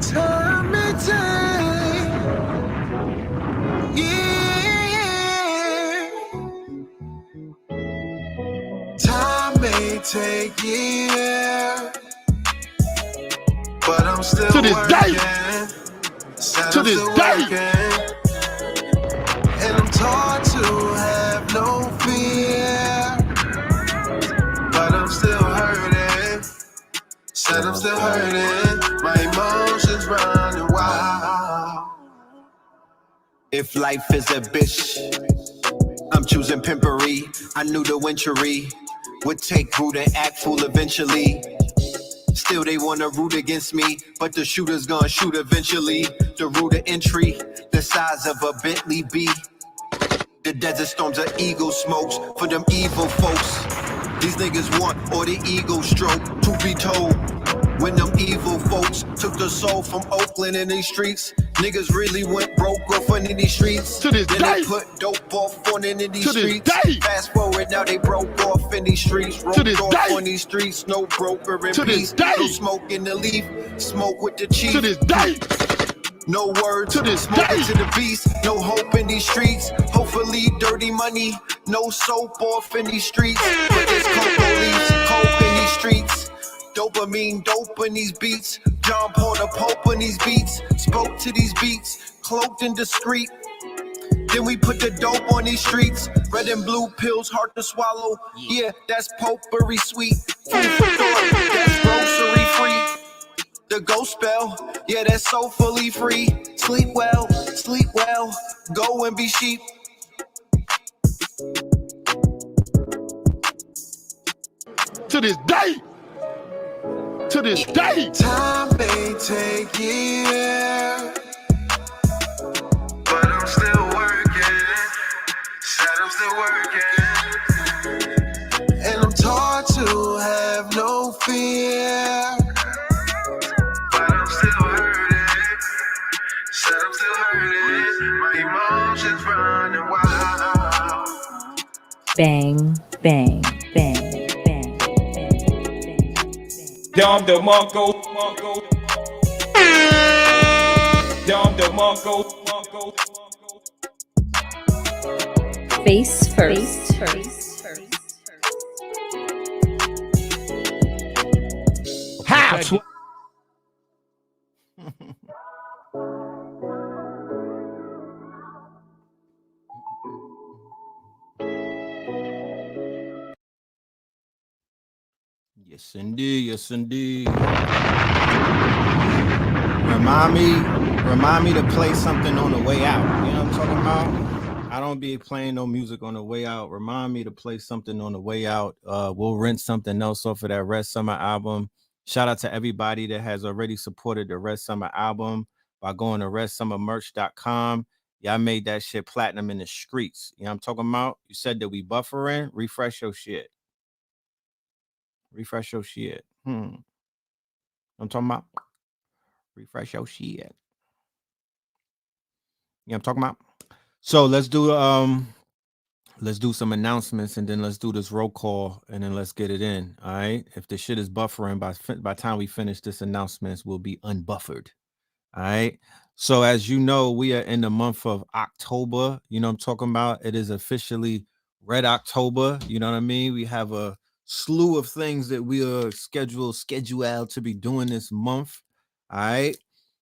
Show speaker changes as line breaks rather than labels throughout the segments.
Time may take, yeah. Time may take years, but I'm still
to this
working.
day.
Said
To
I'm
this
still
day.
working. And I'm taught to have no fear, but I'm still hurting. Said I'm still hurting. My emotions running wild. If life is a bitch, I'm choosing pimpery. I knew the wintry would take root and act fool eventually. Still they wanna root against me, but the shooter's gonna shoot eventually. The route of entry, the size of a Bentley B. The desert storms of eagle smokes for them evil folks. These niggas want or the ego stroke. To be told, when them evil folks took the soul from Oakland in these streets, niggas really went broke off in these streets.
To this
then
day.
They put dope off on in these
To this
streets.
day.
Fast forward, now they broke off in these streets.
To this
Roped off
day.
on these streets, no broker in
To this
peace.
day.
No smoke in the leaf, smoke with the chief.
To this day.
No words,
To this
smoking
day.
to the beast. No hope in these streets. Hopefully dirty money. No soap off in these streets. But there's cocoa leaves, coke in these streets. Dopamine, dope in these beats. John Paul the Pope in these beats. Spoke to these beats, cloaked and discreet. Then we put the dope on these streets. Red and blue pills, hard to swallow. Yeah, that's potpourri sweet. Food for thought, that's grocery free. The ghost spell, yeah, that's so fully free. Sleep well, go and be sheep.
To this day. To this day.
Time may take years, but I'm still working. Said I'm still working. And I'm taught to have no fear, but I'm still hurting. Said I'm still hurting. My emotions running wild.
Bang, bang, bang.
Dom the Monko. Dom the Monko.
Face first.
How?
Yes, indeed. Yes, indeed. Remind me to play something on the way out. You know what I'm talking about? I don't be playing no music on the way out. Remind me to play something on the way out. We'll rent something else off of that Red Summer album. Shout out to everybody that has already supported the Red Summer album by going to redsummermerch.com. Y'all made that shit platinum in the streets. You know what I'm talking about? You said that we buffering. Refresh your shit. Refresh your shit. I'm talking about refresh your shit. You know what I'm talking about? So let's do some announcements and then let's do this roll call and then let's get it in. All right. If the shit is buffering by the time we finish this announcements, we'll be unbuffered. All right. So as you know, we are in the month of October. You know what I'm talking about? It is officially Red October. You know what I mean? We have a slew of things that we are scheduled to be doing this month. All right.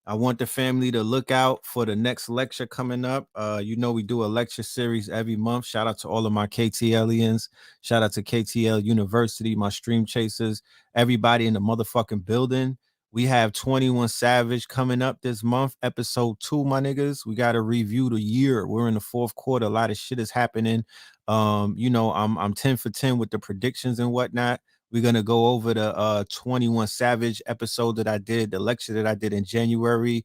I want the family to look out for the next lecture coming up. You know, we do a lecture series every month. Shout out to all of my KTLians. Shout out to KTL University, my stream chasers, everybody in the motherfucking building. We have 21 Savage coming up this month, episode 2, my niggas. We got to review the year. We're in the fourth quarter. A lot of shit is happening. You know, I'm 10 for 10 with the predictions and whatnot. We're going to go over the 21 Savage episode that I did, the lecture that I did in January,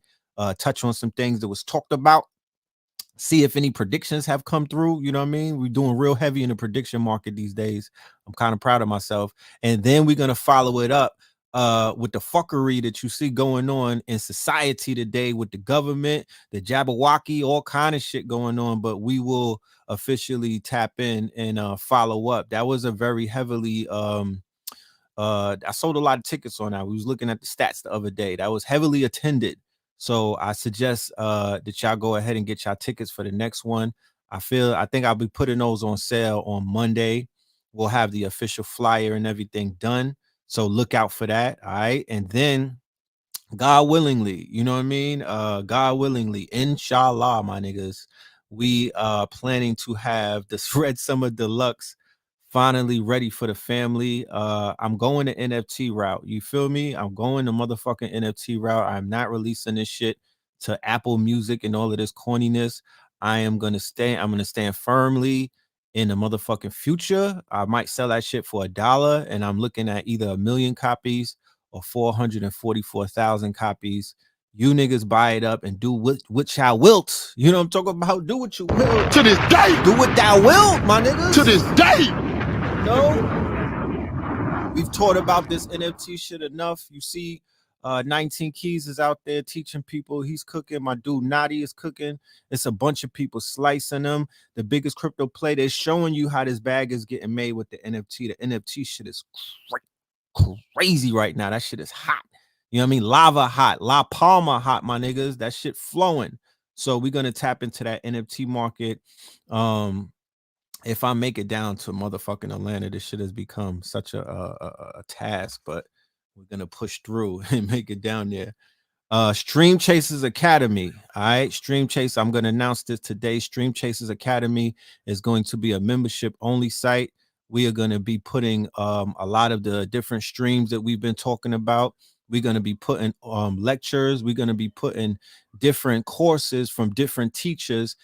touch on some things that was talked about, see if any predictions have come through. You know what I mean? We're doing real heavy in the prediction market these days. I'm kind of proud of myself. And then we're going to follow it up with the fuckery that you see going on in society today with the government, the Jabberwocky, all kind of shit going on. But we will officially tap in and follow up. That was a very heavily I sold a lot of tickets on that. We was looking at the stats the other day. That was heavily attended. So I suggest that y'all go ahead and get y'all tickets for the next one. I think I'll be putting those on sale on Monday. We'll have the official flyer and everything done. So look out for that. All right. And then God willingly, you know what I mean? God willingly, inshallah, my niggas, we planning to have this Red Summer Deluxe finally ready for the family. I'm going the NFT route. You feel me? I'm going the motherfucking NFT route. I'm not releasing this shit to Apple Music and all of this corniness. I'm gonna stand firmly in the motherfucking future. I might sell that shit for $1, and I'm looking at either 1 million copies or 444,000 copies. You niggas buy it up and do what y'all wilt. You know what I'm talking about? Do what you will.
To this day.
Do what thou wilt, my niggas.
To this day.
No, we've taught about this NFT shit enough. You see, 19 Keys is out there teaching people. He's cooking. My dude Nadi is cooking. It's a bunch of people slicing them. The biggest crypto play, they're showing you how this bag is getting made with the NFT. The NFT shit is crazy right now. That shit is hot. You know what I mean? Lava hot, La Palma hot, my niggas. That shit flowing. So we're gonna tap into that NFT market. If I make it down to motherfucking Atlanta, this shit has become such a task, but we're gonna push through and make it down there. Stream Chasers Academy. All right, Stream Chase. I'm gonna announce this today. Stream Chasers Academy is going to be a membership only site. We are going to be putting a lot of the different streams that we've been talking about. We're going to be putting lectures. We're going to be putting different courses from different teachers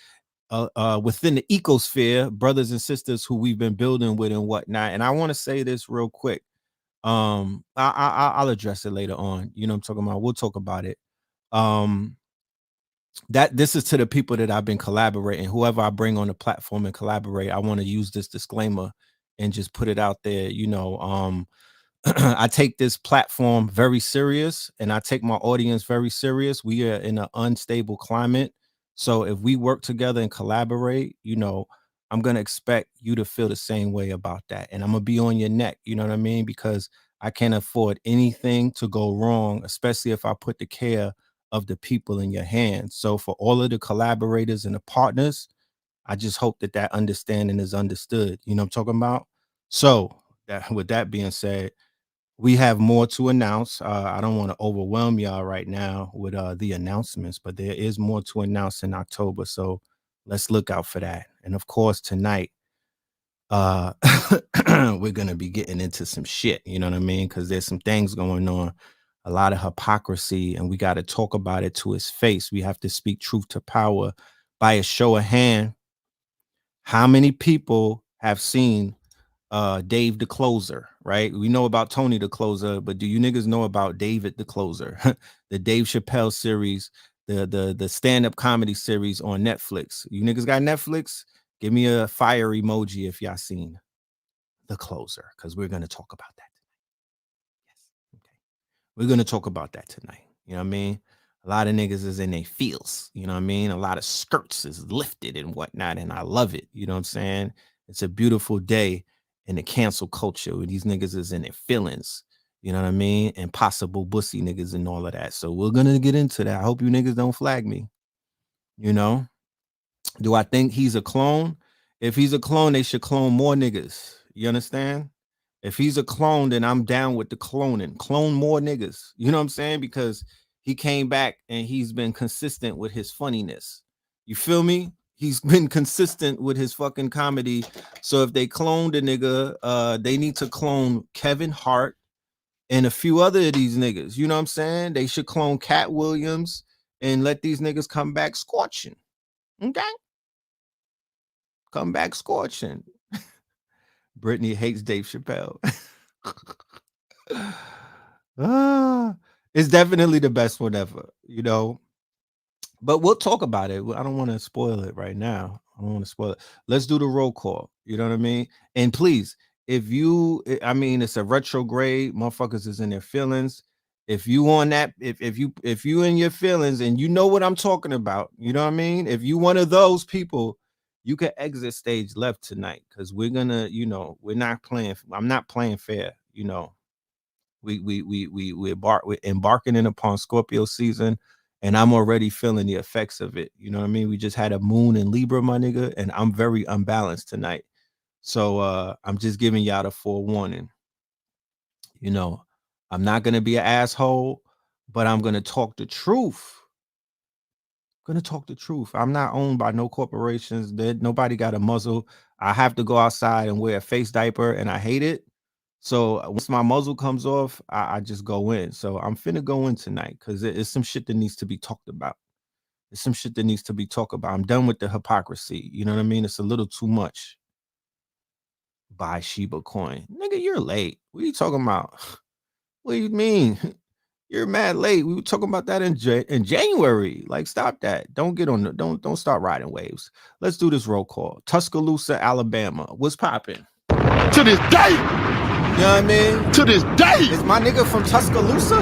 within the ecosphere, brothers and sisters who we've been building with and whatnot. And I want to say this real quick. I'll address it later on. You know what I'm talking about? We'll talk about it. That this is to the people that I've been collaborating. Whoever I bring on the platform and collaborate, I want to use this disclaimer and just put it out there. You know, I take this platform very serious, and I take my audience very serious. We are in an unstable climate. So if we work together and collaborate, you know, I'm going to expect you to feel the same way about that. And I'm going to be on your neck, you know what I mean? Because I can't afford anything to go wrong, especially if I put the care of the people in your hands. So for all of the collaborators and the partners, I just hope that that understanding is understood. You know what I'm talking about? So that, with that being said, we have more to announce. I don't want to overwhelm y'all right now with the announcements, but there is more to announce in October. So let's look out for that. And of course, tonight, we're going to be getting into some shit. You know what I mean? Because there's some things going on, a lot of hypocrisy, and we got to talk about it to his face. We have to speak truth to power. By a show of hand, how many people have seen Dave the Closer, right? We know about Tony the Closer, but do you niggas know about David the Closer? The Dave Chappelle series, the stand-up comedy series on Netflix. You niggas got Netflix? Give me a fire emoji if y'all seen The Closer, because we're gonna talk about that tonight. Yes, okay. We're gonna talk about that tonight. You know what I mean? A lot of niggas is in their feels, you know what I mean? A lot of skirts is lifted and whatnot, and I love it. You know what I'm saying? It's a beautiful day in the cancel culture where these niggas is in their feelings, you know what I mean? And possible bussy niggas and all of that. So we're gonna get into that. I hope you niggas don't flag me. You know, do I think he's a clone? If he's a clone, they should clone more niggas. You understand? If he's a clone, then I'm down with the cloning. Clone more niggas. You know what I'm saying? Because he came back and he's been consistent with his funniness. You feel me? He's been consistent with his fucking comedy. So if they cloned a nigga, they need to clone Kevin Hart and a few other of these niggas. You know what I'm saying? They should clone Cat Williams and let these niggas come back scorching. Okay? Come back scorching. Brittany hates Dave Chappelle. It's definitely the best one ever, you know. But we'll talk about it. I don't want to spoil it right now. I don't want to spoil it. Let's do the roll call. You know what I mean? And please, if you, I mean, it's a retrograde. Motherfuckers is in their feelings. If you on that, if you in your feelings and you know what I'm talking about, you know what I mean? If you one of those people, you can exit stage left tonight because we're gonna, you know, we're not playing. I'm not playing fair. You know, we're embarking in upon Scorpio season. and I'm already feeling the effects of it. You know what I mean? We just had a moon in Libra, my nigga, and I'm very unbalanced tonight. So I'm just giving y'all the forewarning. You know, I'm not gonna be an asshole, but I'm gonna talk the truth. Gonna talk the truth. I'm not owned by no corporations. Nobody got a muzzle. I have to go outside and wear a face diaper, and I hate it. So once my muzzle comes off, I just go in. So I'm finna go in tonight because it's some shit that needs to be talked about. It's some shit that needs to be talked about. I'm done with the hypocrisy. You know what I mean? It's a little too much. Buy Shiba coin. Nigga, you're late. What are you talking about? What do you mean? You're mad late. We were talking about that in January. Like, stop that. Don't get on the don't start riding waves. Let's do this roll call. Tuscaloosa, Alabama. What's popping?
To this day.
You know what I mean?
To this day.
Is my nigga from Tuscaloosa?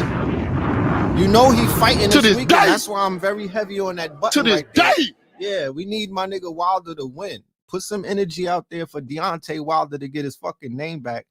You know he fighting this weekend.
Day.
That's why I'm very heavy on that button.
To this
right there.
day.
Yeah, we need my nigga Wilder to win. Put some energy out there for Deontay Wilder to get his fucking name back.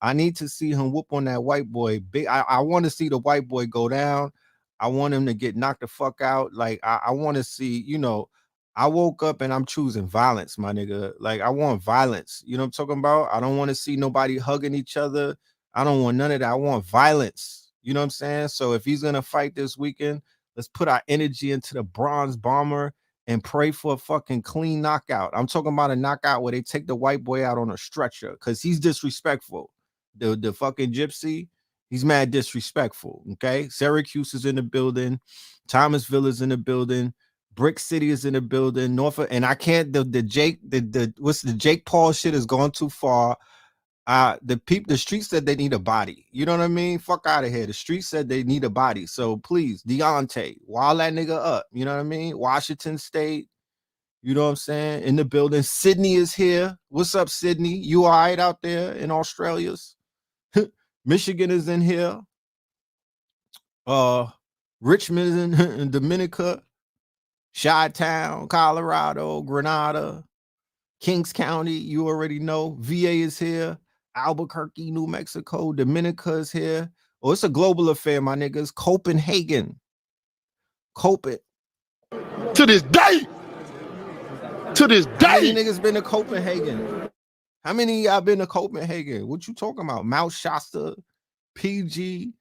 I need to see him whoop on that white boy. Big. I want to see the white boy go down. I want him to get knocked the fuck out. Like, I want to see, you know, I woke up and I'm choosing violence, my nigga. Like, I want violence. You know what I'm talking about? I don't want to see nobody hugging each other. I don't want none of that. I want violence. You know what I'm saying? So if he's going to fight this weekend, let's put our energy into the bronze bomber and pray for a fucking clean knockout. I'm talking about a knockout where they take the white boy out on a stretcher because he's disrespectful. The fucking gypsy, he's mad disrespectful. Okay, Syracuse is in the building, Thomasville is in the building, Brick City is in the building, Norfolk, and I can't. The Jake Paul shit has gone too far. The street said they need a body. You know what I mean? Fuck out of here. The street said they need a body. So please, Deontay, wild that nigga up. You know what I mean? Washington State. You know what I'm saying? In the building. Sydney is here. What's up, Sydney? You all right out there in Australia's? Michigan is in here. Richmond is in Dominica. Chi-Town, Colorado, Grenada, Kings County, you already know. VA is here. Albuquerque, New Mexico. Dominica is here. Oh, it's a global affair, my niggas. Copenhagen. To
this day. To this day.
How many niggas been to Copenhagen? How many of y'all been to Copenhagen? What you talking about? Mount Shasta, PG,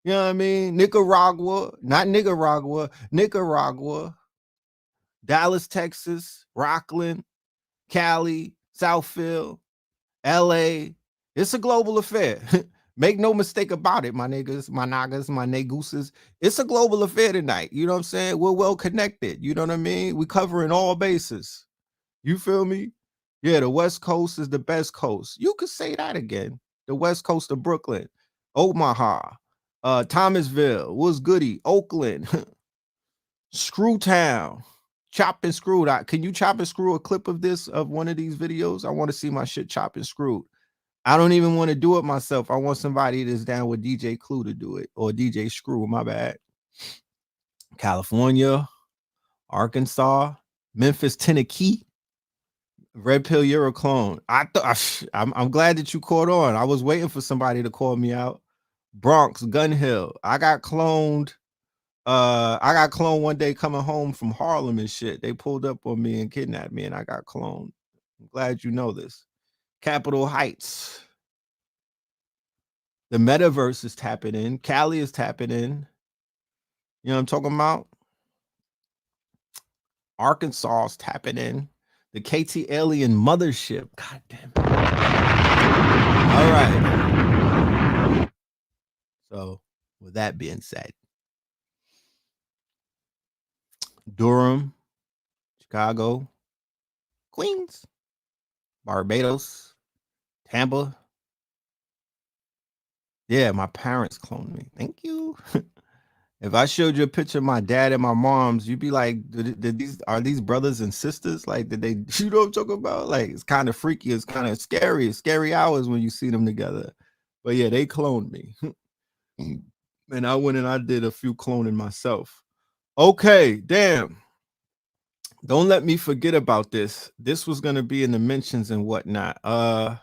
you know what I mean? Nicaragua, not Nicaragua, Nicaragua, Dallas, Texas, Rockland, Cali, Southfield, LA. It's a global affair. Make no mistake about it, my niggas, my nagas, my negooses. It's a global affair tonight. You know what I'm saying? We're well connected. You know what I mean? We covering all bases. You feel me? Yeah, the West Coast is the best coast. You could say that again. The West Coast of Brooklyn, Omaha, Thomasville, what's goody, Oakland, Screwtown, Chop and Screwed. Can you chop and screw a clip of this, of one of these videos? I want to see my shit chop and screwed. I don't even want to do it myself. I want somebody that's down with DJ Clue to do it, or DJ Screw, my bad. California, Arkansas, Memphis, Tennessee. Red Pill, you're a clone. I'm glad that you caught on. I was waiting for somebody to call me out. Bronx, Gun Hill. I got cloned. I got cloned one day coming home from Harlem and shit. They pulled up on me and kidnapped me, and I got cloned. I'm glad you know this. Capitol Heights. The metaverse is tapping in. Cali is tapping in. You know what I'm talking about? Arkansas is tapping in. The KT Alien Mothership. God damn it. All right. So, with that being said, Durham, Chicago, Queens, Barbados, Tampa. Yeah, my parents cloned me. Thank you. If I showed you a picture of my dad and my mom's, you'd be like, are these brothers and sisters? Like, did they, you know what I'm talking about? Like, it's kind of freaky. It's kind of scary. It's scary hours when you see them together. But yeah, they cloned me. And I went and I did a few cloning myself. Okay, damn. Don't let me forget about this. This was going to be in the mentions and whatnot. Let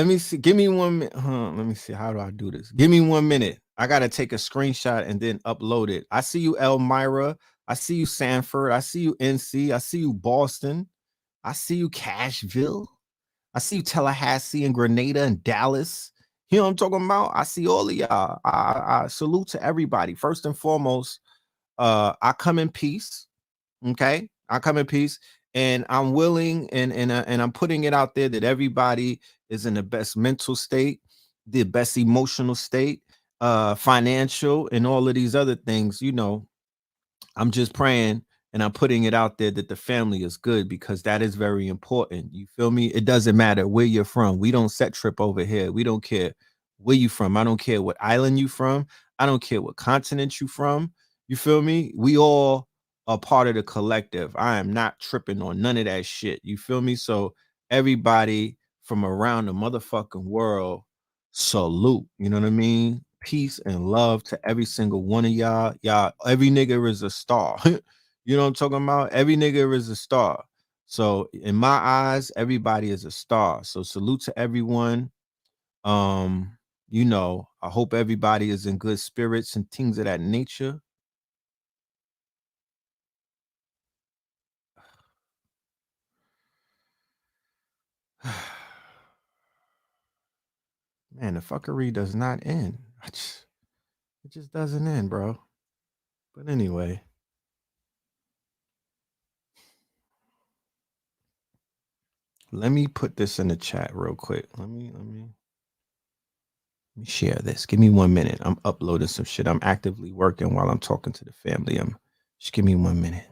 me see. Give me 1 minute. Let me see. How do I do this? Give me 1 minute. I gotta take a screenshot and then upload it. I see you, Elmira. I see you, Sanford. I see you, NC. I see you, Boston. I see you, Cashville. I see you, Tallahassee and Grenada and Dallas. You know what I'm talking about? I see all of y'all. I salute to everybody. First and foremost, I come in peace. Okay, I come in peace, and I'm willing and I'm putting it out there that everybody is in the best mental state, the best emotional state, financial, and all of these other things. You know, I'm just praying and I'm putting it out there that the family is good, because that is very important. You feel me? It doesn't matter where you're from. We don't set trip over here. We don't care where you from. I don't care what island you from. I don't care what continent you from. You feel me? We all are part of the collective. I am not tripping on none of that shit. You feel me? So everybody from around the motherfucking world, salute. You know what I mean? Peace and love to every single one of y'all. Y'all, every nigga is a star. You know what I'm talking about? Every nigga is a star. So in my eyes, everybody is a star. So salute to everyone. You know, I hope everybody is in good spirits and things of that nature. Man, the fuckery does not end. It just doesn't end, bro. But anyway. Let me put this in the chat real quick. Let me share this. Give me 1 minute. I'm uploading some shit. I'm actively working while I'm talking to the family. Just give me 1 minute.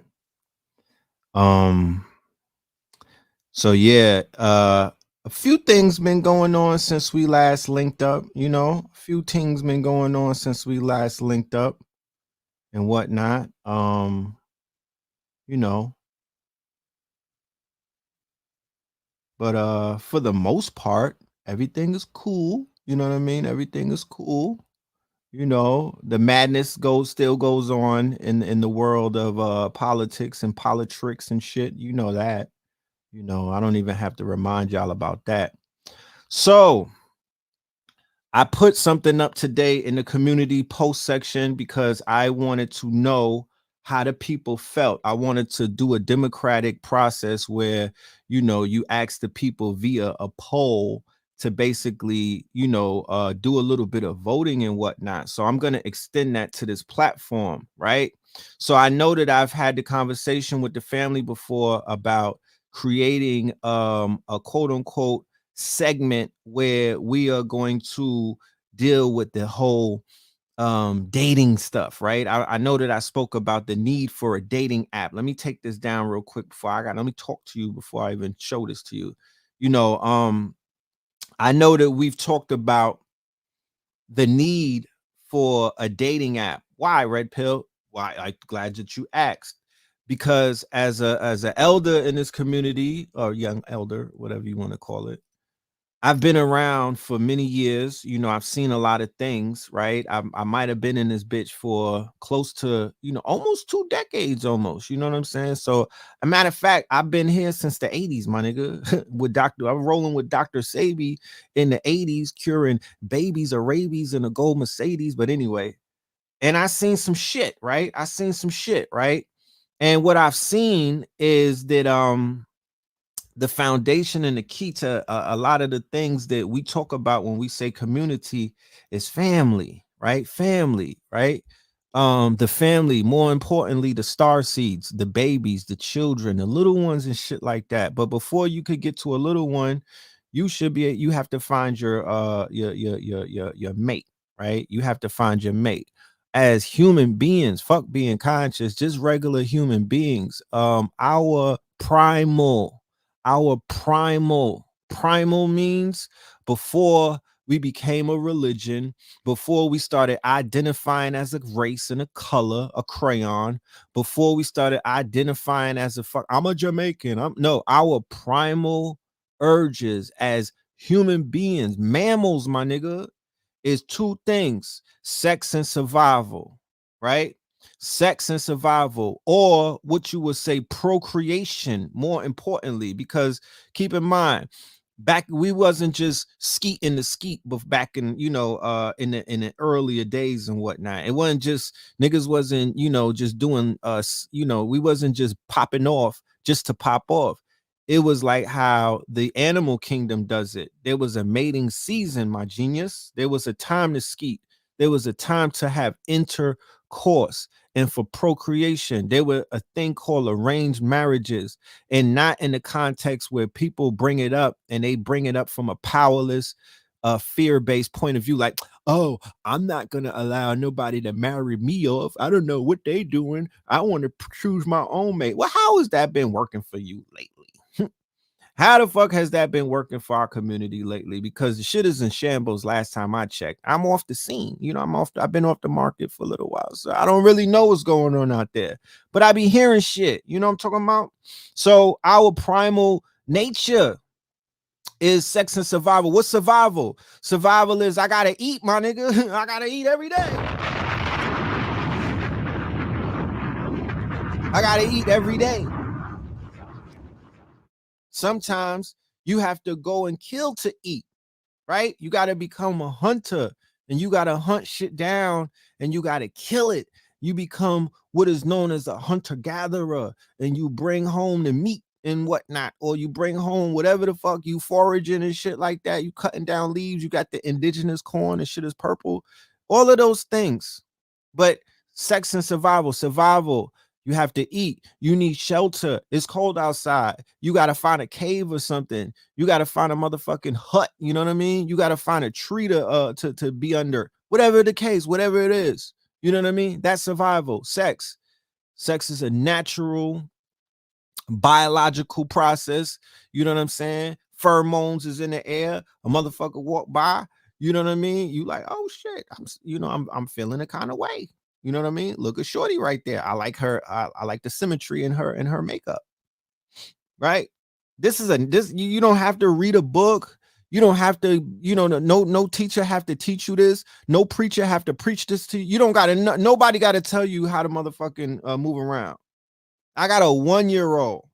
So yeah, a few things been going on since we last linked up, you know. A few things been going on since we last linked up and whatnot. You know. But for the most part, everything is cool. You know what I mean? Everything is cool. You know, the madness still goes on in the world of politics and politricks and shit. You know that. You know, I don't even have to remind y'all about that. So I put something up today in the community post section because I wanted to know how the people felt. I wanted to do a democratic process where, you know, you ask the people via a poll to basically, you know, do a little bit of voting and whatnot. So I'm going to extend that to this platform, right? So I know that I've had the conversation with the family before about creating a quote unquote segment where we are going to deal with the whole dating stuff, right? I know that I spoke about the need for a dating app. Let me take this down real quick before let me talk to you before I even show this to you. You know, I know that we've talked about the need for a dating app. Why, Red Pill? Why? I'm glad that you asked. Because as an elder in this community, or young elder, whatever you want to call it, I've been around for many years. You know, I've seen a lot of things, right? I might have been in this bitch for close to, you know, almost 2 decades almost. You know what I'm saying? So, a matter of fact, I've been here since the 80s, my nigga. I'm rolling with Dr. Sabi in the 80s, curing babies of rabies in a gold Mercedes. But anyway, and I seen some shit, right? And what I've seen is that the foundation and the key to a lot of the things that we talk about when we say community is family, right? Family, right? The family, more importantly, the star seeds, the babies, the children, the little ones and shit like that. But before you could get to a little one, you have to find your mate, right? You have to find your mate. As human beings, fuck being conscious, just regular human beings. Our primal means before we became a religion, before we started identifying as a race and a color, a crayon, before we started identifying as I'm a Jamaican. Our primal urges as human beings, mammals, my nigga, is 2 things: sex and survival, right? Sex and survival, or what you would say procreation, more importantly, because keep in mind, Back we wasn't just skeeting the skeet, but back in in the earlier days and whatnot. It wasn't just niggas wasn't just doing we wasn't just popping off just to pop off. It was like how the animal kingdom does it. There was a mating season, my genius. There was a time to skeet. There was a time to have intercourse and for procreation. There were a thing called arranged marriages, and not in the context where people bring it up and they bring it up from a powerless, fear-based point of view, like, oh, I'm not gonna allow nobody to marry me off. I don't know what they doing. I want to choose my own mate. Well, how has that been working for you lately? How the fuck has that been working for our community lately? Because the shit is in shambles. Last time I checked, I'm off the scene. I've been off the market for a little while, so I don't really know what's going on out there. But I be hearing shit. You know what I'm talking about? So our primal nature is sex and survival. What's survival? Survival is I gotta eat, my nigga. I gotta eat every day. I gotta eat every day. Sometimes you have to go and kill to eat, right? You got to become a hunter and you got to hunt shit down and you got to kill it. You become what is known as a hunter gatherer and you bring home the meat and whatnot, or you bring home whatever the fuck you foraging and shit like that. You cutting down leaves. You got the indigenous corn and shit is purple, all of those things. But sex and survival, you have to eat. You need shelter. It's cold outside. You got to find a cave or something. You got to find a motherfucking hut. You know what I mean? You got to find a tree to be under. Whatever the case, whatever it is. You know what I mean? That's survival. Sex is a natural biological process. You know what I'm saying? Pheromones is in the air. A motherfucker walk by. You know what I mean? You like, oh shit. I'm feeling a kind of way. You know what I mean? Look at Shorty right there. I like her. I like the symmetry in her makeup. Right? This you don't have to read a book. You don't have to, no teacher have to teach you this. No preacher have to preach this to you. You don't gotta nobody gotta tell you how to motherfucking move around. I got a 1-year-old.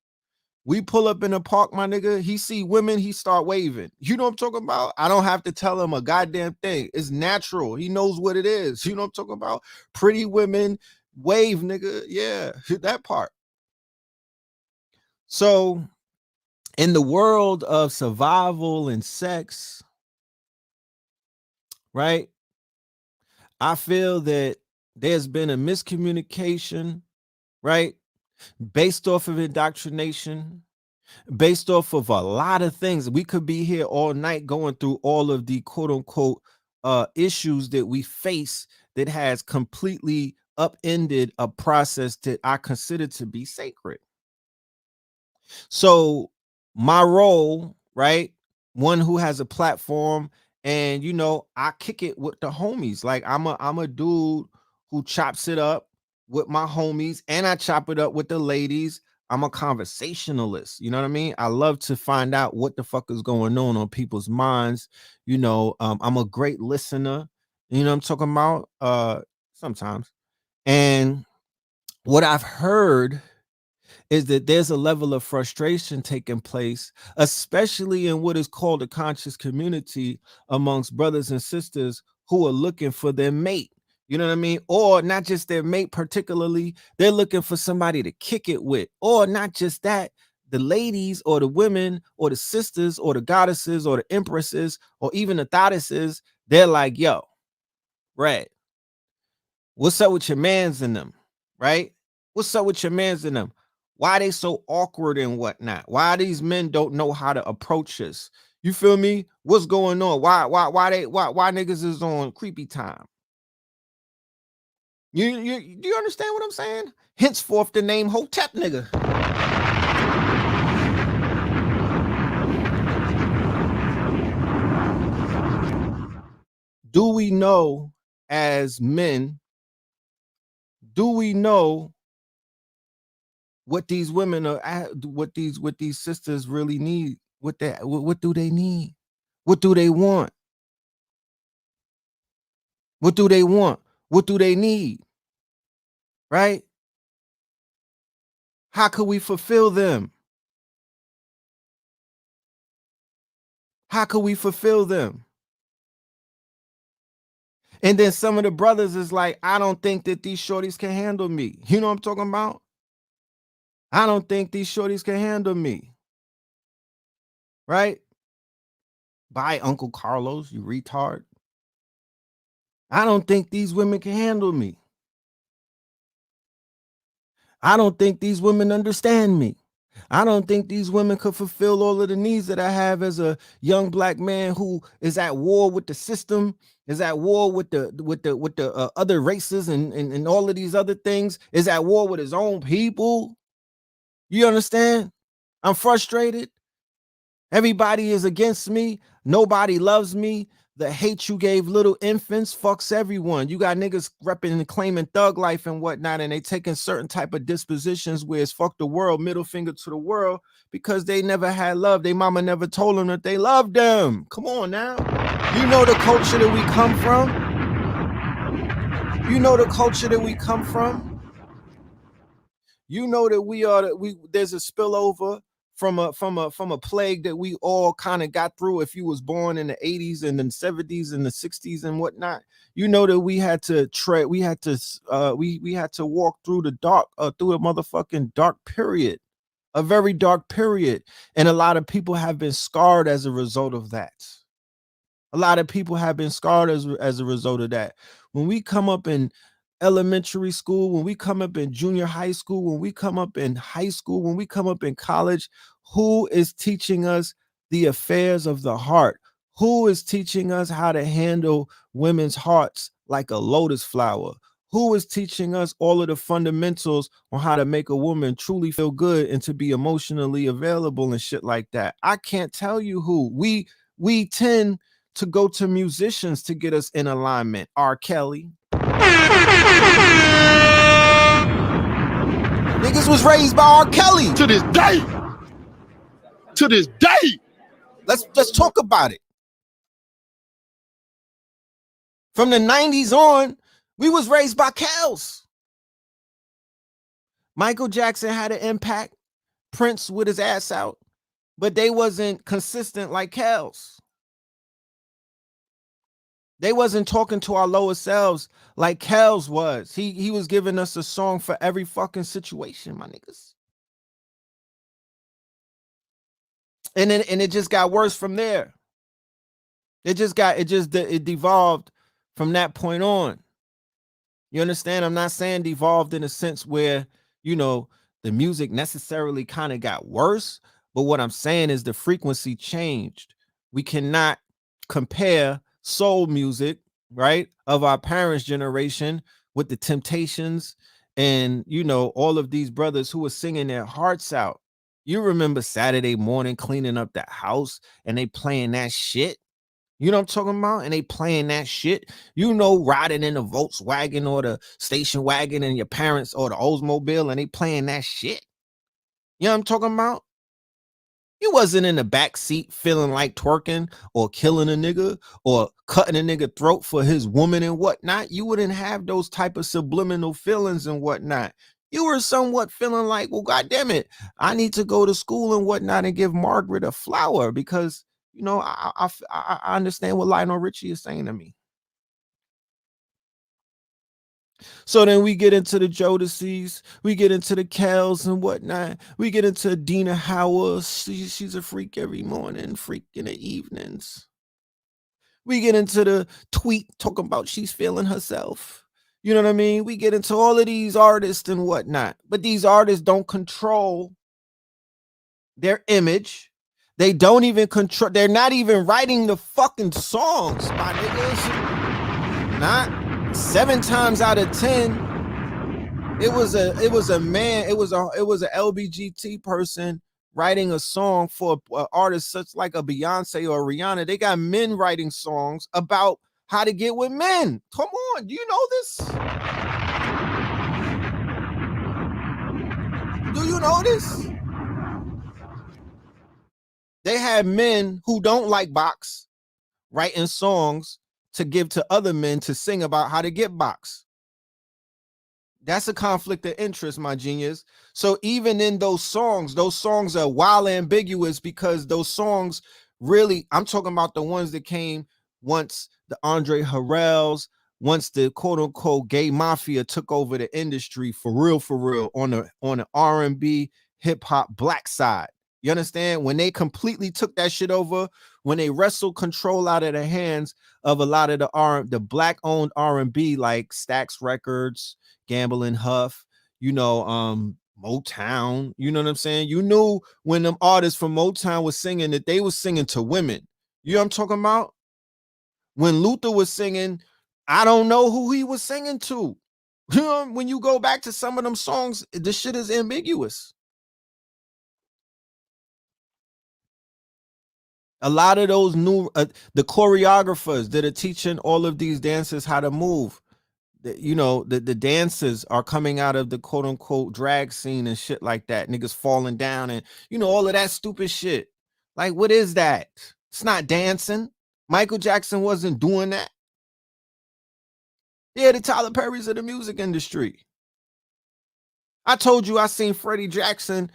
We pull up in the park, my nigga. He see women, he start waving. You know what I'm talking about? I don't have to tell him a goddamn thing. It's natural. He knows what it is. You know what I'm talking about? Pretty women wave, nigga. Yeah, that part. So in the world of survival and sex, right? I feel that there's been a miscommunication, right? Based off of indoctrination, based off of a lot of things. We could be here all night going through all of the quote unquote issues that we face that has completely upended a process that I consider to be sacred. So my role, right? One who has a platform, and I kick it with the homies. Like I'm a dude who chops it up with my homies, and I chop it up with the ladies. I'm a conversationalist. You know what I mean? I love to find out what the fuck is going on people's minds. I'm a great listener. You know what I'm talking about? Sometimes. And what I've heard is that there's a level of frustration taking place, especially in what is called a conscious community amongst brothers and sisters who are looking for their mate. You know what I mean? Or not just their mate, particularly, they're looking for somebody to kick it with. Or not just that, the ladies or the women or the sisters or the goddesses or the empresses or even the goddesses, they're like, yo, Red, what's up with your mans in them? Right? What's up with your mans in them? Why they so awkward and whatnot? Why these men don't know how to approach us? You feel me? What's going on? Why niggas is on creepy time? You do you understand what I'm saying? Henceforth the name Hotep nigga. Do we know as men, do we know what these women are what these sisters really need? What do they need? What do they want? What do they want? What do they need? Right? How could we fulfill them? How could we fulfill them? And then some of the brothers is like, I don't think that these shorties can handle me. You know what I'm talking about? I don't think these shorties can handle me. Right? Bye, Uncle Carlos, you retard. I don't think these women can handle me. I don't think these women understand me. I don't think these women could fulfill all of the needs that I have as a young black man who is at war with the system, is at war with the other races and all of these other things, is at war with his own people. You understand? I'm frustrated. Everybody is against me. Nobody loves me. The hate you gave little infants fucks everyone. You got niggas repping and claiming thug life and whatnot, and they taking certain type of dispositions where it's fuck the world, middle finger to the world, because they never had love. They mama never told them that they loved them. Come on now. You know the culture that we come from. You know the culture that we come from. You know that there's a spillover from a plague that we all kind of got through. If you was born in the 80s and the 70s and the 60s and whatnot, you know that we had to walk through the dark, through a motherfucking dark period, a very dark period. And a lot of people have been scarred as a result of that. A lot of people have been scarred as a result of that. When we come up in elementary school, when we come up in junior high school, when we come up in high school, when we come up in college, who is teaching us the affairs of the heart? Who is teaching us how to handle women's hearts like a lotus flower? Who is teaching us all of the fundamentals on how to make a woman truly feel good and to be emotionally available and shit like that? I can't tell you who. We tend to go to musicians to get us in alignment. R. Kelly. Niggas was raised by R. Kelly.
To this day. To this day.
Let's talk about it. From the 90s on, we was raised by Kels. Michael Jackson had an impact. Prince with his ass out. But they wasn't consistent like Kels. They wasn't talking to our lower selves like Kels was. He was giving us a song for every fucking situation, my niggas. And it just got worse from there. It devolved from that point on. You understand? I'm not saying devolved in a sense where, you know, the music necessarily kind of got worse, but what I'm saying is the frequency changed. We cannot compare soul music, right, of our parents' generation with the Temptations and, you know, all of these brothers who were singing their hearts out. You remember Saturday morning cleaning up the house and they playing that shit? You know what I'm talking about? And they playing that shit. You know, riding in the Volkswagen or the station wagon and your parents or the Oldsmobile and they playing that shit. You know what I'm talking about? You wasn't in the back seat feeling like twerking or killing a nigga or cutting a nigga throat for his woman and whatnot. You wouldn't have those type of subliminal feelings and whatnot. You were somewhat feeling like, well, goddamn it, I need to go to school and whatnot and give Margaret a flower because, you know, I understand what Lionel Richie is saying to me. So then we get into the Jodeci's, we get into the Kels and whatnot. We get into Dina Howard. She's a freak every morning, freak in the evenings. We get into the Tweet talking about she's feeling herself. You know what I mean? We get into all of these artists and whatnot. But these artists don't control their image. They don't even control. They're not even writing the fucking songs, my niggas. Not 7 times out of 10, it was a LBGT person writing a song for an artist such like a Beyonce or Rihanna. They got men writing songs about how to get with men. Come on, do you know this? Do you know this? They had men who don't like box writing songs to give to other men to sing about how to get box. That's a conflict of interest, my genius. So even in those songs are wild ambiguous because those songs really, I'm talking about the ones that came once the Andre Harrells, once the quote unquote gay mafia took over the industry for real, on the R&B, hip hop, black side. You understand? When they completely took that shit over, when they wrestled control out of the hands of a lot of the black owned R&B, like Stax Records, Gamble and Huff, Motown, you know what I'm saying? You knew when them artists from Motown was singing that they was singing to women. You know what I'm talking about? When Luther was singing, I don't know who he was singing to. You know, when you go back to some of them songs, the shit is ambiguous. A lot of those new, the choreographers that are teaching all of these dancers how to move, the dancers are coming out of the quote unquote drag scene and shit like that. Niggas falling down and, all of that stupid shit. Like, what is that? It's not dancing. Michael Jackson wasn't doing that. Yeah, the Tyler Perrys of the music industry. I told you I seen Freddie Jackson.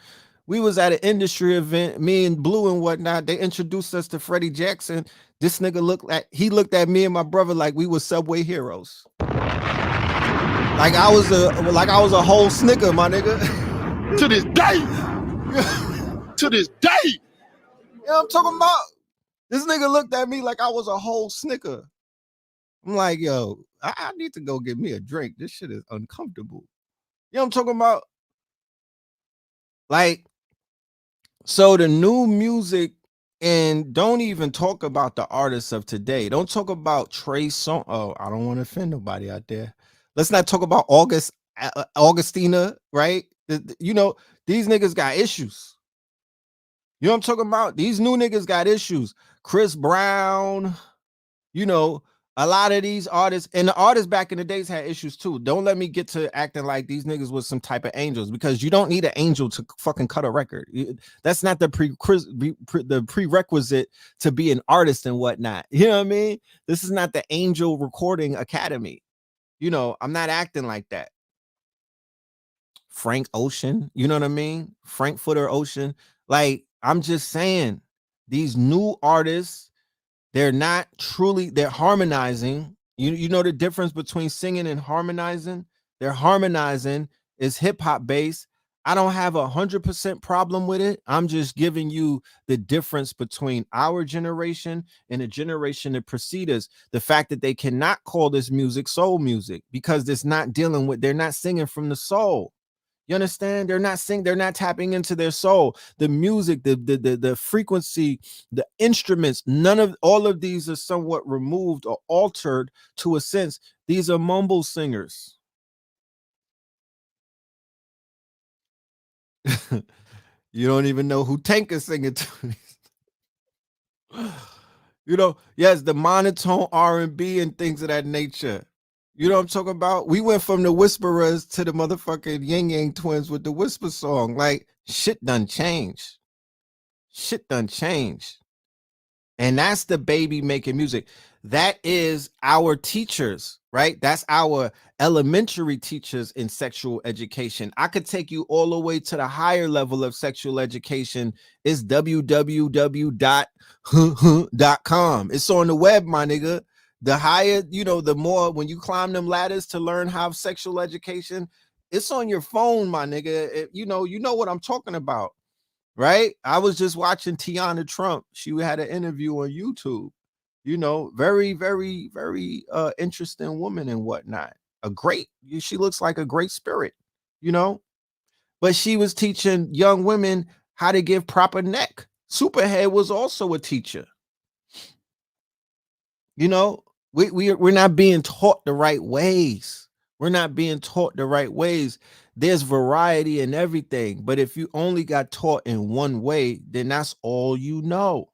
We was at an industry event, me and Blue and whatnot. They introduced us to Freddie Jackson. This nigga looked at me and my brother like we were Subway heroes. Like I was a whole Snicker, my nigga.
To this day. To this day.
You know what I'm talking about? This nigga looked at me like I was a whole Snicker. I'm like, yo, I need to go get me a drink. This shit is uncomfortable. You know what I'm talking about? Like, so the new music, and don't even talk about the artists of today. Don't talk about Trey Songz. Oh, I don't want to offend nobody out there. Let's not talk about Augustina, right? These niggas got issues. You know what I'm talking about? These new niggas got issues. Chris Brown, a lot of these artists, and the artists back in the days had issues too. Don't let me get to acting like these niggas was some type of angels, because you don't need an angel to fucking cut a record. That's not the prerequisite to be an artist and whatnot. You know what I mean? This is not the Angel Recording Academy. I'm not acting like that. Frank Ocean, you know what I mean? Frankfurter Ocean. Like, I'm just saying, these new artists, they're harmonizing. You know the difference between singing and harmonizing? They're harmonizing is hip hop based. I don't have 100% problem with it. I'm just giving you the difference between our generation and the generation that precede us. The fact that they cannot call this music soul music because they're not singing from the soul. You understand? They're not tapping into their soul. The music, the frequency, the instruments, all of these are somewhat removed or altered to a sense. These are mumble singers. You don't even know who Tank is singing to. Yes, the monotone R&B and things of that nature. You know what I'm talking about? We went from the Whisperers to the motherfucking Yin Yang Twins with the Whisper song. Like, shit done changed. Shit done changed. And that's the baby making music. That is our teachers, right? That's our elementary teachers in sexual education. I could take you all the way to the higher level of sexual education. It's www.com. It's on the web, my nigga. The higher, the more, when you climb them ladders to learn how sexual education, it's on your phone, my nigga. You know what I'm talking about. Right? I was just watching Tiana Trump. She had an interview on YouTube. Very, very, very interesting woman and whatnot. She looks like a great spirit, but she was teaching young women how to give proper neck. Superhead was also a teacher. We're not being taught the right ways. We're not being taught the right ways. There's variety in everything, but if you only got taught in one way, then that's all you know.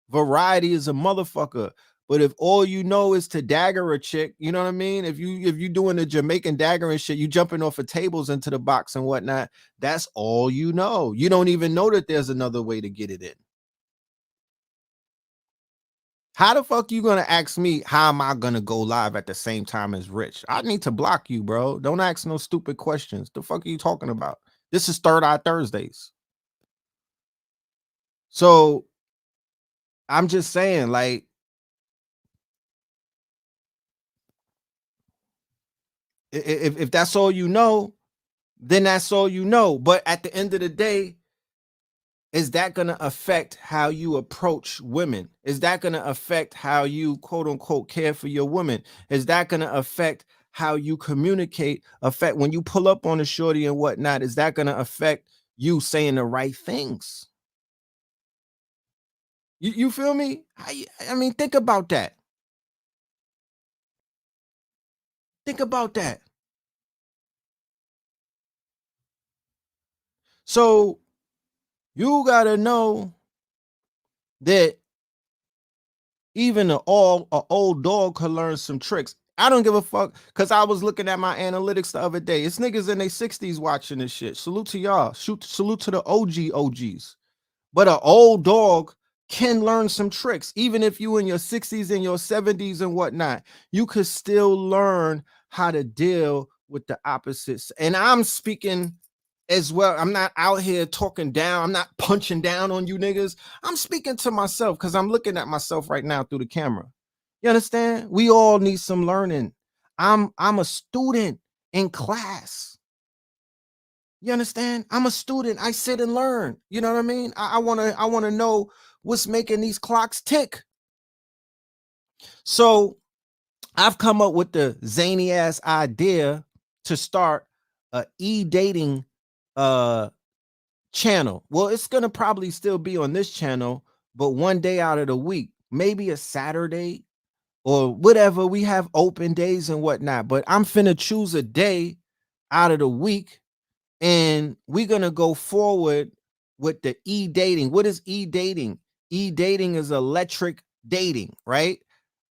Variety is a motherfucker. But if all you know is to dagger a chick, you know what I mean? If you doing the Jamaican dagger and shit, you jumping off of tables into the box and whatnot, that's all you know. You don't even know that there's another way to get it in. How the fuck you gonna ask me how am I gonna go live at the same time as Rich? I need to block you, bro. Don't ask no stupid questions. The fuck are you talking about? This is Third Eye Thursdays. So I'm just saying, like, if that's all you know, then that's all you know. But at the end of the day, is that going to affect how you approach women? Is that going to affect how you, quote unquote, care for your women? Is that going to affect how you communicate? Affect when you pull up on a shorty and whatnot? Is that going to affect you saying the right things? You feel me? I mean, think about that. Think about that. So you got to know that even an old dog could learn some tricks. I don't give a fuck, because I was looking at my analytics the other day. It's niggas in their 60s watching this shit. Salute to y'all. Salute to the OGs. But an old dog can learn some tricks. Even if you in your 60s and your 70s and whatnot, you could still learn how to deal with the opposites. And I'm speaking as well. I'm not out here talking down. I'm not punching down on you niggas. I'm speaking to myself because I'm looking at myself right now through the camera. You understand? We all need some learning. I'm a student in class. You understand? I'm a student. I sit and learn. You know what I mean? I wanna know what's making these clocks tick. So I've come up with the zany ass idea to start a e-dating channel. Well, it's gonna probably still be on this channel, but one day out of the week, maybe a Saturday or whatever. We have open days and whatnot, but I'm finna choose a day out of the week, and we're gonna go forward with the e-dating. What is e-dating? E-dating is electric dating, right?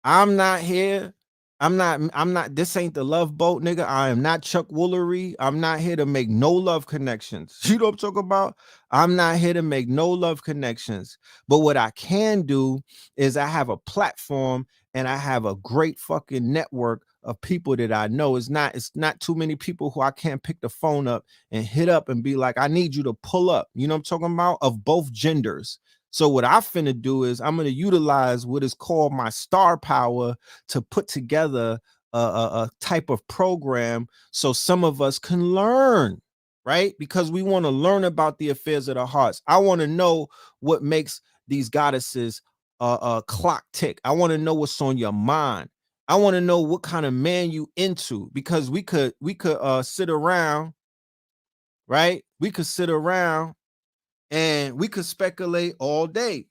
I'm not here. I'm not, this ain't the Love Boat, nigga. I am not Chuck Woolery. I'm not here to make no love connections. You know what I'm talking about? I'm not here to make no love connections. But what I can do is I have a platform and I have a great fucking network of people that I know. It's not too many people who I can't pick the phone up and hit up and be like, I need you to pull up. You know what I'm talking about? Of both genders. So what I finna do is I'm gonna utilize what is called my star power to put together a type of program so some of us can learn, right? Because we want to learn about the affairs of the hearts. I want to know what makes these goddesses clock tick. I want to know what's on your mind. I want to know what kind of man you into, because we could sit around, right? We could sit around and we could speculate all day.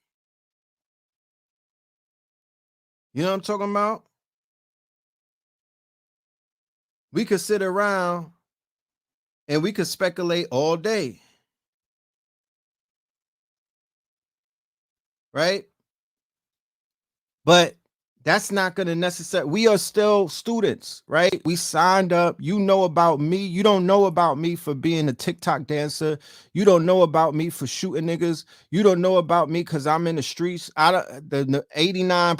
You know what I'm talking about? We could sit around and we could speculate all day. Right? But that's not going to necessarily, we are still students, right? We signed up. You know about me. You don't know about me for being a TikTok dancer. You don't know about me for shooting niggas. You don't know about me because I'm in the streets. The 89%,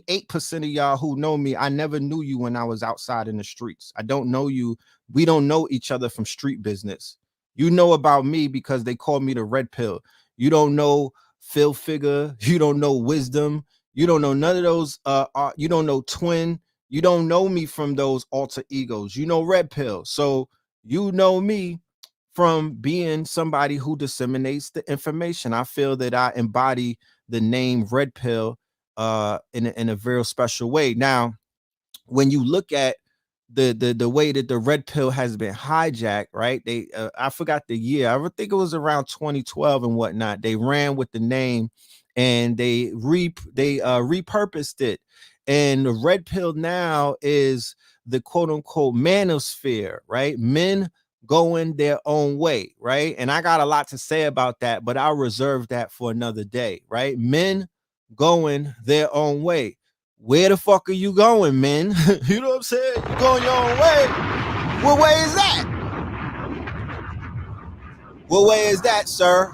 98% of y'all who know me, I never knew you when I was outside in the streets. I don't know you. We don't know each other from street business. You know about me because they call me the red pill. You don't know Phil Figure. You don't know Wisdom. You don't know none of those. You don't know Twin. You don't know me from those alter egos. You know Red Pill. So you know me from being somebody who disseminates the information. I feel that I embody the name Red Pill in a very special way. Now, when you look at the way that the red pill has been hijacked, right? They I forgot the year. I think it was around 2012 and whatnot. They ran with the name and they repurposed it. And the red pill now is the quote unquote manosphere, right? Men going their own way, right? And I got a lot to say about that, but I'll reserve that for another day, right? Men going their own way. Where the fuck are you going, man? You know what I'm saying? You going your own way. What way is that? What way is that, sir?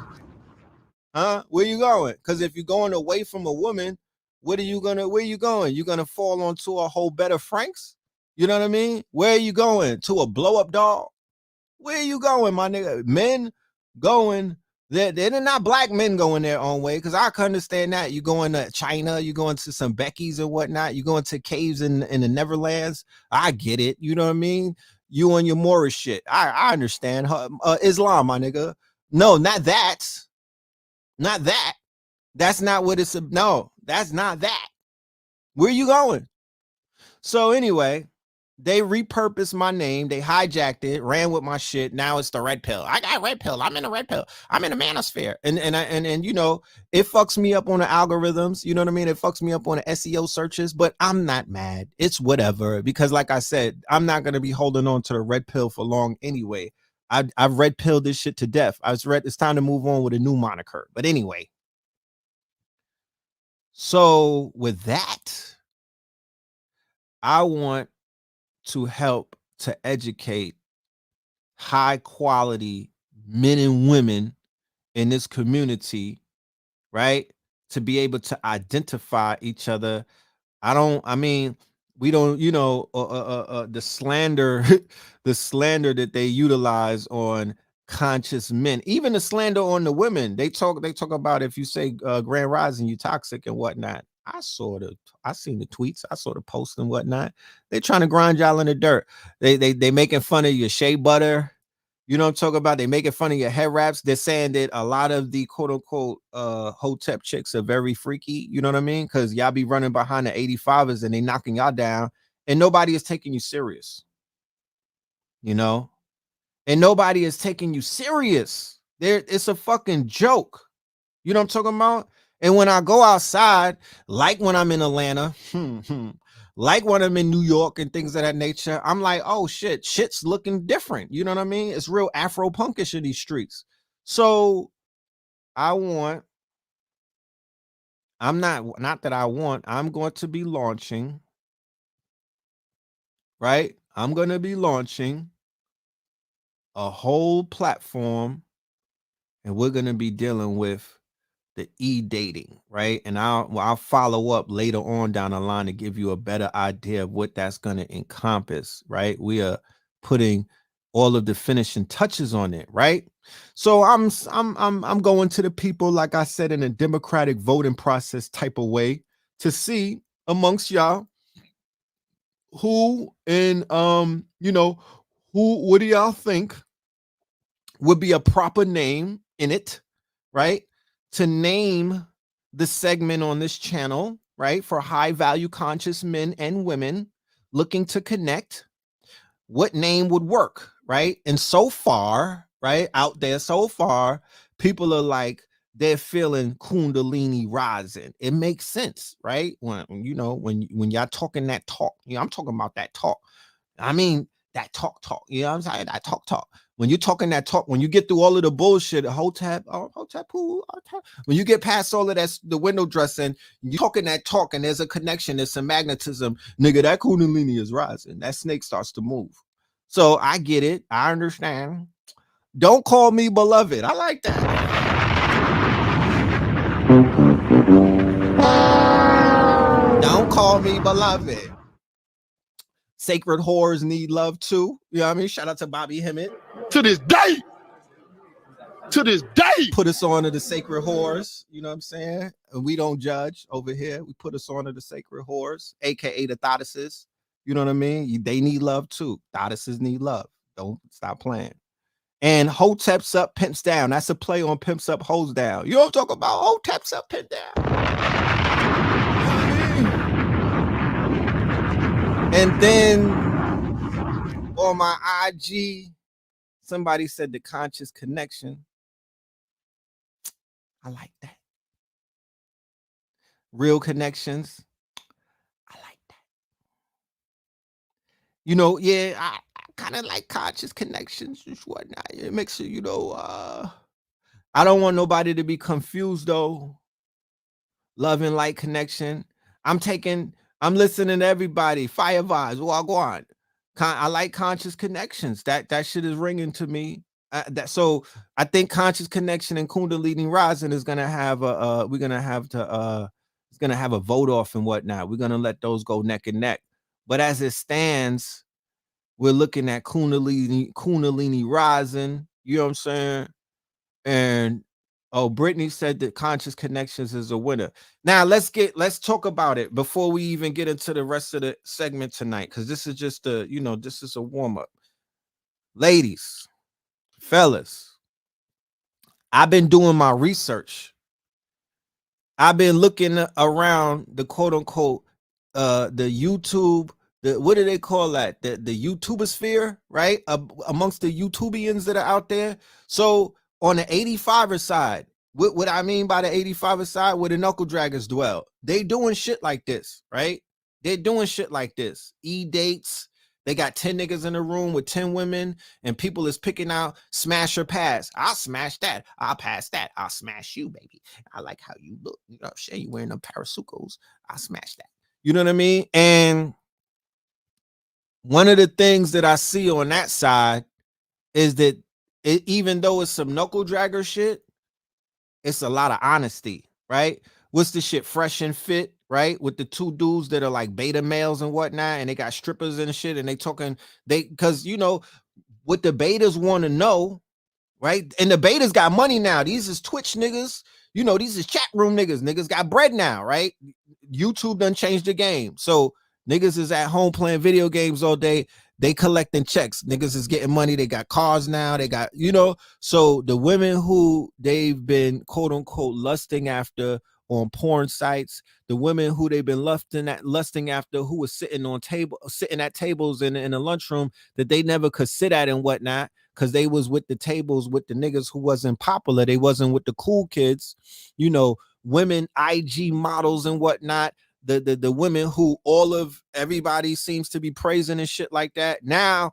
Huh? Where you going? Because if you're going away from a woman, where are you going? You're gonna fall onto a whole bed of Franks? You know what I mean? Where are you going? To a blow-up doll? Where are you going, my nigga? Men going They're not black men going their own way, because I can understand that. You going to China, you going to some Becky's and whatnot, you going to caves in the Neverlands. I get it. You know what I mean? You on your Moorish shit. I understand. Islam, my nigga. No, not that. Not that. That's not what it's. No, that's not that. Where you going? So anyway, they repurposed my name. They hijacked it, ran with my shit. Now it's the red pill. I got red pill. I'm in a red pill. I'm in a manosphere. And you know, it fucks me up on the algorithms. You know what I mean? It fucks me up on the SEO searches, but I'm not mad. It's whatever. Because like I said, I'm not going to be holding on to the red pill for long anyway. I've red pilled this shit to death. It's time to move on with a new moniker. But anyway. So with that, I want to help to educate high quality men and women in this community, right? To be able to identify each other. We don't, you know, the slander, the slander that they utilize on conscious men, even the slander on the women. They talk about, if you say Grand Rising, you toxic and whatnot. I seen the tweets, I saw the posts and whatnot. They trying to grind y'all in the dirt. They making fun of your shea butter. You know what I'm talking about? They making fun of your head wraps. They're saying that a lot of the quote unquote hotep chicks are very freaky. You know what I mean? Because y'all be running behind the 85ers and they knocking y'all down, and nobody is taking you serious. You know, and nobody is taking you serious. It's a fucking joke. You know what I'm talking about? And when I go outside, like when I'm in Atlanta, like when I'm in New York and things of that nature, I'm like, oh shit, shit's looking different. You know what I mean? It's real Afro punkish in these streets. So I'm going to be launching, right? I'm going to be launching a whole platform, and we're going to be dealing with the e-dating, right? And I'll follow up later on down the line to give you a better idea of what that's going to encompass, right? We are putting all of the finishing touches on it, right? So I'm going to the people, like I said, in a democratic voting process type of way, to see amongst y'all who what do y'all think would be a proper name in it, right? To name the segment on this channel, right? For high value conscious men and women looking to connect. What name would work, right? And so far, right, out there, so far, people are like, they're feeling Kundalini rising. It makes sense, right? When y'all talking that talk, I'm talking about that talk. I mean, that talk, you know what I'm saying? That talk. When you're talking that talk, when you get through all of the bullshit, hotep, when you get past all of that, the window dressing, you talking that talk, and there's a connection, there's some magnetism, nigga, that Kundalini is rising. That snake starts to move. So I get it. I understand. Don't call me beloved. I like that. Don't call me beloved. Sacred whores need love too. You know what I mean? Shout out to Bobby Hemmett.
To this day.
Put us on to the sacred whores. You know what I'm saying? And we don't judge over here. We put us on to the sacred whores, aka the Th3rds. You know what I mean? They need love too. Th3rds need love. Don't stop playing. And hoteps up, pimps down. That's a play on pimps up, hoes down. You don't talk about hoteps up, pimp down. And then on my IG, somebody said the conscious connection. I like that. Real connections. I like that. You know, yeah, I kind of like conscious connections and whatnot. It makes it, I don't want nobody to be confused though. Love and light connection. I'm listening to everybody. Fire vibes. Wagwan. I like conscious connections. That shit is ringing to me. So I think conscious connection and Kundalini rising is gonna have it's gonna have a vote off and whatnot. We're gonna let those go neck and neck. But as it stands, we're looking at Kundalini rising. You know what I'm saying? And Oh, Brittany said that Conscious Connections is a winner. Now let's talk about it before we even get into the rest of the segment tonight, because this is just this is a warm-up. Ladies, fellas, I've been doing my research. I've been looking around the quote unquote the YouTube, what do they call that? The YouTuber sphere, right? Amongst the YouTubians that are out there. So on the 85er side, what I mean by the 85er side, where the knuckle draggers dwell, they doing shit like this, right? They're doing shit like this. E-dates. They got 10 niggas in a room with 10 women, and people is picking out smash or pass. I'll smash that. I'll pass that. I'll smash you, baby. I like how you look. You know, shit, you wearing them parasucos. I'll smash that. You know what I mean? And one of the things that I see on that side is that even though it's some knuckle dragger shit, it's a lot of honesty, right? What's the shit? Fresh and Fit, right? With the two dudes that are like beta males and whatnot, and they got strippers and shit, and because what the betas want to know, right? And the betas got money now. These is Twitch niggas, these is chat room niggas. Niggas got bread now, right? YouTube done changed the game. So niggas is at home playing video games all day. They collecting checks. Niggas is getting money. They got cars now. They got, so the women who they've been quote unquote lusting after on porn sites, the women who they've been lusting after, who was sitting at tables in the lunchroom that they never could sit at and whatnot, because they was with the tables with the niggas who wasn't popular. They wasn't with the cool kids, women, IG models and whatnot. The women who everybody seems to be praising and shit like that. Now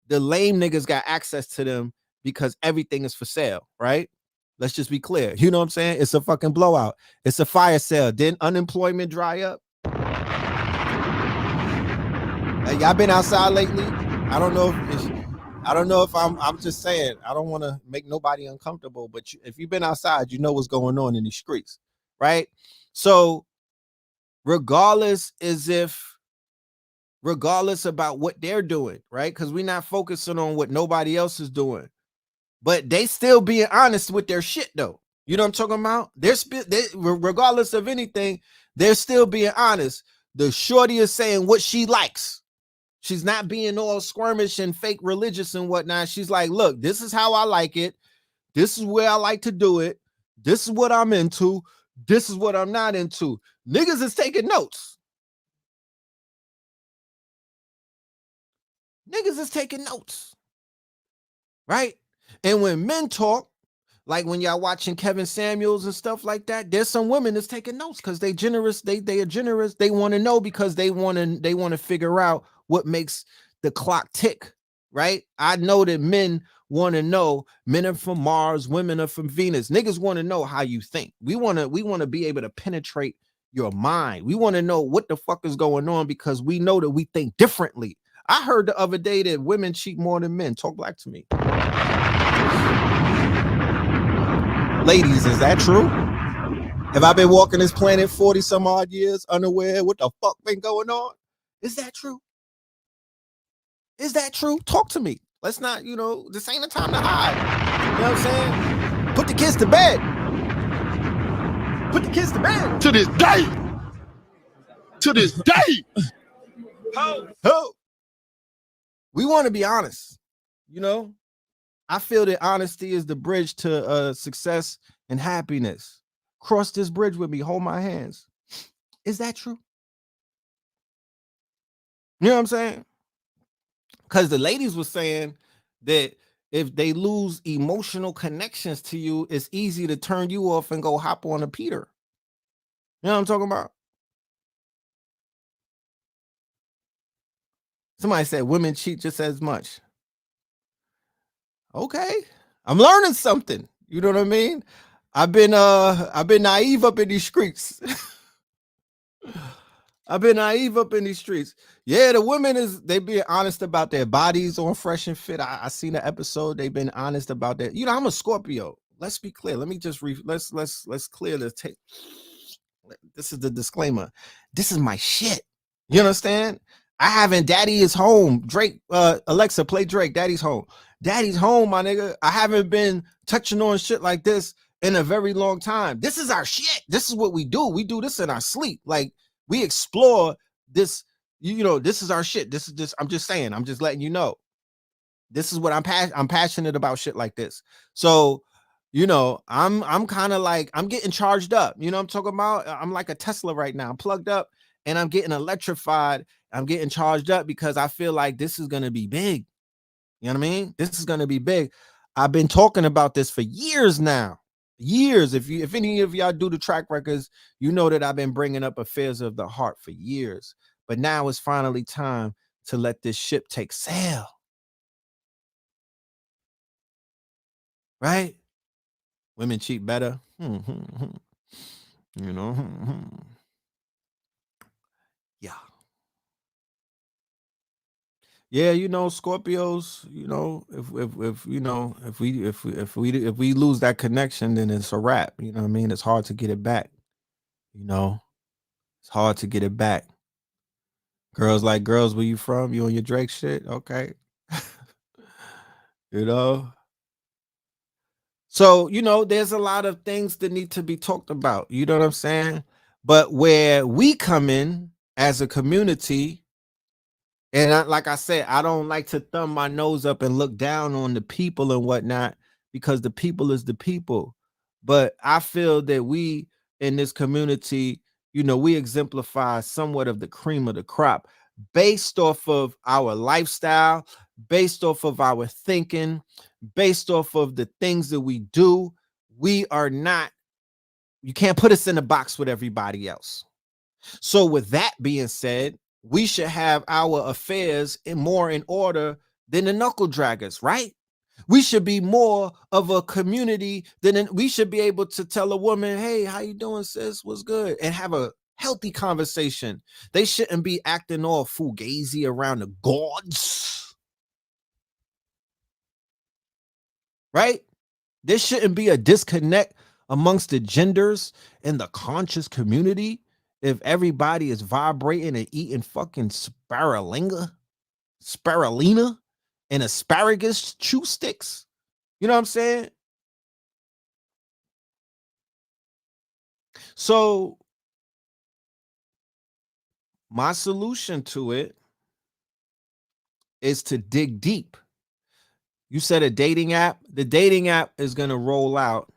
the lame niggas got access to them because everything is for sale, right? Let's just be clear. You know what I'm saying? It's a fucking blowout. It's a fire sale. Didn't unemployment dry up? Hey, y'all been outside lately? I don't know if I'm just saying, I don't want to make nobody uncomfortable, but if you've been outside, you know what's going on in these streets, right? So regardless about what they're doing, right? Because we're not focusing on what nobody else is doing, but they still being honest with their shit though. You know what I'm talking about? Regardless of anything, they're still being honest. The shorty is saying what she likes. She's not being all squirmish and fake religious and whatnot. She's like, look, this is how I like it. This is where I like to do it. This is what I'm into. This is what I'm not into. Niggas is taking notes. Niggas is taking notes. Right? And when men talk, like when y'all watching Kevin Samuels and stuff like that, there's some women that's taking notes because they generous. They are generous. They want to know because they want to figure out what makes the clock tick. Right? I know that men want to know. Men are from Mars, women are from Venus. Niggas want to know how you think. We want to be able to penetrate your mind. We want to know what the fuck is going on because we know that we think differently. I heard the other day that women cheat more than men. Talk black to me. Ladies, is that true? Have I been walking this planet 40 some odd years unaware what the fuck been going on? Is that true? Is that true? Talk to me. Let's not, this ain't the time to hide. You know what I'm saying? Put the kids to bed. Put the kids to bed.
To this day. To this day.
Ho. We want to be honest. I feel that honesty is the bridge to success and happiness. Cross this bridge with me. Hold my hands. Is that true? You know what I'm saying? Because the ladies were saying that if they lose emotional connections to you, it's easy to turn you off and go hop on a Peter. You know what I'm talking about? Somebody said women cheat just as much. Okay, I'm learning something. You know what I mean? I've been naive up in these streets. I've been naive up in these streets. Yeah, the women they being honest about their bodies on Fresh and Fit. I seen the episode. They've been honest about that. I'm a Scorpio. Let's be clear. Let me just let's clear the tape. This is the disclaimer. This is my shit. You understand? I haven't. Daddy is home. Drake, Alexa, play Drake. Daddy's home. Daddy's home, my nigga. I haven't been touching on shit like this in a very long time. This is our shit. This is what we do. We do this in our sleep. Like, we explore this, you know, this is our shit. This is just, I'm just saying, I'm just letting you know. This is what I'm passionate about, shit like this. So, you know, I'm kind of like, I'm getting charged up. You know what I'm talking about? I'm like a Tesla right now. I'm plugged up and I'm getting electrified. I'm getting charged up because I feel like this is going to be big. You know what I mean? This is going to be big. I've been talking about this for years now. Years. If any of y'all do the track records, you know that I've been bringing up affairs of the heart for years. But now it's finally time to let this ship take sail. Right? Women cheat better. You know. Yeah. Yeah, you know, Scorpios, you know, if you know, if we lose that connection, then it's a wrap. You know what I mean? It's hard to get it back. You know, it's hard to get it back. Girls like girls, where you from? You on your Drake shit? Okay. You know. So, you know, there's a lot of things that need to be talked about. You know what I'm saying? But where we come in as a community, and like I said, I don't like to thumb my nose up and look down on the people and whatnot, because the people is the people. But I feel that we in this community, you know, we exemplify somewhat of the cream of the crop based off of our lifestyle, based off of our thinking, based off of the things that we do. We are not, you can't put us in a box with everybody else. So with that being said, we should have our affairs more in order than the knuckle draggers, right? We should be more of a community than we should be able to tell a woman, hey, how you doing, sis? What's good? And have a healthy conversation. They shouldn't be acting all fugazi around the gods, right? There shouldn't be a disconnect amongst the genders in the conscious community if everybody is vibrating and eating fucking spirulina and asparagus chew sticks. You know what I'm saying? So my solution to it is to dig deep. You said a dating app. The dating app is going to roll out,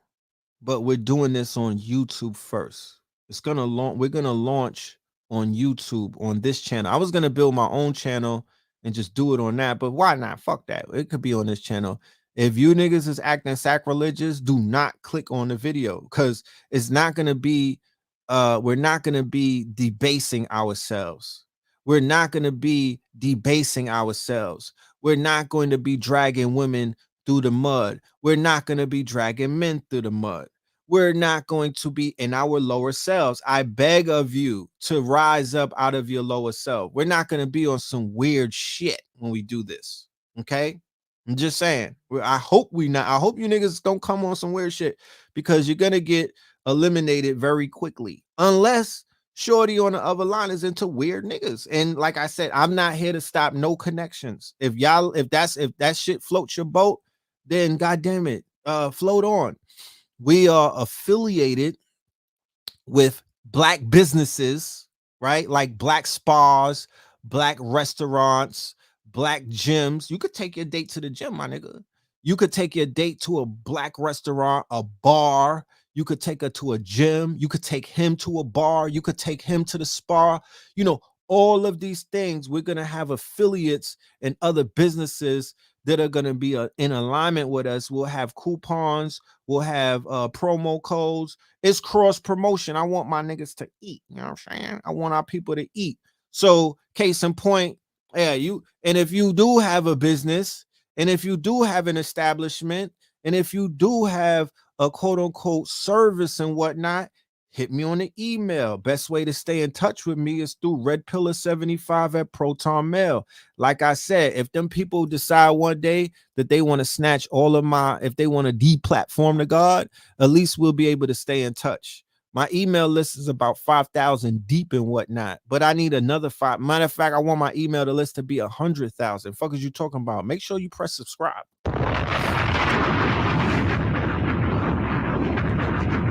but we're doing this on YouTube first. It's going to launch. We're going to launch on YouTube on this channel. I was going to build my own channel and just do it on that, but why not? Fuck that. It could be on this channel. If you niggas is acting sacrilegious, do not click on the video, because it's not going to be, we're not going to be debasing ourselves. We're not going to be debasing ourselves. We're not going to be dragging women through the mud. We're not going to be dragging men through the mud. We're not going to be in our lower selves. I beg of you to rise up out of your lower self. We're not going to be on some weird shit when we do this. Okay? I'm just saying. I hope you niggas don't come on some weird shit, because you're going to get eliminated very quickly. Unless shorty on the other line is into weird niggas. And like I said, I'm not here to stop no connections. If that shit floats your boat, then goddamn it, float on. We are affiliated with black businesses, right? Like black spas, black restaurants, black gyms. You could take your date to the gym, my nigga. You could take your date to a black restaurant, a bar. You could take her to a gym. You could take him to a bar. You could take him to the spa. You know, all of these things, we're going to have affiliates and other businesses that are going to be in alignment with us. We'll have coupons. We'll have promo codes. It's cross promotion. I want my niggas to eat. You know what I'm saying? I want our people to eat. So case in point, yeah, and if you do have a business, and if you do have an establishment, and if you do have a quote unquote service and whatnot, hit me on the email. Best way to stay in touch with me is through redpillar75@protonmail. Like I said, if them people decide one day that they want to snatch all of if they want to deplatform the God, at least we'll be able to stay in touch. My email list is about 5,000 deep and whatnot, but I need another 5. Matter of fact, I want my email list to be 100,000. Fuck is you talking about? Make sure you press subscribe.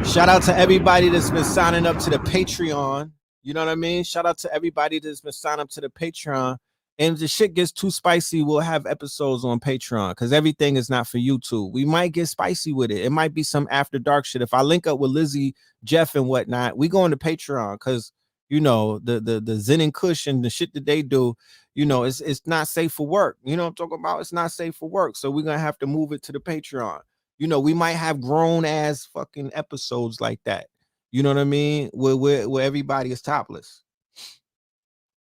Shout out to everybody that's been signing up to the Patreon. You know what I mean? Shout out to everybody that's been signing up to the Patreon. And if the shit gets too spicy, we'll have episodes on Patreon because everything is not for YouTube. We might get spicy with it. It might be some after dark shit. If I link up with Lizzie, Jeff, and whatnot, we go into Patreon because you know the Zen and Kush and the shit that they do. You know, it's not safe for work. You know what I'm talking about? It's not safe for work. So we're gonna have to move it to the Patreon. You know, we might have grown ass fucking episodes like that. You know what I mean? Where everybody is topless.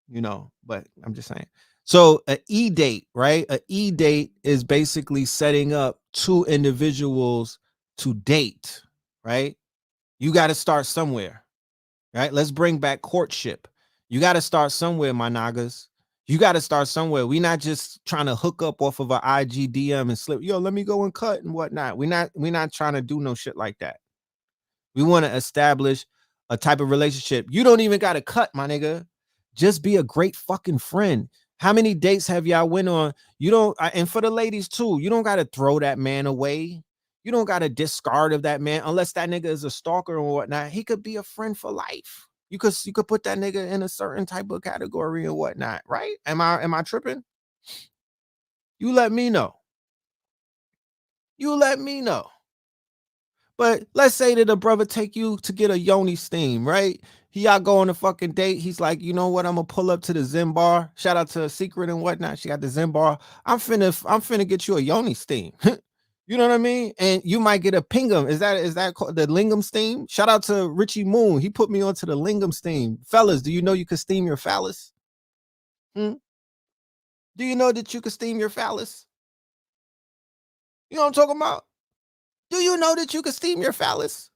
You know, but I'm just saying. So an E-date, right? An E-date is basically setting up two individuals to date, right? You got to start somewhere, right? Let's bring back courtship. You got to start somewhere, my nagas. You got to start somewhere. We're not just trying to hook up off of an IG DM and slip, yo, let me go and cut and whatnot. We're not trying to do no shit like that. We want to establish a type of relationship. You don't even got to cut, my nigga. Just be a great fucking friend. How many dates have y'all went on? You don't, and for the ladies too, you don't got to throw that man away. You don't got to discard of that man unless that nigga is a stalker or whatnot. He could be a friend for life. You could put that nigga in a certain type of category and whatnot, right? Am I tripping? You let me know. You let me know. But let's say that a brother take you to get a yoni steam, right? Y'all go on a fucking date. He's like, you know what? I'm gonna pull up to the Zen bar. Shout out to Secret and whatnot. She got the Zen bar. I'm finna get you a yoni steam. You know what I mean? And you might get a pingum. Is that called the lingam steam? Shout out to Richie Moon. He put me onto the lingam steam. Fellas, do you know you can steam your phallus? Do you know that you can steam your phallus? You know what I'm talking about? Do you know that you can steam your phallus?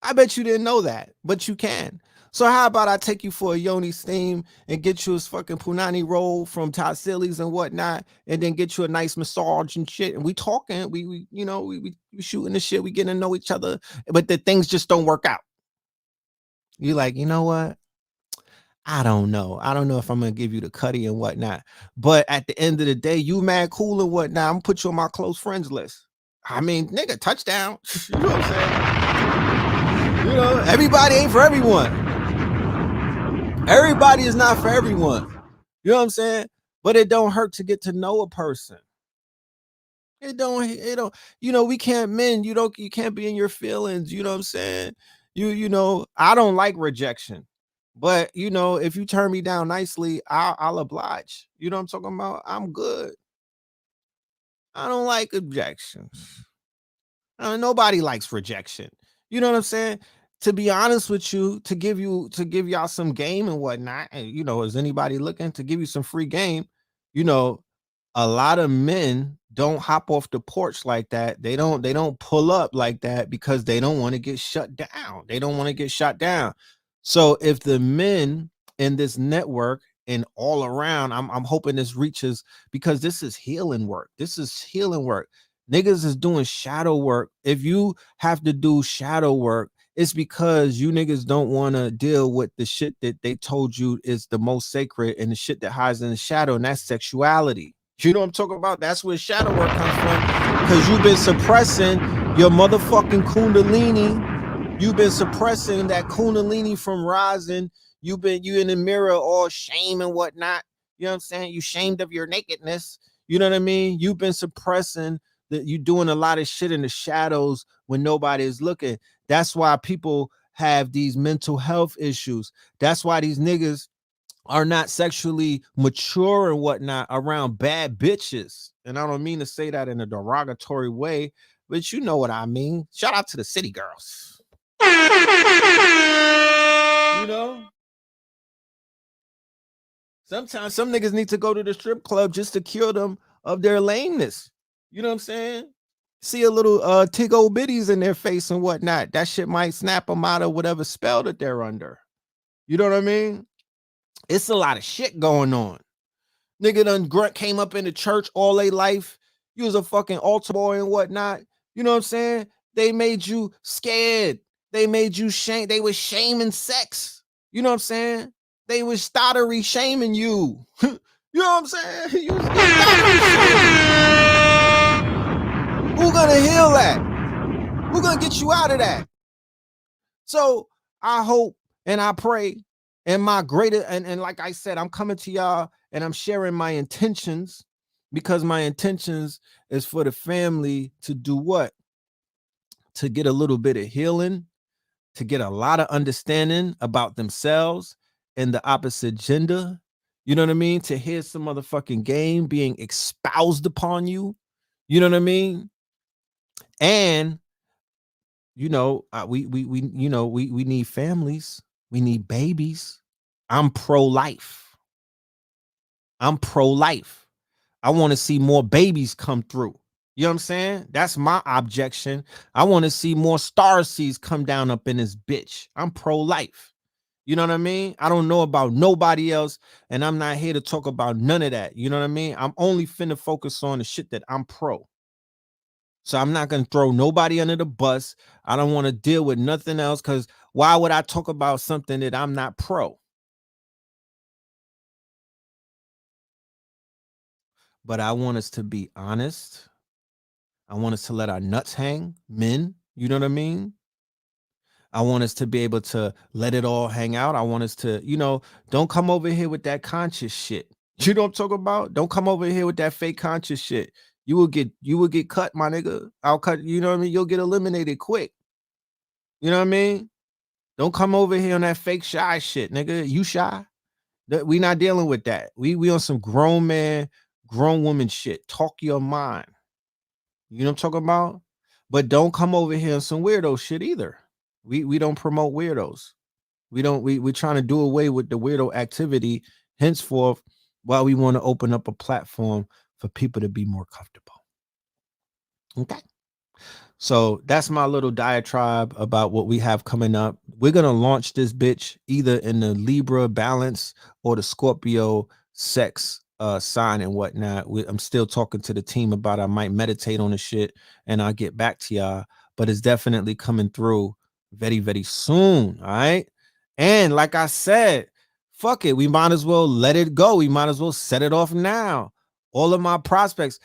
I bet you didn't know that, but you can. So how about I take you for a yoni steam and get you a fucking punani roll from Tassili's and whatnot, and then get you a nice massage and shit. And we talking, we shooting the shit, we getting to know each other, but the things just don't work out. You're like, you know what? I don't know. I don't know if I'm gonna give you the cutty and whatnot. But at the end of the day, you mad cool and whatnot. I'm gonna put you on my close friends list. I mean, nigga, touchdown. You know what I'm saying? You know, everybody ain't for everyone. Everybody is not for everyone. You know what I'm saying? But it don't hurt to get to know a person. It don't, you know, we can't men. You can't be in your feelings. You know what I'm saying? You know, I don't like rejection. But you know, if you turn me down nicely, I'll oblige. You know what I'm talking about? I'm good. I don't like objections. Nobody likes rejection. You know what I'm saying? To be honest with you, to give y'all some game and whatnot, and you know, is anybody looking to give you some free game? You know, a lot of men don't hop off the porch like that. They don't pull up like that because they don't want to get shut down. They don't want to get shut down. So if the men in this network and all around, I'm hoping this reaches, because this is healing work. This is healing work. Niggas is doing shadow work. If you have to do shadow work, it's because you niggas don't want to deal with the shit that they told you is the most sacred and the shit that hides in the shadow, and that's sexuality. You know what I'm talking about? That's where shadow work comes from, because you've been suppressing your motherfucking kundalini. You've been suppressing that kundalini from rising. You in the mirror all shame and whatnot. You know what I'm saying? You shamed of your nakedness. You know what I mean? You've been suppressing that. You doing a lot of shit in the shadows when nobody is looking. That's why people have these mental health issues. That's why these niggas are not sexually mature and whatnot around bad bitches. And I don't mean to say that in a derogatory way, but you know what I mean. Shout out to the city girls. You know, sometimes some niggas need to go to the strip club just to cure them of their lameness. You know what I'm saying? See a little tig old bitties in their face and whatnot. That shit might snap them out of whatever spell that they're under. You know what I mean? It's a lot of shit going on. Nigga done came up in the church all their life. You was a fucking altar boy and whatnot. You know what I'm saying? They made you scared. They made you shame. They was shaming sex. You know what I'm saying? They was stottery shaming you. You know what I'm saying? You was Who gonna heal that? Who gonna get you out of that? So I hope and I pray, and my greater, and like I said, I'm coming to y'all and I'm sharing my intentions, because my intentions is for the family to do what? To get a little bit of healing, to get a lot of understanding about themselves and the opposite gender. You know what I mean? To hear some motherfucking game being espoused upon you. You know what I mean? And we need families. We need babies. I'm pro-life. I'm pro-life. I want to see more babies come through. You know what I'm saying? That's my objection. I want to see more star seeds come down up in this bitch. I'm pro-life. You know what I mean? I don't know about nobody else, and I'm not here to talk about none of that. You know what I mean? I'm only finna focus on the shit that I'm pro. So I'm not gonna throw nobody under the bus. I don't want to deal with nothing else, because why would I talk about something that I'm not pro? But I want us to be honest. I want us to let our nuts hang, men. You know what I mean? I want us to be able to let it all hang out. I want us to, don't come over here with that conscious shit. You know what I'm talking about? Don't come over here with that fake conscious shit. You will get cut, my nigga. I'll cut, you know what I mean? You'll get eliminated quick. You know what I mean? Don't come over here on that fake shy shit, nigga. You shy? We not dealing with that. We on some grown man, grown woman shit. Talk your mind. You know what I'm talking about? But don't come over here on some weirdo shit either. We don't promote weirdos. We're trying to do away with the weirdo activity henceforth, while we want to open up a platform for people to be more comfortable. Okay. So that's my little diatribe about what we have coming up. We're going to launch this bitch either in the Libra balance or the Scorpio sex sign and whatnot. I'm still talking to the team about it. I might meditate on the shit and I'll get back to y'all, but it's definitely coming through very, very soon. All right. And like I said, fuck it. We might as well let it go. We might as well set it off now. All of my prospects,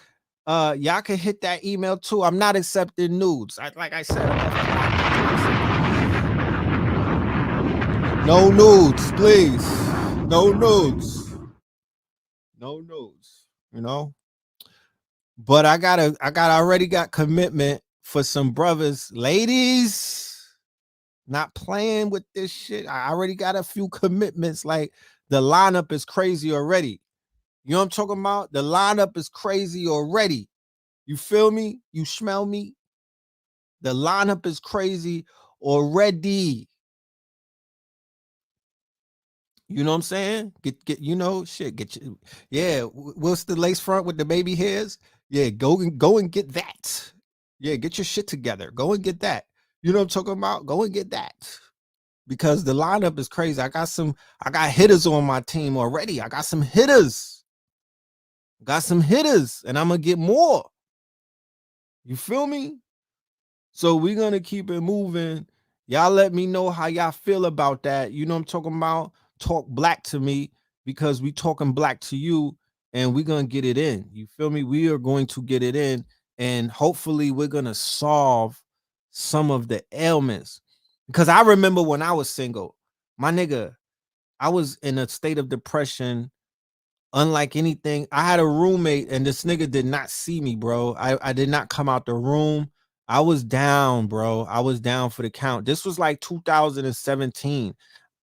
y'all can hit that email too. I'm not accepting nudes. Like I said, no nudes, please. No nudes. No nudes. But I already got commitment for some brothers, ladies. Not playing with this shit. I already got a few commitments. Like, the lineup is crazy already. You know what I'm talking about? The lineup is crazy already. You feel me? You smell me? The lineup is crazy already. You know what I'm saying? Get shit. Get you. Yeah. What's the lace front with the baby hairs? Yeah, go and get that. Yeah, get your shit together. Go and get that. You know what I'm talking about? Go and get that. Because the lineup is crazy. I got hitters on my team already. I got some hitters. And I'm gonna get more. You feel me? So we're gonna keep it moving. Y'all let me know how y'all feel about that. You know what I'm talking about? Talk black to me, because we talking black to you, and we're gonna get it in. You feel me? We are going to get it in, and hopefully we're gonna solve some of the ailments. Because I remember when I was single, my nigga, I was in a state of depression unlike anything. I had a roommate, and this nigga did not see me, bro. I did not come out the room. I was down, bro. I was down for the count. This was like 2017.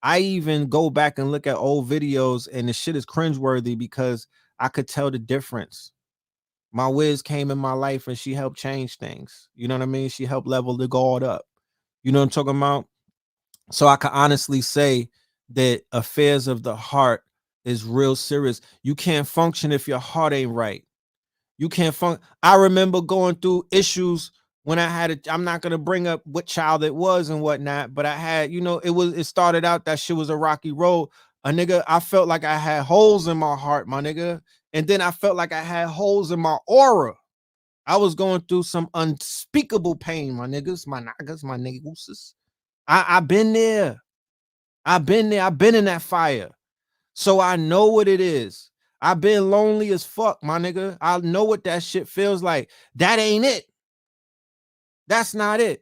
I even go back and look at old videos, and the shit is cringeworthy because I could tell the difference. My Wiz came in my life, and she helped change things. You know what I mean? She helped level the guard up. You know what I'm talking about? So I can honestly say that affairs of the heart is real serious. You can't function if your heart ain't right. You can't function. I remember going through issues when I had it. I'm not gonna bring up what child it was and whatnot, but I had, it started out that shit was a rocky road. A nigga, I felt like I had holes in my heart, my nigga. And then I felt like I had holes in my aura. I was going through some unspeakable pain, my niggas, my niggas, my niggas. I've been there. I've been there. I've been in that fire. So I know what it is. I've been lonely as fuck, my nigga. I know what that shit feels like. That ain't it. That's not it.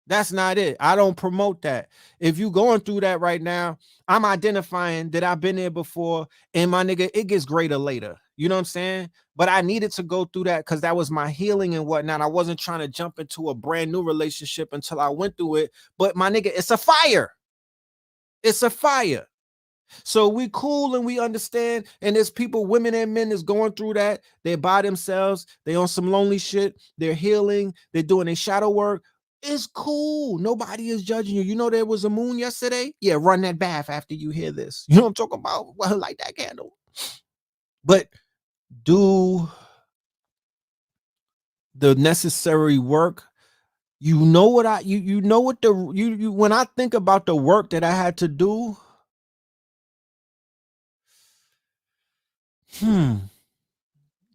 That's not it. I don't promote that. If you going through that right now, I'm identifying that I've been there before, and my nigga, it gets greater later. You know what I'm saying? But I needed to go through that because that was my healing and whatnot. I wasn't trying to jump into a brand new relationship until I went through it. But my nigga, it's a fire. It's a fire. So we cool and we understand. And there's people, women and men, that's going through that. They're by themselves. They on some lonely shit. They're healing. They're doing their shadow work. It's cool. Nobody is judging you. You know there was a moon yesterday? Yeah, run that bath after you hear this. You know what I'm talking about? Well, light that candle. But do the necessary work. You know what you know what the you when I think about the work that I had to do.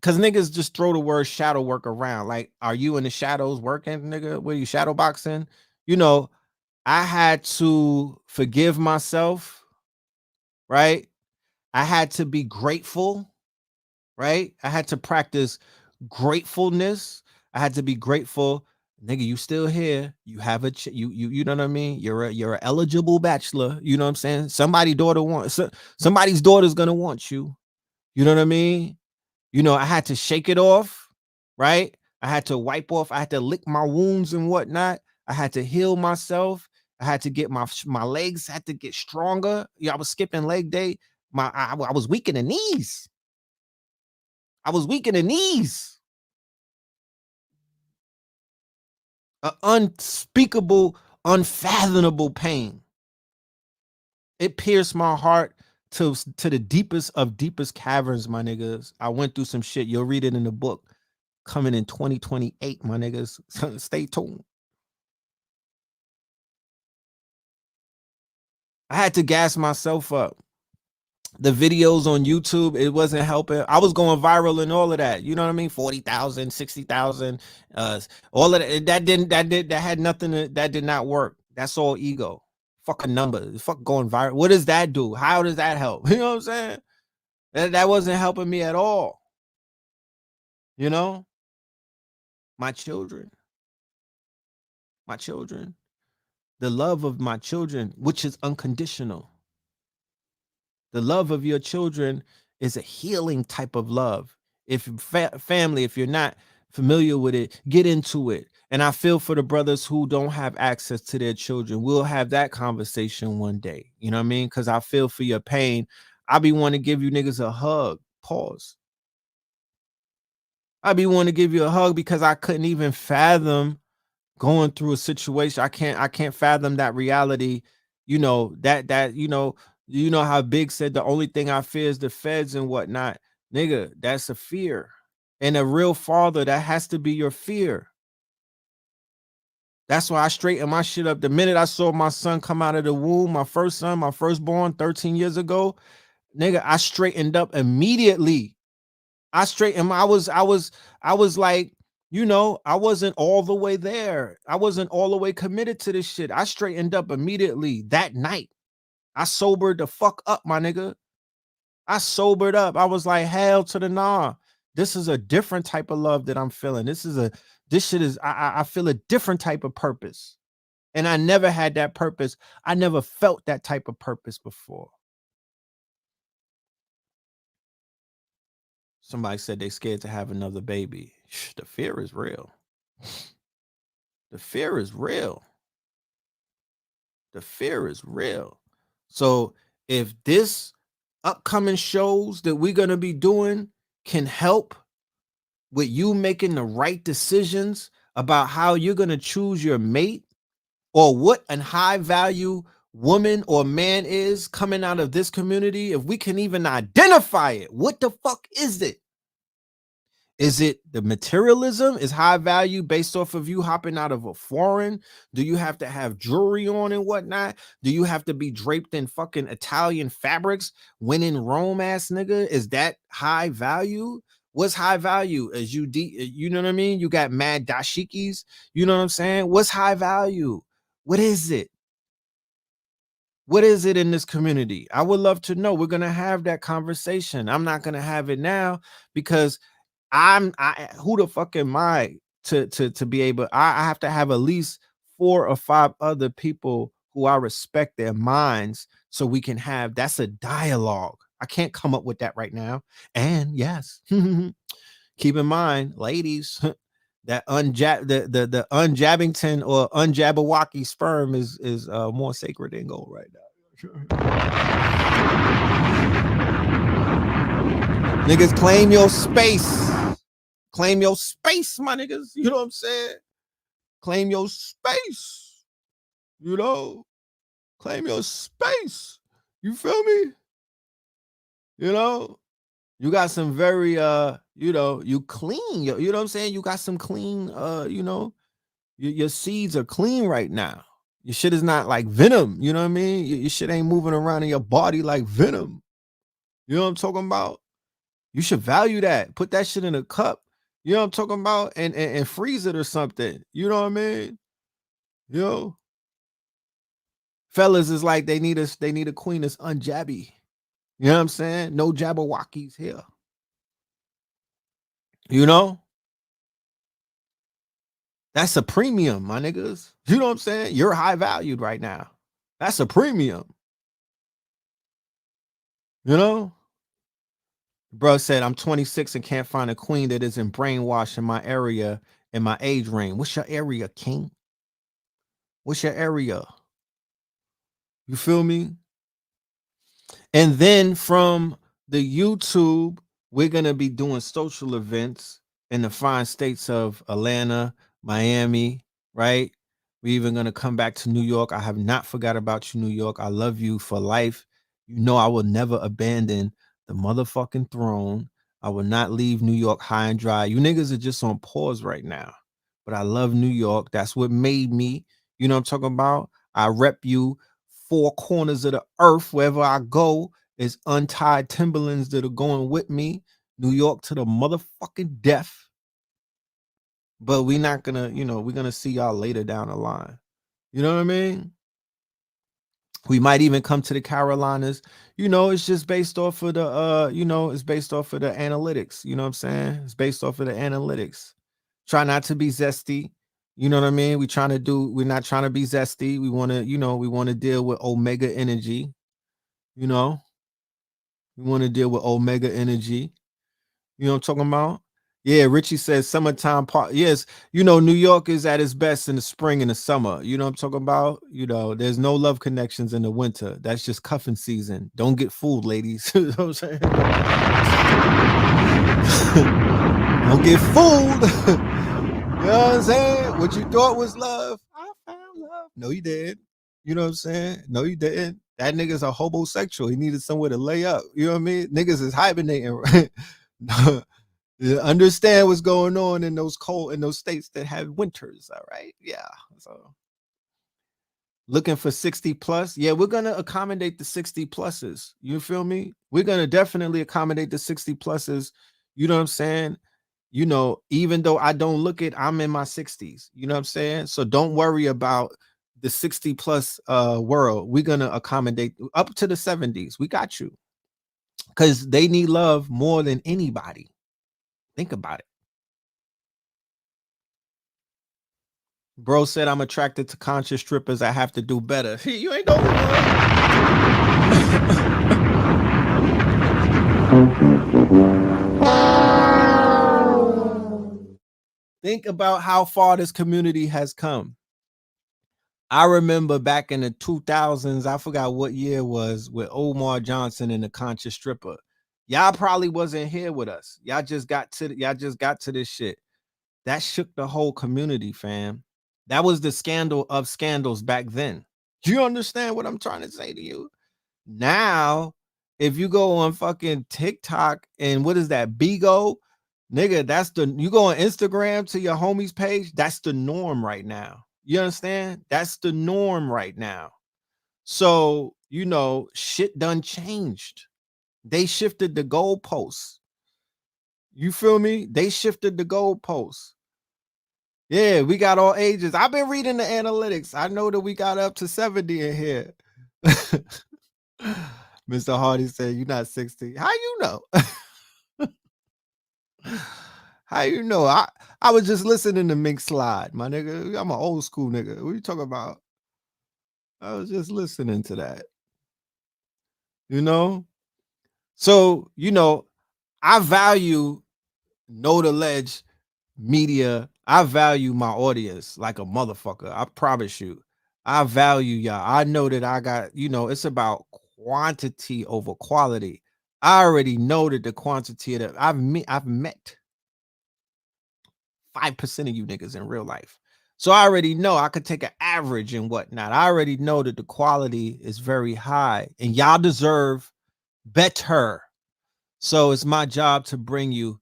Cause niggas just throw the word shadow work around. Like, are you in the shadows working, nigga? Were you shadow boxing? You know, I had to forgive myself, right? I had to be grateful, right? I had to practice gratefulness. I had to be grateful, nigga. You still here? You have a you know what I mean? You're an eligible bachelor. You know what I'm saying? Somebody's daughter's gonna want you. You know what I mean? You know, I had to shake it off, right? I had to wipe off. I had to lick my wounds and whatnot. I had to heal myself. I had to get my legs had to get stronger. Yeah, I was skipping leg day. I was weak in the knees. I was weak in the knees. An unspeakable, unfathomable pain. It pierced my heart to the deepest of deepest caverns, my niggas. I went through some shit. You'll read it in the book. Coming in 2028, my niggas. Stay tuned. I had to gas myself up. The videos on YouTube, it wasn't helping. I was going viral and all of that. You know what I mean? 40,000, 60,000, all of that. That had nothing that did not work. That's all ego. Fucking numbers. Fuck going viral. What does that do? How does that help? You know what I'm saying? That wasn't helping me at all. You know? My children, the love of my children, which is unconditional. The love of your children is a healing type of love. If family, if you're not familiar with it, get into it. And I feel for the brothers who don't have access to their children. We'll have that conversation one day. You know what I mean? Because I feel for your pain. I be wanting to give you niggas a hug. Pause. I be wanting to give you a hug because I couldn't even fathom going through a situation. I can't fathom that reality. You know, you know how Big said the only thing I fear is the feds and whatnot. Nigga, that's a fear. And a real father, that has to be your fear. That's why I straightened my shit up. The minute I saw my son come out of the womb, my first son, my firstborn 13 years ago, nigga, I straightened up immediately. I was like, you know, I wasn't all the way there. I wasn't all the way committed to this shit. I straightened up immediately that night. I sobered the fuck up, my nigga. I sobered up. I was like, hell to the nah. This is a different type of love that I'm feeling. This shit is, I feel a different type of purpose. And I never had that purpose. I never felt that type of purpose before. Somebody said they scared to have another baby. The fear is real. The fear is real. The fear is real. So if this upcoming shows that we're going to be doing can help with you making the right decisions about how you're going to choose your mate, or what a high value woman or man is coming out of this community, if we can even identify it, what the fuck is it? Is it the materialism is high value based off of you hopping out of a foreign? Do you have to have jewelry on and whatnot? Do you have to be draped in fucking Italian fabrics when in Rome, ass nigga? Is that high value? What's high value? Is you know what I mean? You got mad dashikis. You know what I'm saying? What's high value? What is it? What is it in this community? I would love to know. We're going to have that conversation. I'm not going to have it now because who the fuck am I to be able? I have to have at least 4 or 5 other people who I respect their minds so we can have that's a dialogue. I can't come up with that right now. And yes, keep in mind, ladies, that the unjabbington or unjabberwocky sperm is more sacred than gold right now. Niggas claim your space. Claim your space, my niggas. You know what I'm saying? Claim your space. You know? Claim your space. You feel me? You know? You got some very you know, you clean. You know what I'm saying? You got some clean you know, your seeds are clean right now. Your shit is not like venom. You know what I mean? Your shit ain't moving around in your body like venom. You know what I'm talking about? You should value that. Put that shit in a cup. You know what I'm talking about? And freeze it or something. You know what I mean? You know? Fellas is like they need a queen that's unjabby. You know what I'm saying? No jabberwockies here. You know? That's a premium, my niggas. You know what I'm saying? You're high valued right now. That's a premium. You know? Bro said, I'm 26 and can't find a queen that isn't brainwashed in my area, in my age range. What's your area, king? What's your area? You feel me? And then from the YouTube, we're going to be doing social events in the fine states of Atlanta, Miami, right? We're even going to come back to New York. I have not forgot about you, New York. I love you for life. You know I will never abandon the motherfucking throne. I will not leave New York high and dry. You niggas are just on pause right now. But I love New York. That's what made me. You know what I'm talking about? I rep you 4 corners of the earth. Wherever I go is untied Timberlands that are going with me. New York to the motherfucking death. But we're not gonna, you know, we're gonna see y'all later down the line. You know what I mean? We might even come to the Carolinas. You know, it's just based off of the you know, it's based off of the analytics. You know what I'm saying? It's based off of the analytics. Try not to be zesty. You know what I mean? We're not trying to be zesty. We want to, you know, we want to deal with omega energy. You know, we want to deal with omega energy. You know what I'm talking about? Yeah, Richie says summertime part. Yes, you know, New York is at its best in the spring and the summer. You know what I'm talking about? You know, there's no love connections in the winter. That's just cuffing season. Don't get fooled, ladies. You know what I'm saying? Don't get fooled. You know what I'm saying? What you thought was love, I found love. No, you did. You know what I'm saying? No, you didn't. That nigga's a homosexual. He needed somewhere to lay up. You know what I mean? Niggas is hibernating. Understand what's going on in those states that have winters. All right. Yeah. So looking for 60 plus. Yeah, we're gonna accommodate the 60 pluses. You feel me? We're gonna definitely accommodate the 60 pluses. You know what I'm saying? You know, even though I don't look it, I'm in my 60s. You know what I'm saying? So don't worry about the 60 plus world. We're gonna accommodate up to the 70s. We got you. Because they need love more than anybody. Think about it. Bro said I'm attracted to conscious strippers. I have to do better. You ain't the only one. Think about how far this community has come. I remember back in the 2000s, I forgot what year it was, with Omar Johnson and the conscious stripper. Y'all probably wasn't here with us. Y'all just got to this shit. That shook the whole community, fam. That was the scandal of scandals back then. Do you understand what I'm trying to say to you? Now, if you go on fucking TikTok and what is that, Bigo? Nigga, you go on Instagram to your homies page, that's the norm right now. You understand? That's the norm right now. So, you know, shit done changed. They shifted the goalposts. You feel me? They shifted the goalposts. Yeah, we got all ages. I've been reading the analytics. I know that we got up to 70 in here. Mr. Hardy said, you're not 60. How you know? How you know? I was just listening to Mink Slide, my nigga. I'm an old school nigga. What you talking about? I was just listening to that. You know? So, I value Know the Ledge media. I value my audience like a motherfucker. I promise you. I value y'all. I know that I got, it's about quantity over quality. I already know that the quantity that I've met 5% of you niggas in real life. So I already know I could take an average and whatnot. I already know that the quality is very high and y'all deserve better. So it's my job to bring you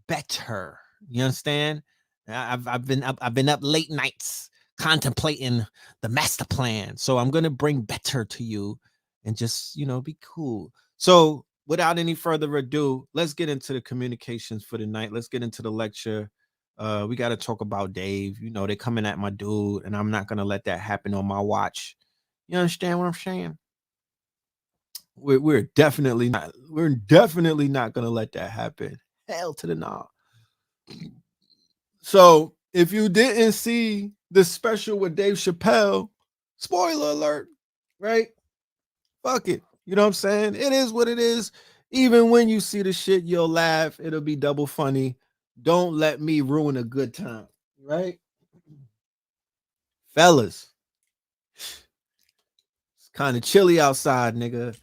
better. You understand? I've been up late nights contemplating the master plan. So I'm gonna bring better to you and just be cool. So without any further ado, let's get into the communications for the night. Let's get into the lecture. We got to talk about Dave. They're coming at my dude, and I'm not gonna let that happen on my watch. You understand what I'm saying? We're definitely not gonna let that happen. Hell to the no. So if you didn't see the special with Dave Chappelle, spoiler alert, right? Fuck it. You know what I'm saying? It is what it is. Even when you see the shit, you'll laugh. It'll be double funny. Don't let me ruin a good time, right? Fellas, it's kind of chilly outside, nigga.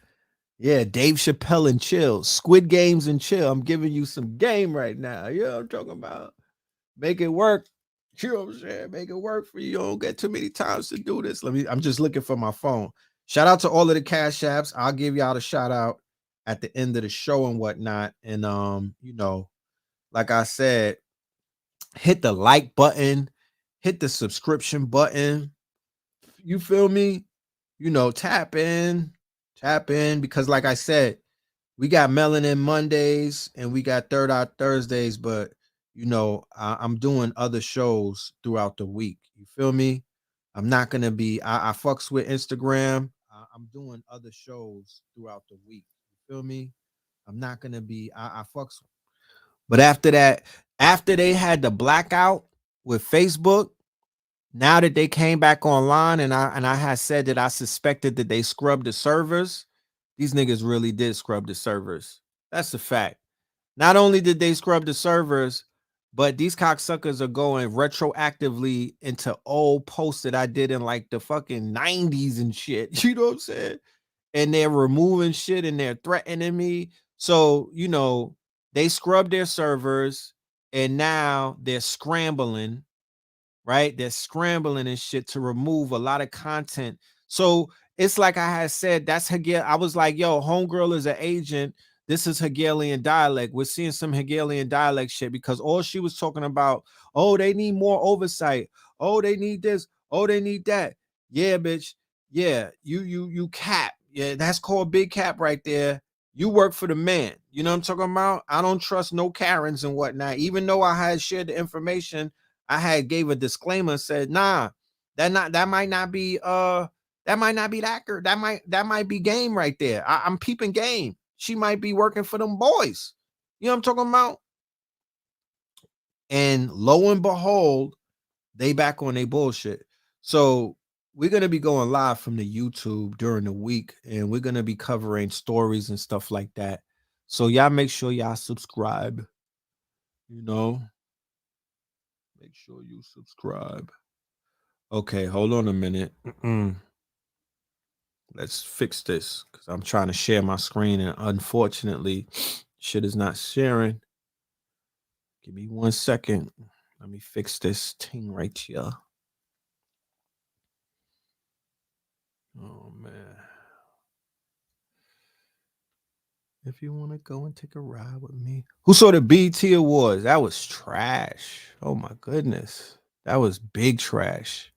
Yeah, Dave Chappelle and chill. Squid Games and chill. I'm giving you some game right now. You know what I'm talking about? Make it work. You know what I'm saying? Make it work for you. You don't get too many times to do this. I'm just looking for my phone. Shout out to all of the cash apps. I'll give y'all the shout out at the end of the show and whatnot. And like I said, hit the like button, hit the subscription button. You feel me? Tap in, because like I said, we got Melanin Mondays and we got Th3rd Thursdays, but I'm doing other shows throughout the week. You feel me? I'm not gonna be. I fucks with Instagram. I'm doing other shows throughout the week. You feel me? I'm not gonna be. I fucks. But after that, after they had the blackout with Facebook, now that they came back online, and I had said that I suspected that they scrubbed the servers. These niggas really did scrub the servers. That's a fact. Not only did they scrub the servers, but these cocksuckers are going retroactively into old posts that I did in like the fucking 90s and shit. You know what I'm saying? And they're removing shit and they're threatening me. So, they scrubbed their servers and now they're scrambling, right? They're scrambling and shit to remove a lot of content. So it's like I had said, that's Hegel. I was like, yo, homegirl is an agent. This is Hegelian dialect. We're seeing some Hegelian dialect shit because all she was talking about, oh, they need more oversight. Oh, they need this. Oh, they need that. Yeah, bitch. Yeah, you cap. Yeah, that's called big cap right there. You work for the man. You know what I'm talking about? I don't trust no Karens and whatnot. Even though I had shared the information, I had gave a disclaimer, said, nah, that might not be accurate. That might be game right there. I'm peeping game. She might be working for them boys. You know what I'm talking about? And lo and behold, they back on their bullshit. So we're gonna be going live from the YouTube during the week, and we're gonna be covering stories and stuff like that. So y'all make sure y'all subscribe. Make sure you subscribe. Okay, hold on a minute. Let's fix this because I'm trying to share my screen and unfortunately, shit is not sharing. Give me 1 second. Let me fix this thing right here. Oh, man. If you want to go and take a ride with me. Who saw the BT Awards? That was trash. Oh, my goodness. That was big trash.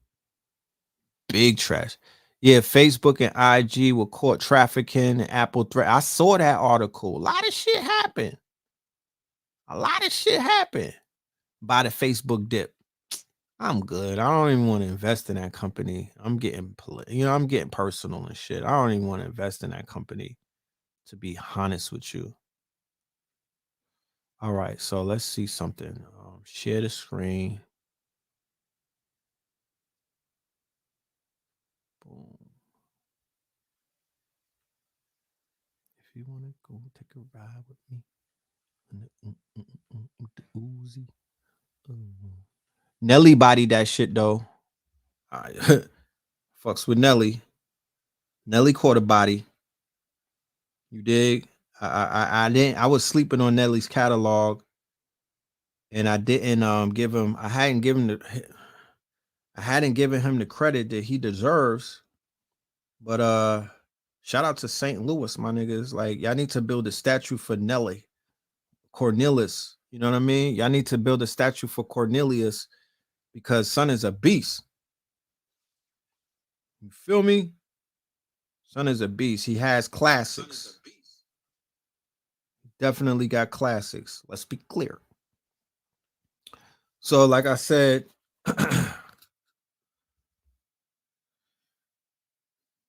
Big trash. Yeah, Facebook and IG were caught trafficking and Apple threat. I saw that article. A lot of shit happened. By the Facebook dip. I'm good. I don't even want to invest in that company. I'm getting personal and shit. I don't even want to invest in that company, to be honest with you. All right, so let's see something. Share the screen. Boom. If you want to go take a ride with me, with the Uzi. Nelly bodied that shit though. Fucks with Nelly. Nelly caught a body. You dig? I didn't. I was sleeping on Nelly's catalog, and I didn't give him. I hadn't given him the credit that he deserves. But shout out to St. Louis, my niggas. Like y'all need to build a statue for Nelly Cornelius. You know what I mean? Y'all need to build a statue for Cornelius because son is a beast. You feel me? Son is a beast. He has classics. Definitely got classics. Let's be clear. So, like I said,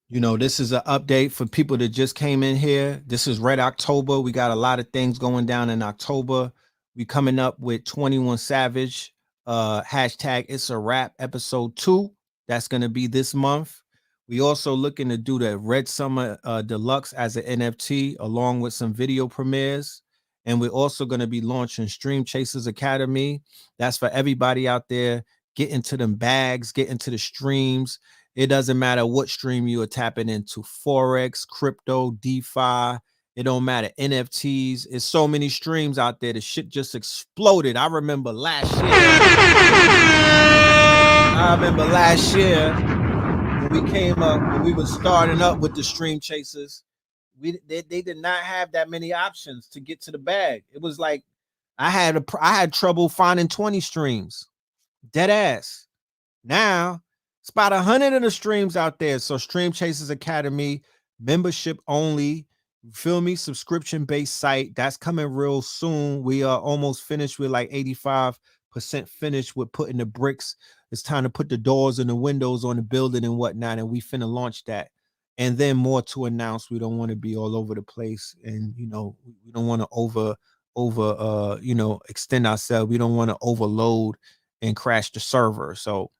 you know, this is an update for people that just came in here. This is Red October. We got a lot of things going down in October. We coming up with 21 Savage, hashtag It's a Wrap episode 2. That's going to be this month. We also looking to do the Red Summer Deluxe as an NFT along with some video premieres. And we're also going to be launching Stream Chasers Academy. That's for everybody out there. Get into them bags, get into the streams. It doesn't matter what stream you are tapping into. Forex, crypto, DeFi. It don't matter. NFTs. It's so many streams out there. The shit just exploded. I remember last year. When we came up, when we were starting up with the Stream Chasers, they did not have that many options to get to the bag. It was like I had trouble finding 20 streams. Dead ass. Now it's about 100 of the streams out there. So Stream Chasers Academy, membership only. You feel me? Subscription-based site. That's coming real soon. We are almost finished with like 85% finished with putting the bricks. It's time to put the doors and the windows on the building and whatnot. And we finna launch that. And then more to announce. We don't want to be all over the place. And you know, we don't want to extend ourselves. We don't want to overload and crash the server. So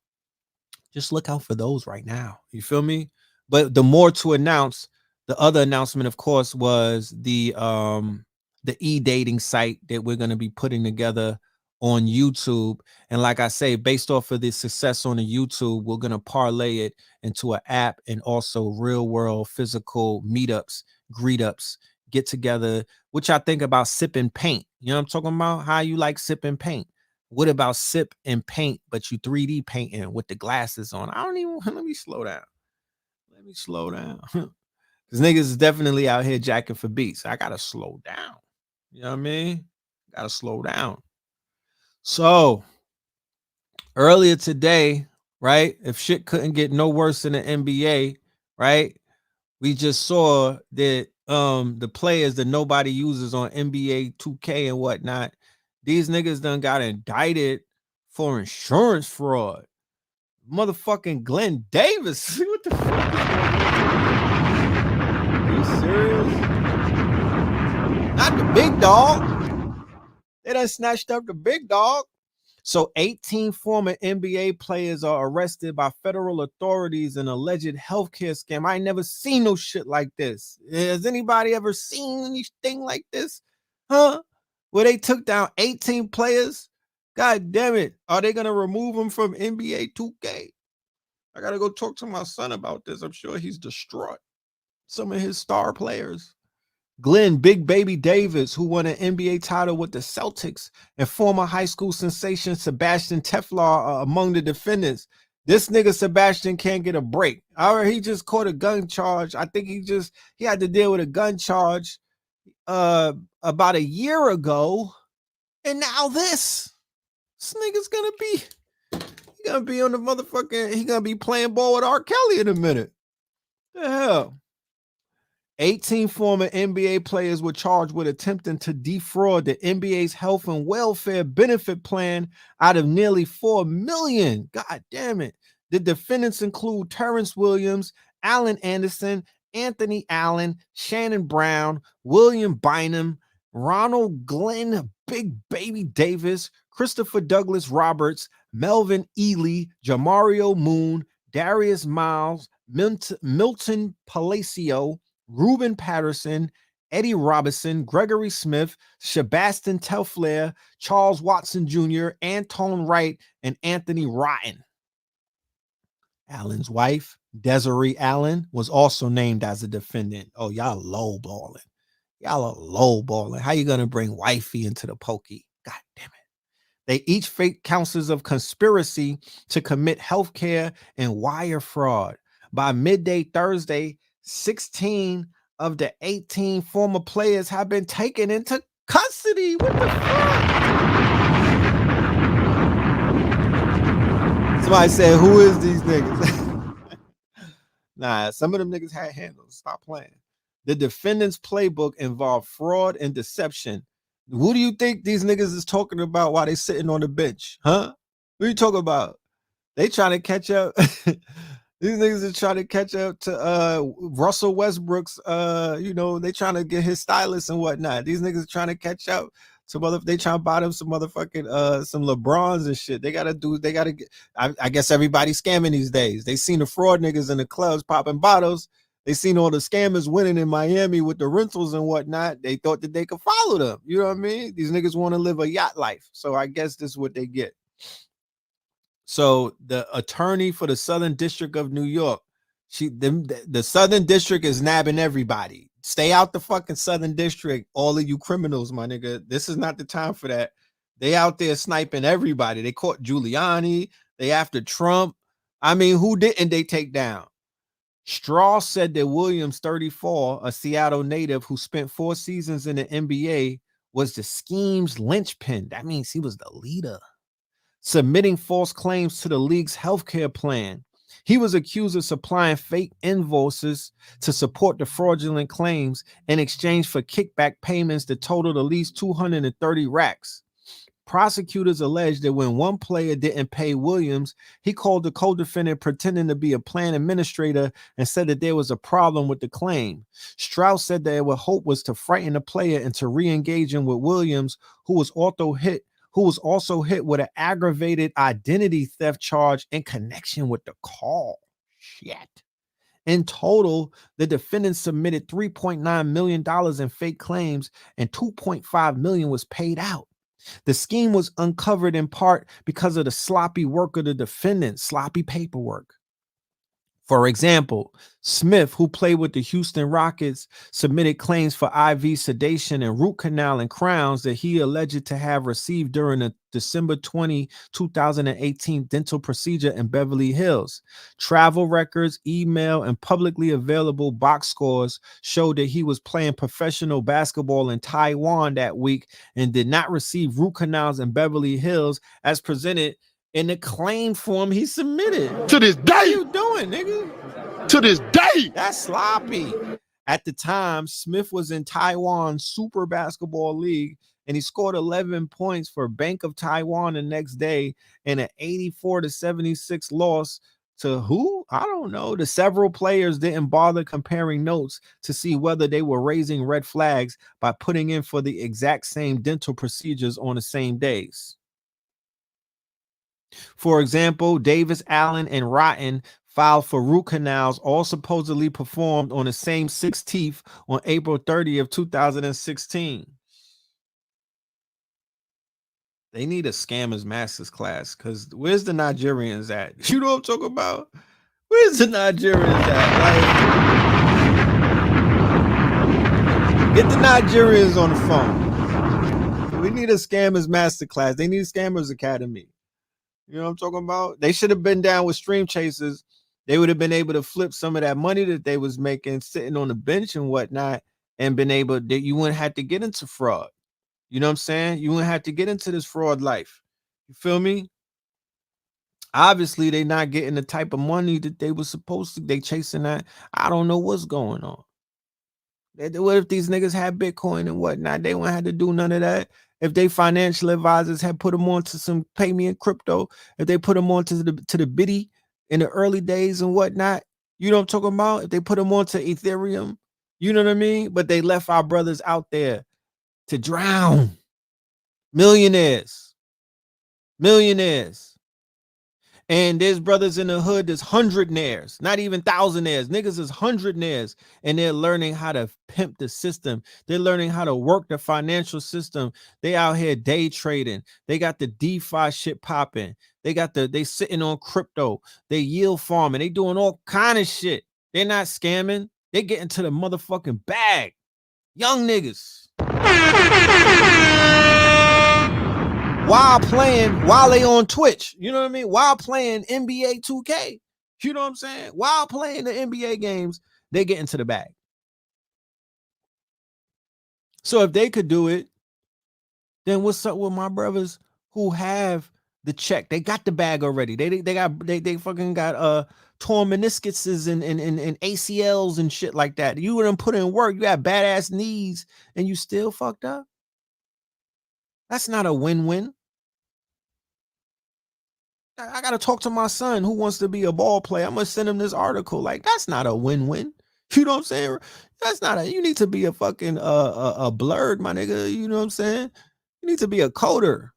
just look out for those right now. You feel me? But the more to announce, the other announcement, of course, was the e-dating site that we're going to be putting together on YouTube. And like I say, based off of the success on the YouTube, we're going to parlay it into an app and also real world physical meetups, greet-ups, get together, which I think about sip and paint. You know what I'm talking about? How you like sip and paint. What about sip and paint, but you 3D painting with the glasses on? I don't even, let me slow down. Because niggas is definitely out here jacking for beats. I got to slow down. You know what I mean? Got to slow down. So earlier today, right? If shit couldn't get no worse in the NBA, right? We just saw that the players that nobody uses on NBA 2K and whatnot, these niggas done got indicted for insurance fraud. Motherfucking Glenn Davis. What the fuck is going on? Are you serious? Not the big dog. They done snatched up the big dog. So 18 former NBA players are arrested by federal authorities in alleged healthcare scam. I ain't never seen no shit like this. Has anybody ever seen anything like this? Huh? Where they took down 18 players? God damn it. Are they going to remove them from NBA 2K? I got to go talk to my son about this. I'm sure he's distraught. Some of his star players. Glenn Big Baby Davis, who won an NBA title with the Celtics, and former high school sensation Sebastian Teflar are among the defendants. This nigga Sebastian can't get a break. He just caught a gun charge. I think he had to deal with a gun charge about a year ago. And now this nigga's gonna be on the motherfucking, he gonna be playing ball with R. Kelly in a minute. The hell? 18 former NBA players were charged with attempting to defraud the NBA's health and welfare benefit plan out of nearly $4 million. God damn it. The defendants include Terrence Williams, Allen Anderson, Anthony Allen, Shannon Brown, William Bynum, Ronald Glenn Big Baby Davis, Christopher Douglas Roberts, Melvin Ely, Jamario Moon, Darius Miles, Milton Palacio, Ruben Patterson, Eddie Robinson, Gregory Smith, Sebastian Telfair, Charles Watson Jr., Anton Wright, and Anthony Rotten. Allen's wife, Desiree Allen, was also named as a defendant. Oh, y'all lowballing. Y'all are lowballing. How you gonna bring wifey into the pokey? God damn it. They each face counts of conspiracy to commit healthcare and wire fraud. By midday Thursday, 16 of the 18 former players have been taken into custody. What the fuck? Somebody said, who is these niggas? Nah, some of them niggas had handles. Stop playing. The defendant's playbook involved fraud and deception. Who do you think these niggas is talking about while they sitting on the bench? Huh? What are you talking about? They trying to catch up. These niggas are trying to catch up to Russell Westbrook's, they trying to get his stylist and whatnot. These niggas are trying to catch up to they trying to buy them some motherfucking some LeBrons and shit. They gotta get, I guess everybody's scamming these days. They seen the fraud niggas in the clubs popping bottles. They seen all the scammers winning in Miami with the rentals and whatnot. They thought that they could follow them. You know what I mean? These niggas want to live a yacht life. So I guess this is what they get. So the attorney for the Southern District of New York, the Southern District is nabbing everybody. Stay out the fucking Southern District, all of you criminals, my nigga. This is not the time for that. They out there sniping everybody. They caught Giuliani. They after Trump. I mean, who didn't they take down? Strauss said that Williams, 34, a Seattle native who spent 4 seasons in the NBA, was the scheme's linchpin. That means he was the leader. Submitting false claims to the league's healthcare plan. He was accused of supplying fake invoices to support the fraudulent claims in exchange for kickback payments that totaled at least 230 racks. Prosecutors alleged that when one player didn't pay Williams, he called the co-defendant pretending to be a plan administrator and said that there was a problem with the claim. Strauss said that what hope was to frighten the player into re-engaging with Williams, who was also hit with an aggravated identity theft charge in connection with the call. Shit. In total, the defendant submitted $3.9 million in fake claims and $2.5 million was paid out. The scheme was uncovered in part because of the sloppy work of the defendant, sloppy paperwork. For example, Smith, who played with the Houston Rockets, submitted claims for IV sedation and root canal and crowns that he alleged to have received during a December 20, 2018 dental procedure in Beverly Hills. Travel records, email, and publicly available box scores showed that he was playing professional basketball in Taiwan that week and did not receive root canals in Beverly Hills as presented in the claim form he submitted.
To this day.
What are you doing, nigga?
To this day.
That's sloppy. At the time, Smith was in Taiwan's Super Basketball League, and he scored 11 points for Bank of Taiwan the next day in an 84-76 loss to who? I don't know. The several players didn't bother comparing notes to see whether they were raising red flags by putting in for the exact same dental procedures on the same days. For example, Davis, Allen, and Rotten filed for root canals, all supposedly performed on the same 6 teeth on April 30th, 2016. They need a scammers masters class, because where's the Nigerians at? You know what I'm talking about? Where's the Nigerians at? Like, get the Nigerians on the phone. We need a scammers master class. They need a scammers academy. You know what I'm talking about? They should have been down with Stream Chasers. They would have been able to flip some of that money that they was making sitting on the bench and whatnot, and been able that you wouldn't have to get into fraud. You know what I'm saying? You wouldn't have to get into this fraud life. You feel me? Obviously, they're not getting the type of money that they were supposed to. They chasing that. I don't know what's going on. What if these niggas had Bitcoin and whatnot? They wouldn't have to do none of that. If they financial advisors had put them on to some pay me in crypto, if they put them on to the Biddy in the early days and whatnot, you know what I'm talking about? If they put them on to Ethereum, you know what I mean? But they left our brothers out there to drown. Millionaires. And there's brothers in the hood that's hundredaires, not even thousandaires. Niggas is hundredaires, and they're learning how to pimp the system. They're learning how to work the financial system. They out here day trading. They got the DeFi shit popping. They sitting on crypto. They yield farming. They doing all kind of shit. They're not scamming. They getting to the motherfucking bag. Young niggas. While they on Twitch, you know what I mean? While playing NBA 2K, you know what I'm saying? While playing the NBA games, they get into the bag. So if they could do it, then what's up with my brothers who have the check? They got the bag already. They fucking got torn meniscuses and ACLs and shit like that. You wouldn't put in work. You got badass knees and you still fucked up. That's not a win-win. I got to talk to my son who wants to be a ball player. I'm going to send him this article. Like, that's not a win-win. You know what I'm saying? That's not you need to be a fucking a blurred, my nigga. You know what I'm saying? You need to be a coder.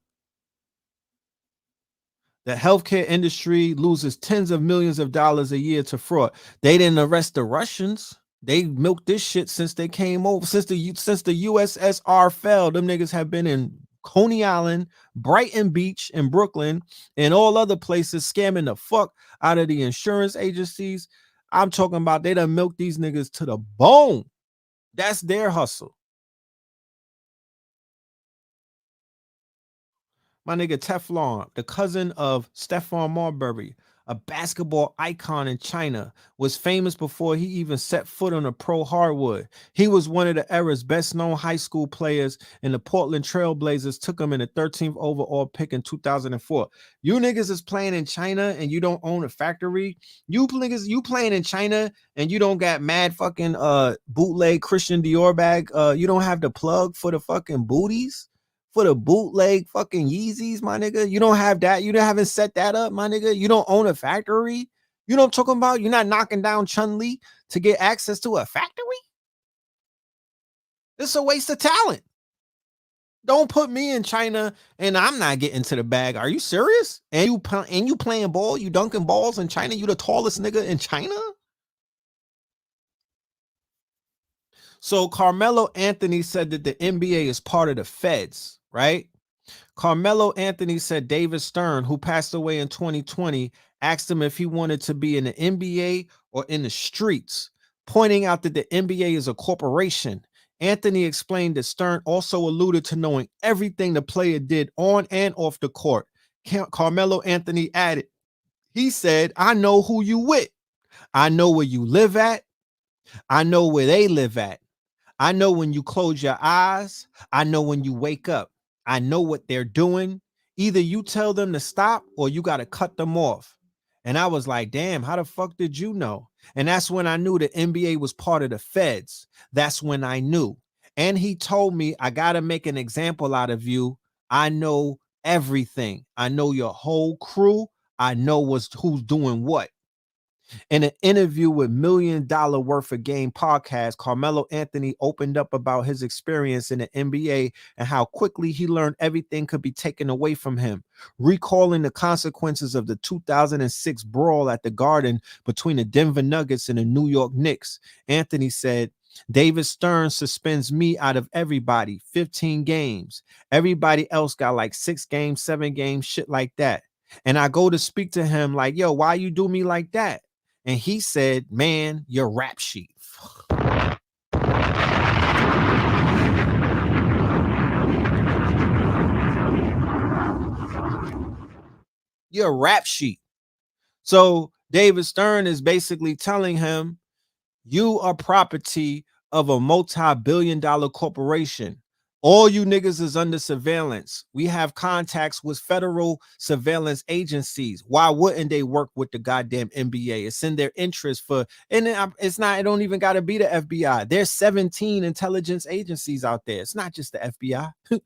The healthcare industry loses tens of millions of dollars a year to fraud. They didn't arrest the Russians. They milked this shit since they came over. Since the USSR fell, them niggas have been in Coney Island, Brighton Beach, and Brooklyn, and all other places scamming the fuck out of the insurance agencies. I'm talking about they done milked these niggas to the bone. That's their hustle. My nigga Teflon, the cousin of Stephon Marbury, a basketball icon in China, was famous before he even set foot on a pro hardwood. He was one of the era's best-known high school players, and the Portland Trailblazers took him in the 13th overall pick in 2004. You niggas is playing in China and you don't own a factory. You playing in China and you don't got mad fucking bootleg Christian Dior bag. You don't have the plug for the fucking booties. For the bootleg fucking Yeezys, my nigga. You don't have that. You haven't set that up, my nigga. You don't own a factory. You know what I'm talking about? You're not knocking down Chun-Li to get access to a factory. It's a waste of talent. Don't put me in China and I'm not getting to the bag. Are you serious? And you playing ball? You dunking balls in China? You the tallest nigga in China? So Carmelo Anthony said that the NBA is part of the feds, right? Carmelo Anthony said David Stern, who passed away in 2020, asked him if he wanted to be in the NBA or in the streets, pointing out that the NBA is a corporation. Anthony explained that Stern also alluded to knowing everything the player did on and off the court. Carmelo Anthony added, he said, I know who you with. I know where you live at. I know where they live at. I know when you close your eyes. I know when you wake up. I know what they're doing. Either you tell them to stop or you got to cut them off. And I was like, damn, how the fuck did you know? And that's when I knew the NBA was part of the feds. That's when I knew. And he told me, I got to make an example out of you. I know everything. I know your whole crew. I know who's doing what. In an interview with $1 Million Worth of Game podcast, Carmelo Anthony opened up about his experience in the NBA and how quickly he learned everything could be taken away from him. Recalling the consequences of the 2006 brawl at the Garden between the Denver Nuggets and the New York Knicks, Anthony said, David Stern suspends me out of everybody, 15 games. Everybody else got like 6 games, 7 games, shit like that. And I go to speak to him like, yo, why you do me like that? And he said, man, your rap sheet. Your rap sheet. So David Stern is basically telling him, you are property of a multi-billion-dollar corporation. All you niggas is under surveillance. We have contacts with federal surveillance agencies. Why wouldn't they work with the goddamn NBA? It's in their interest it's not, it don't even got to be the FBI. There's 17 intelligence agencies out there. It's not just the FBI. You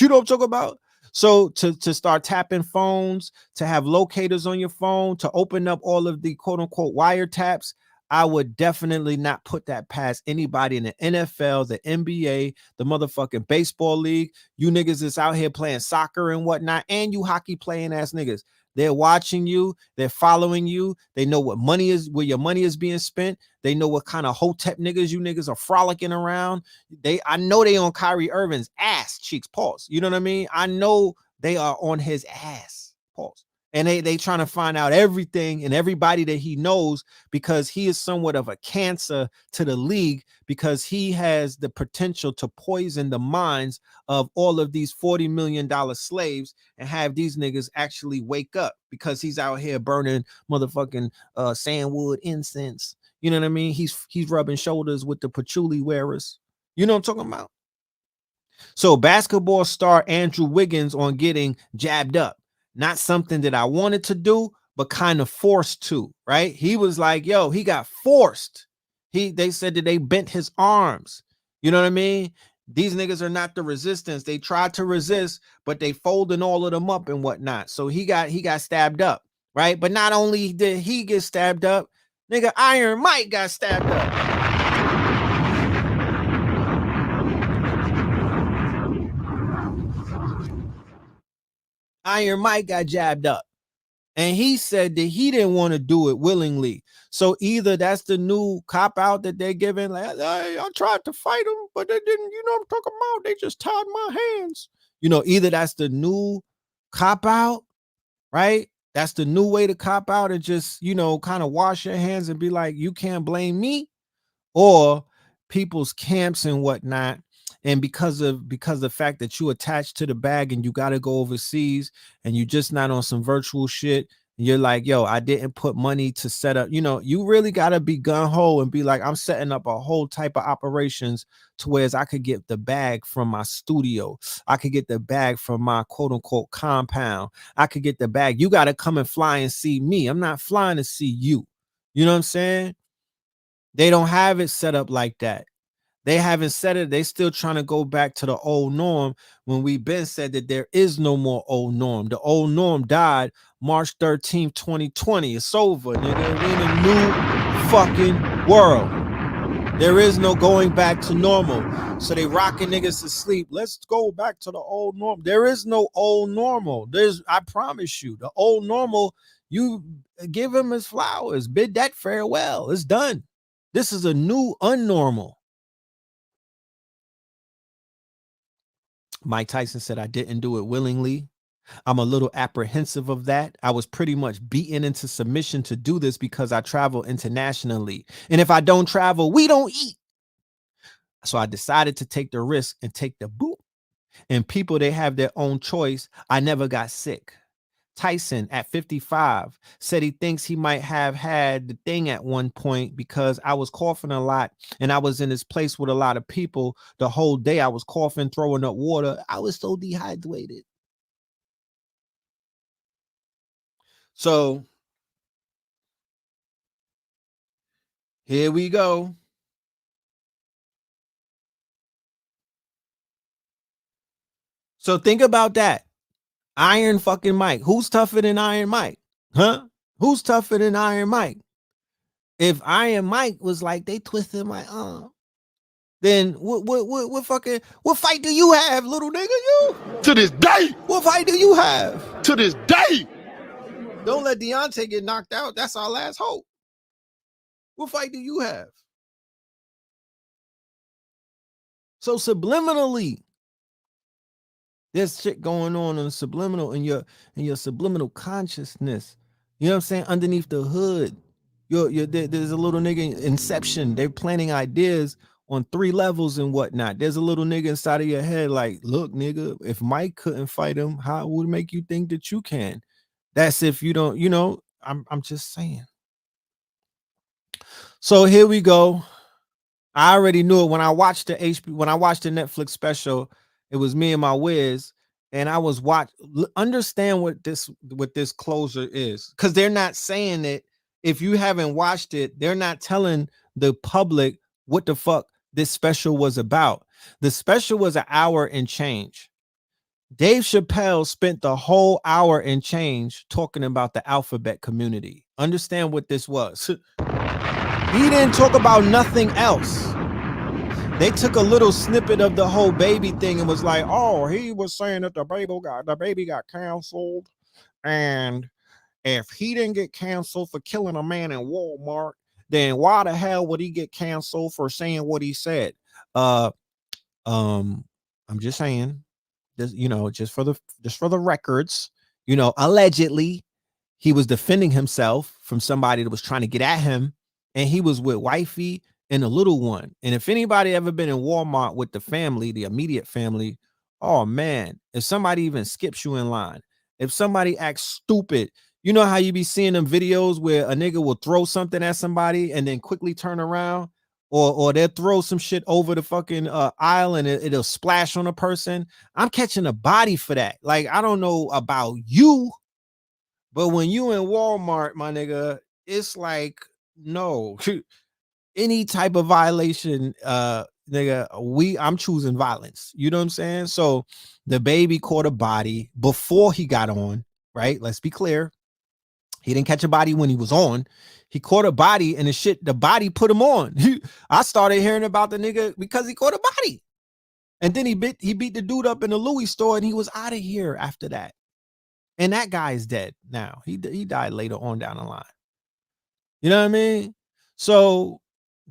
know what I'm talking about? So to start tapping phones, to have locators on your phone, to open up all of the quote unquote wiretaps, I would definitely not put that past anybody in the NFL, the NBA, the motherfucking baseball league. You niggas is out here playing soccer and whatnot, and you hockey playing ass niggas. They're watching you. They're following you. They know what money is, where your money is being spent. They know what kind of hotep niggas you niggas are frolicking around. I know they on Kyrie Irving's ass cheeks. Pause. You know what I mean? I know they are on his ass. Pause. And they trying to find out everything and everybody that he knows, because he is somewhat of a cancer to the league, because he has the potential to poison the minds of all of these $40 million slaves and have these niggas actually wake up, because he's out here burning motherfucking sandwood incense. You know what I mean? He's rubbing shoulders with the patchouli wearers. You know what I'm talking about? So basketball star Andrew Wiggins on getting jabbed up. Not something that I wanted to do, but kind of forced to, right? He was like, yo, he got forced. They said that they bent his arms. You know what I mean? These niggas are not the resistance. They tried to resist, but they folding all of them up and whatnot. So he got stabbed up, right? But not only did he get stabbed up, nigga, Iron Mike got stabbed up. Iron Mike got jabbed up, and he said that he didn't want to do it willingly. So either that's the new cop out that they're giving, like, hey, I tried to fight him, but they didn't, you know what I'm talking about? They just tied my hands. You know, either that's the new cop out, right? That's the new way to cop out and just, you know, kind of wash your hands and be like, you can't blame me, or people's camps and whatnot. And because of the fact that you attached to the bag and you got to go overseas and you just not on some virtual shit, you're like, yo, I didn't put money to set up. You know, you really got to be gung-ho and be like, I'm setting up a whole type of operations to whereas I could get the bag from my studio. I could get the bag from my quote unquote compound. I could get the bag. You got to come and fly and see me. I'm not flying to see you. You know what I'm saying? They don't have it set up like that. They haven't said it. They still trying to go back to the old norm when we've been said that there is no more old norm. The old norm died March 13th, 2020. It's over, nigga. We in a new fucking world. There is no going back to normal. So they rocking niggas to sleep. Let's go back to the old norm. There is no old normal. I promise you, the old normal, you give him his flowers, bid that farewell. It's done. This is a new unnormal. Mike Tyson said, I didn't do it willingly. I'm a little apprehensive of that. I was pretty much beaten into submission to do this because I travel internationally. And if I don't travel, we don't eat. So I decided to take the risk and take the boot. And people, they have their own choice. I never got sick. Tyson at 55 said he thinks he might have had the thing at one point because I was coughing a lot and I was in this place with a lot of people the whole day. I was coughing, throwing up water. I was so dehydrated. So here we go. So think about that. Iron fucking Mike. Who's tougher than Iron Mike? Huh? Who's tougher than Iron Mike? If Iron Mike was like, they twisted my arm, then what fight do you have, little nigga? You?
To this day.
What fight do you have?
To this day.
Don't let Deontay get knocked out. That's our last hope. What fight do you have? So subliminally, there's shit going on in subliminal in your subliminal consciousness. You know what I'm saying? Underneath the hood, there's a little nigga in Inception. They're planning ideas on 3 levels and whatnot. There's a little nigga inside of your head like, look, nigga, if Mike couldn't fight him, how would it make you think that you can? That's if you don't, you know, I'm just saying. So here we go. I already knew it when I watched the Netflix special. It was me and my whiz, and I was understand what this closure is, because they're not saying it. If you haven't watched it, they're not telling the public what the fuck this special was about. The special was an hour and change. Dave Chappelle spent the whole hour and change talking about the alphabet community. Understand what this was. He didn't talk about nothing else. They took a little snippet of the whole baby thing and was like, oh, he was saying that the baby got canceled. And if he didn't get canceled for killing a man in Walmart, then why the hell would he get canceled for saying what he said? I'm just saying, just, just for the records, allegedly he was defending himself from somebody that was trying to get at him, and he was with wifey and a little one. And if anybody ever been in Walmart with the family, the immediate family, oh man, if somebody even skips you in line, if somebody acts stupid, you know how you be seeing them videos where a nigga will throw something at somebody and then quickly turn around, or they'll throw some shit over the fucking aisle and it'll splash on a person. I'm catching a body for that. Like, I don't know about you, but when you in Walmart, my nigga, it's like, no, any type of violation, nigga, I'm choosing violence. You know what I'm saying? So the baby caught a body before he got on, right? Let's be clear. He didn't catch a body when he was on. He caught a body, and the body put him on. I started hearing about the nigga because he caught a body. And then he beat the dude up in the Louis store, and he was out of here after that. And that guy is dead now. He died later on down the line. You know what I mean? So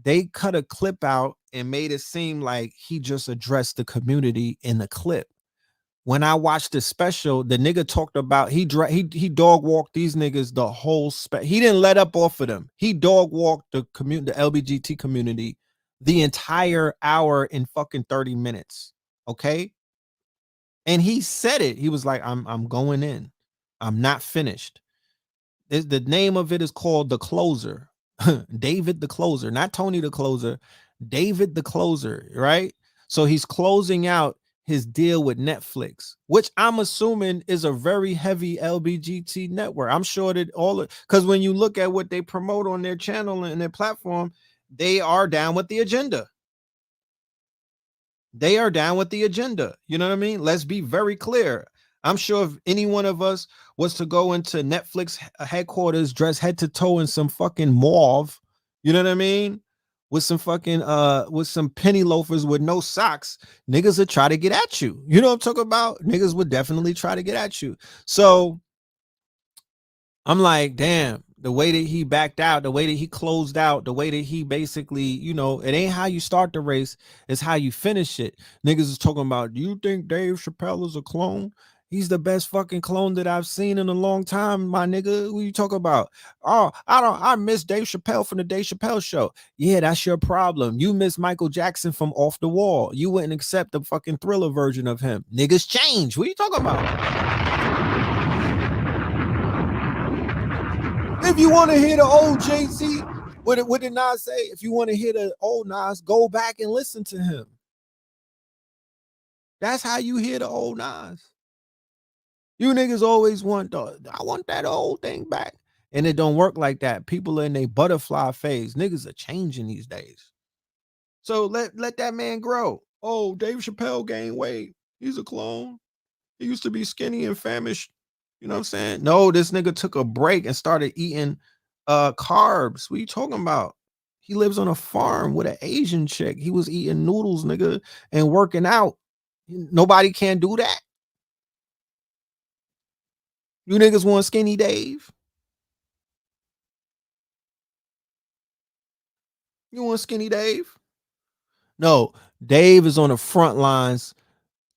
they cut a clip out and made it seem like he just addressed the community in the clip. When I watched the special, the nigga talked about he dog walked these niggas the whole he didn't let up off of them. He dog walked the LGBT community the entire hour in fucking 30 minutes. Okay? And he said it. He was like, I'm going in. I'm not finished. The name of it is called The Closer. David the Closer, not Tony the Closer, David the Closer, right? So he's closing out his deal with Netflix, which I'm assuming is a very heavy LGBT network. I'm sure that because when you look at what they promote on their channel and their platform, they are down with the agenda. They are down with the agenda. You know what I mean? Let's be very clear. I'm sure if any one of us was to go into Netflix headquarters, dress head to toe in some fucking mauve, you know what I mean? With some fucking with some penny loafers with no socks, niggas would try to get at you. You know what I'm talking about? Niggas would definitely try to get at you. So I'm like, damn, the way that he backed out, the way that he closed out, the way that he basically, it ain't how you start the race, it's how you finish it. Niggas is talking about, do you think Dave Chappelle is a clone? He's the best fucking clone that I've seen in a long time, my nigga. What you talk about? Oh, I miss Dave Chappelle from the Dave Chappelle show. Yeah, that's your problem. You miss Michael Jackson from Off the Wall. You wouldn't accept the fucking Thriller version of him. Niggas change. What are you talking about? If you want to hear the old Jay-Z, what did Nas say? If you want to hear the old Nas, go back and listen to him. That's how you hear the old Nas. You niggas always want I want that old thing back. And it don't work like that. People are in a butterfly phase. Niggas are changing these days. So let that man grow. Oh, Dave Chappelle gained weight. He's a clone. He used to be skinny and famished. You know what I'm saying? No, this nigga took a break and started eating carbs. What are you talking about? He lives on a farm with an Asian chick. He was eating noodles, nigga, and working out. Nobody can do that. You niggas want skinny Dave? You want skinny Dave? No, Dave is on the front lines,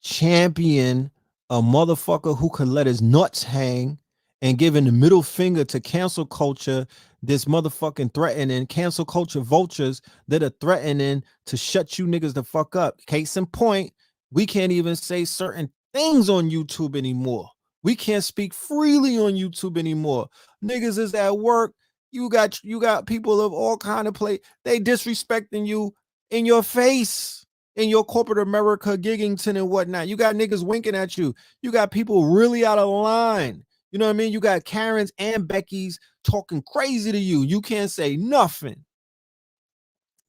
champion a motherfucker who could let his nuts hang and giving the middle finger to cancel culture, this motherfucking threatening cancel culture vultures that are threatening to shut you niggas the fuck up. Case in point, we can't even say certain things on YouTube anymore. We can't speak freely on YouTube anymore. Niggas is at work. You got people of all kind of play. They disrespecting you in your face. In your corporate America, Giggington and whatnot. You got niggas winking at you. You got people really out of line. You know what I mean? You got Karens and Becky's talking crazy to you. You can't say nothing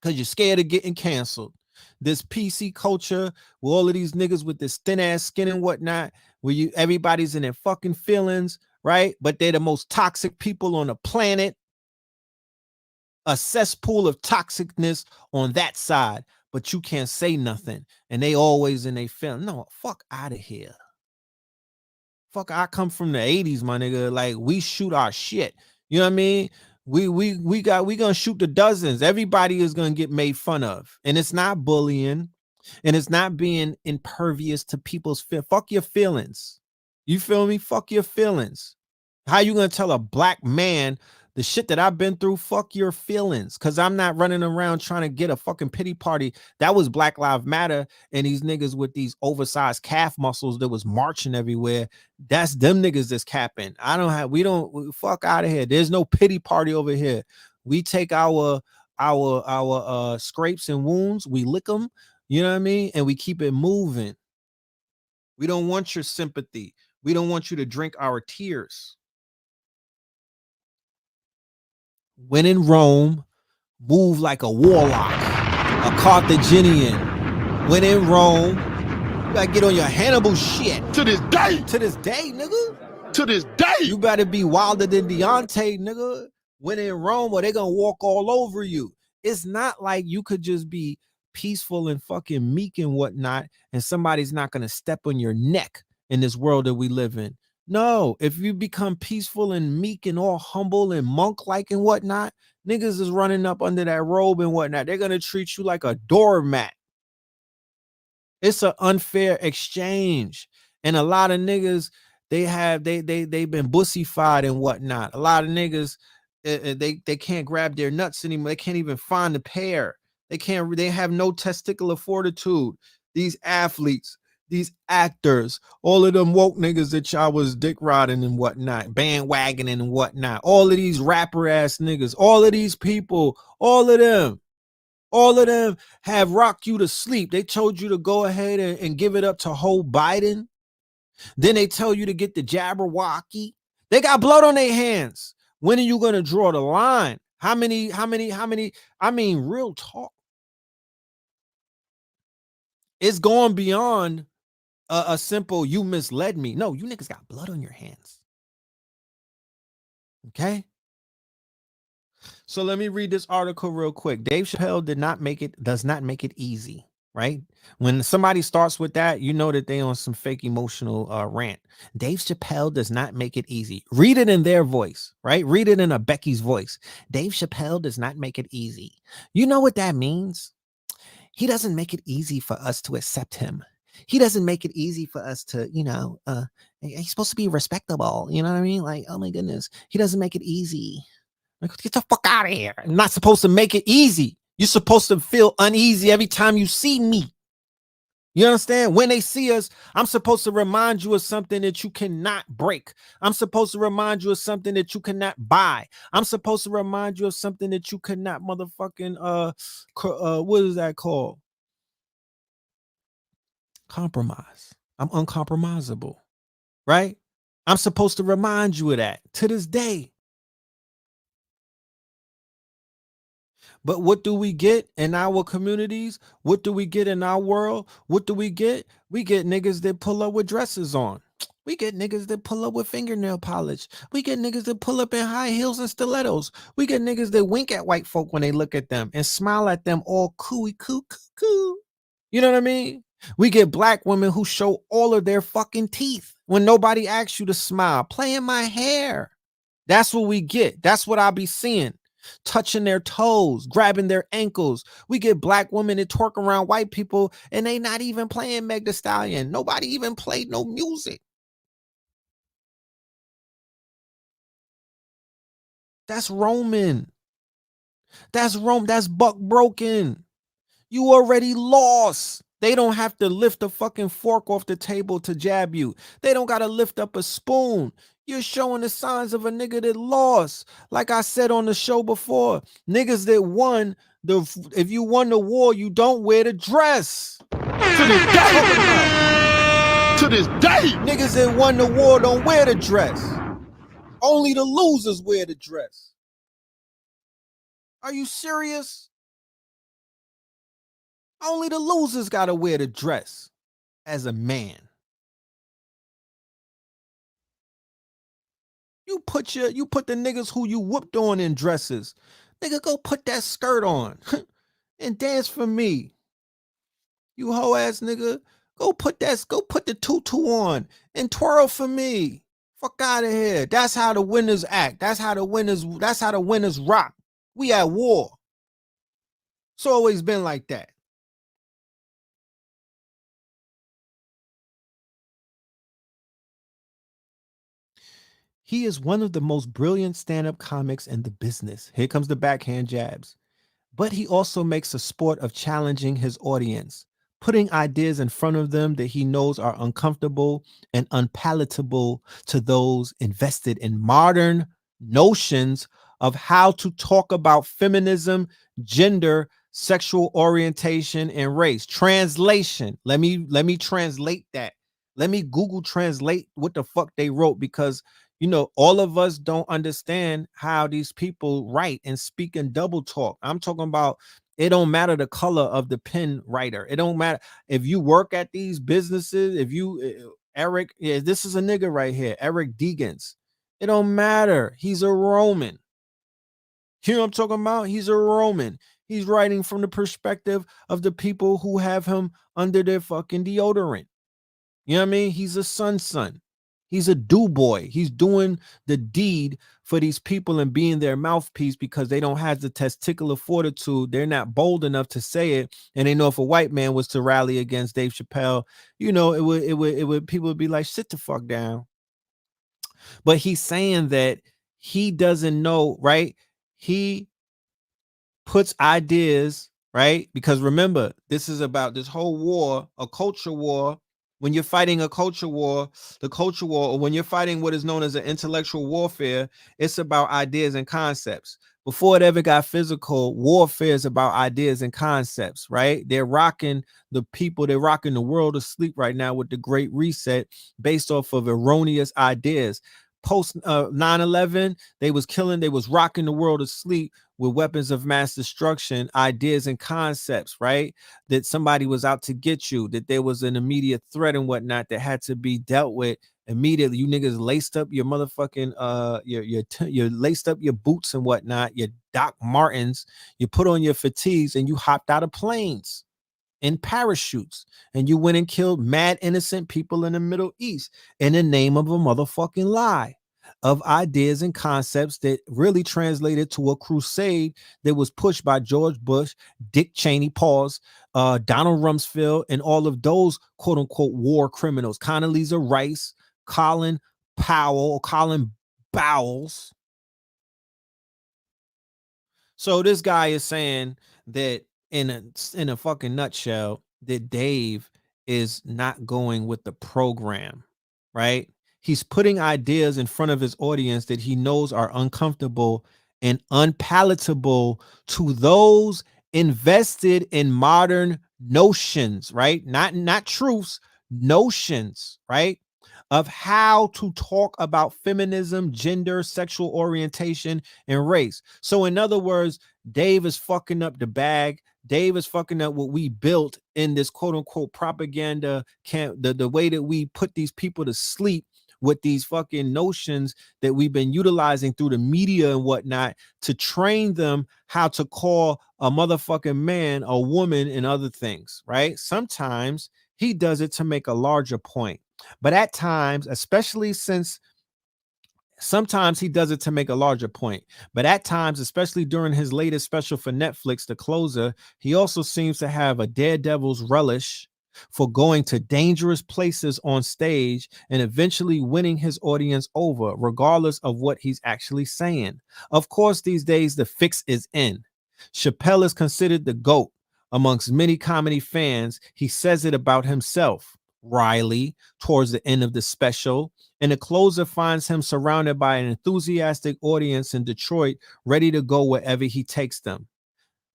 because you're scared of getting canceled. This PC culture with all of these niggas with this thin ass skin and whatnot, where everybody's in their fucking feelings. right? But they're the most toxic people on the planet. A cesspool of toxicness on that side, but you can't say nothing. And they always in they feeling, no, fuck out of here. Fuck, I come from the 80s, my nigga. Like, we shoot our shit. You know what I mean? We gonna shoot the dozens. Everybody is gonna get made fun of. And it's not bullying, and it's not being impervious to people's fuck your feelings. You feel me? Fuck your feelings. How you gonna tell a black man the shit that I've been through? Fuck your feelings, because I'm not running around trying to get a fucking pity party. That was Black Lives Matter, and these niggas with these oversized calf muscles that was marching everywhere. That's them niggas that's capping. We don't fuck out of here. There's no pity party over here. We take our scrapes and wounds, we lick them, you know what I mean, and we keep it moving. We don't want your sympathy. We don't want you to drink our tears. When in Rome, move like a warlock, a Carthaginian. When in Rome, you gotta get on your Hannibal shit.
To this day.
To this day, nigga.
To this day.
You better be wilder than Deontay, nigga. When in Rome, or they gonna walk all over you. It's not like you could just be peaceful and fucking meek and whatnot, and somebody's not gonna step on your neck in this world that we live in. No, if you become peaceful and meek and all humble and monk-like and whatnot, niggas is running up under that robe and whatnot. They're gonna treat you like a doormat. It's an unfair exchange, and a lot of niggas they've been bussified and whatnot. A lot of niggas they can't grab their nuts anymore. They can't even find a pair. They have no testicular fortitude. These athletes, these actors, all of them woke niggas that y'all was dick riding and whatnot, bandwagoning and whatnot, all of these rapper ass niggas, all of these people, all of them have rocked you to sleep. They told you to go ahead and give it up to Joe Biden. Then they tell you to get the Jabberwocky. They got blood on their hands. When are you going to draw the line? How many? I mean, real talk. It's going beyond a simple, you misled me. No, you niggas got blood on your hands. Okay? So let me read this article real quick. Dave Chappelle does not make it easy, right? When somebody starts with that, you know that they on some fake emotional rant. Dave Chappelle does not make it easy. Read it in their voice, right? Read it in a Becky's voice. Dave Chappelle does not make it easy. You know what that means? He doesn't make it easy for us to accept him. He doesn't make it easy for us to, he's supposed to be respectable. You know what I mean? Like, oh my goodness. He doesn't make it easy. Like, get the fuck out of here. I'm not supposed to make it easy. You're supposed to feel uneasy every time you see me. You understand? When they see us, I'm supposed to remind you of something that you cannot break. I'm supposed to remind you of something that you cannot buy. I'm supposed to remind you of something that you cannot motherfucking, what is that called? Compromise. I'm uncompromisable, right? I'm supposed to remind you of that to this day. But what do we get in our communities? What do we get in our world? What do we get? We get niggas that pull up with dresses on. We get niggas that pull up with fingernail polish. We get niggas that pull up in high heels and stilettos. We get niggas that wink at white folk when they look at them and smile at them all cooey coo coo coo. You know what I mean? We get black women who show all of their fucking teeth when nobody asks you to smile, playing my hair. That's what we get. That's what I'll be seeing. Touching their toes, grabbing their ankles. We get black women that twerk around white people and they not even playing Meg Thee Stallion. Nobody even played no music. That's Roman. That's Rome. That's buck broken. You already lost. They don't have to lift a fucking fork off the table to jab you. They don't got to lift up a spoon. You're showing the signs of a nigga that lost. Like I said on the show before, niggas that won, if you won the war, you don't wear the dress.
To this day. To this day.
Niggas that won the war don't wear the dress. Only the losers wear the dress. Are you serious? Only the losers gotta wear the dress as a man. You put the niggas who you whooped on in dresses. Nigga, go put that skirt on and dance for me. You hoe ass nigga, go put the tutu on and twirl for me. Fuck out of here. That's how the winners act. That's how the winners rock. We at war. It's always been like that. He is one of the most brilliant stand-up comics in the business. Here comes the backhand jabs. But he also makes a sport of challenging his audience, putting ideas in front of them that he knows are uncomfortable and unpalatable to those invested in modern notions of how to talk about feminism, gender, sexual orientation, and race. Translation. Let me translate that. Let me Google translate what the fuck they wrote, because all of us don't understand how these people write and speak in double talk. I'm talking about, it don't matter the color of the pen writer. It don't matter if you work at these businesses. If you, Eric, yeah, this is a nigga right here, Eric Deegans. It don't matter. He's a Roman. You know what I'm talking about? He's a Roman. He's writing from the perspective of the people who have him under their fucking deodorant. You know what I mean? He's a son. He's a do boy. He's doing the deed for these people and being their mouthpiece, because they don't have the testicular fortitude. They're not bold enough to say it. And they know if a white man was to rally against Dave Chappelle, it would people would be like, sit the fuck down. But he's saying that he doesn't know, right? He puts ideas, right? Because remember, this is about this whole war, a culture war. When you're fighting a culture war, or when you're fighting what is known as an intellectual warfare, it's about ideas and concepts. Before it ever got physical, warfare is about ideas and concepts, right? They're rocking the world to sleep right now with the Great Reset based off of erroneous ideas. Post 9/11, they was rocking the world to sleep with weapons of mass destruction, ideas and concepts, right? That somebody was out to get you, that there was an immediate threat and whatnot that had to be dealt with immediately. You niggas laced up your motherfucking you laced up your boots and whatnot, your Doc Martens, you put on your fatigues, and you hopped out of planes in parachutes, and you went and killed mad innocent people in the Middle East in the name of a motherfucking lie of ideas and concepts that really translated to a crusade that was pushed by George Bush, Dick Cheney, Donald Rumsfeld, and all of those quote unquote war criminals, Condoleezza Rice, Colin Bowles. So this guy is saying that in a fucking nutshell, that Dave is not going with the program, right? He's putting ideas in front of his audience that he knows are uncomfortable and unpalatable to those invested in modern notions, right? Not truths, notions, right? Of how to talk about feminism, gender, sexual orientation, and race. So in other words, Dave is fucking up the bag. Dave is fucking up what we built in this quote unquote propaganda camp, the way that we put these people to sleep with these fucking notions that we've been utilizing through the media and whatnot to train them how to call a motherfucking man a woman and other things, right? Sometimes he does it to make a larger point. But at times, especially sometimes he does it to make a larger point. But at times, especially during his latest special for Netflix, The Closer, he also seems to have a daredevil's relish for going to dangerous places on stage and eventually winning his audience over, regardless of what he's actually saying. Of course, these days, the fix is in. Chappelle is considered the GOAT amongst many comedy fans. He says it about himself, Riley, towards the end of the special, and The Closer finds him surrounded by an enthusiastic audience in Detroit, ready to go wherever he takes them.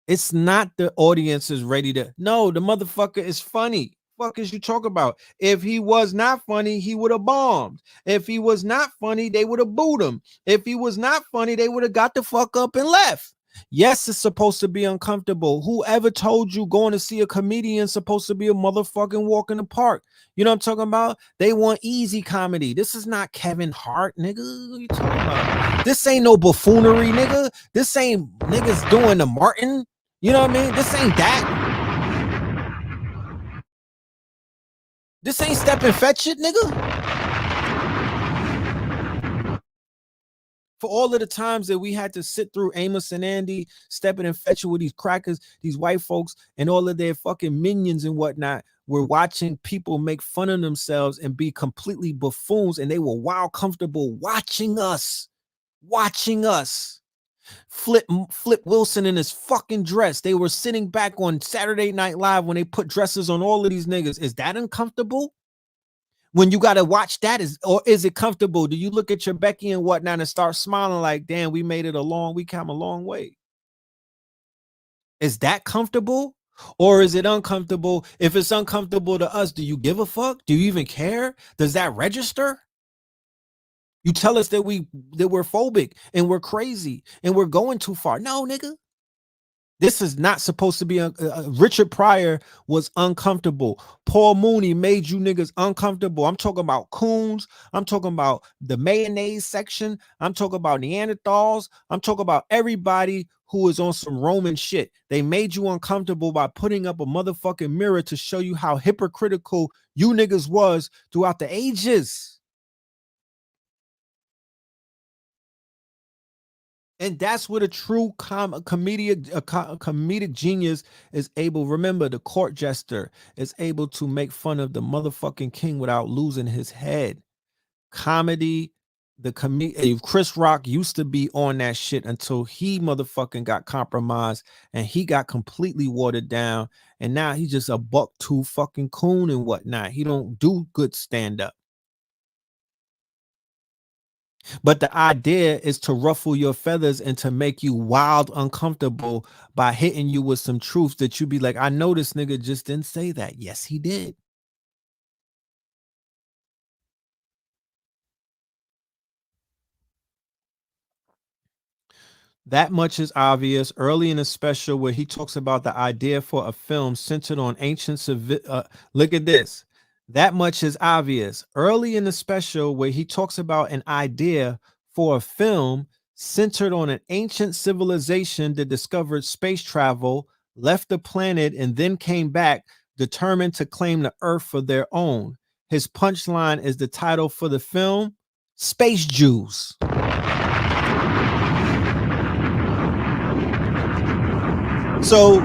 It's not the audience is ready to, no, the motherfucker is funny. Fuck is you talk about? If he was not funny, he would have bombed. If he was not funny, they would have booed him. If he was not funny, they would have got the fuck up and left. Yes, it's supposed to be uncomfortable. Whoever told you going to see a comedian is supposed to be a motherfucking walk in the park? You know what I'm talking about? They want easy comedy. This is not Kevin Hart, nigga. What you talking about? This ain't no buffoonery, nigga. This ain't niggas doing the Martin. You know what I mean? This ain't that. This ain't Step and Fetch It, nigga. For all of the times that we had to sit through Amos and Andy stepping and fetching with these crackers, these white folks, and all of their fucking minions and whatnot, we're watching people make fun of themselves and be completely buffoons, and they were wild comfortable watching us. Flip Wilson in his fucking dress. They were sitting back on Saturday Night Live when they put dresses on all of these niggas. Is that uncomfortable? When you got to watch that, is it comfortable? Do you look at your Becky and whatnot and start smiling like, damn, we made it we came a long way? Is that comfortable? Or is it uncomfortable? If it's uncomfortable to us, do you give a fuck? Do you even care? Does that register? You tell us that we're phobic and we're crazy and we're going too far. No, nigga. This is not supposed to be Richard Pryor was uncomfortable. Paul Mooney made you niggas uncomfortable. I'm talking about coons. I'm talking about the mayonnaise section. I'm talking about Neanderthals. I'm talking about everybody who is on some Roman shit. They made you uncomfortable by putting up a motherfucking mirror to show you how hypocritical you niggas was throughout the ages. And that's what a true comedic genius is able. Remember, the court jester is able to make fun of the motherfucking king without losing his head. Comedy, Chris Rock used to be on that shit until he motherfucking got compromised and he got completely watered down. And now he's just a buck-tooth fucking coon and whatnot. He don't do good stand-up. But the idea is to ruffle your feathers and to make you wild uncomfortable by hitting you with some truth that you be like, I know this nigga just didn't say that. Yes, he did. That much is obvious. Early in the special where he talks about the idea for a film centered on ancient look at this. That much is obvious. Early in the special where he talks about an idea for a film centered on an ancient civilization that discovered space travel, left the planet, and then came back, determined to claim the Earth for their own. His punchline is the title for the film, Space Jews. So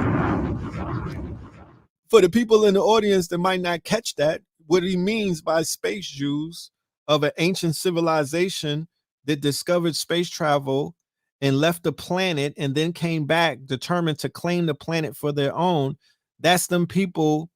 for the people in the audience that might not catch that, what he means by space Jews of an ancient civilization that discovered space travel and left the planet and then came back determined to claim the planet for their own, that's them people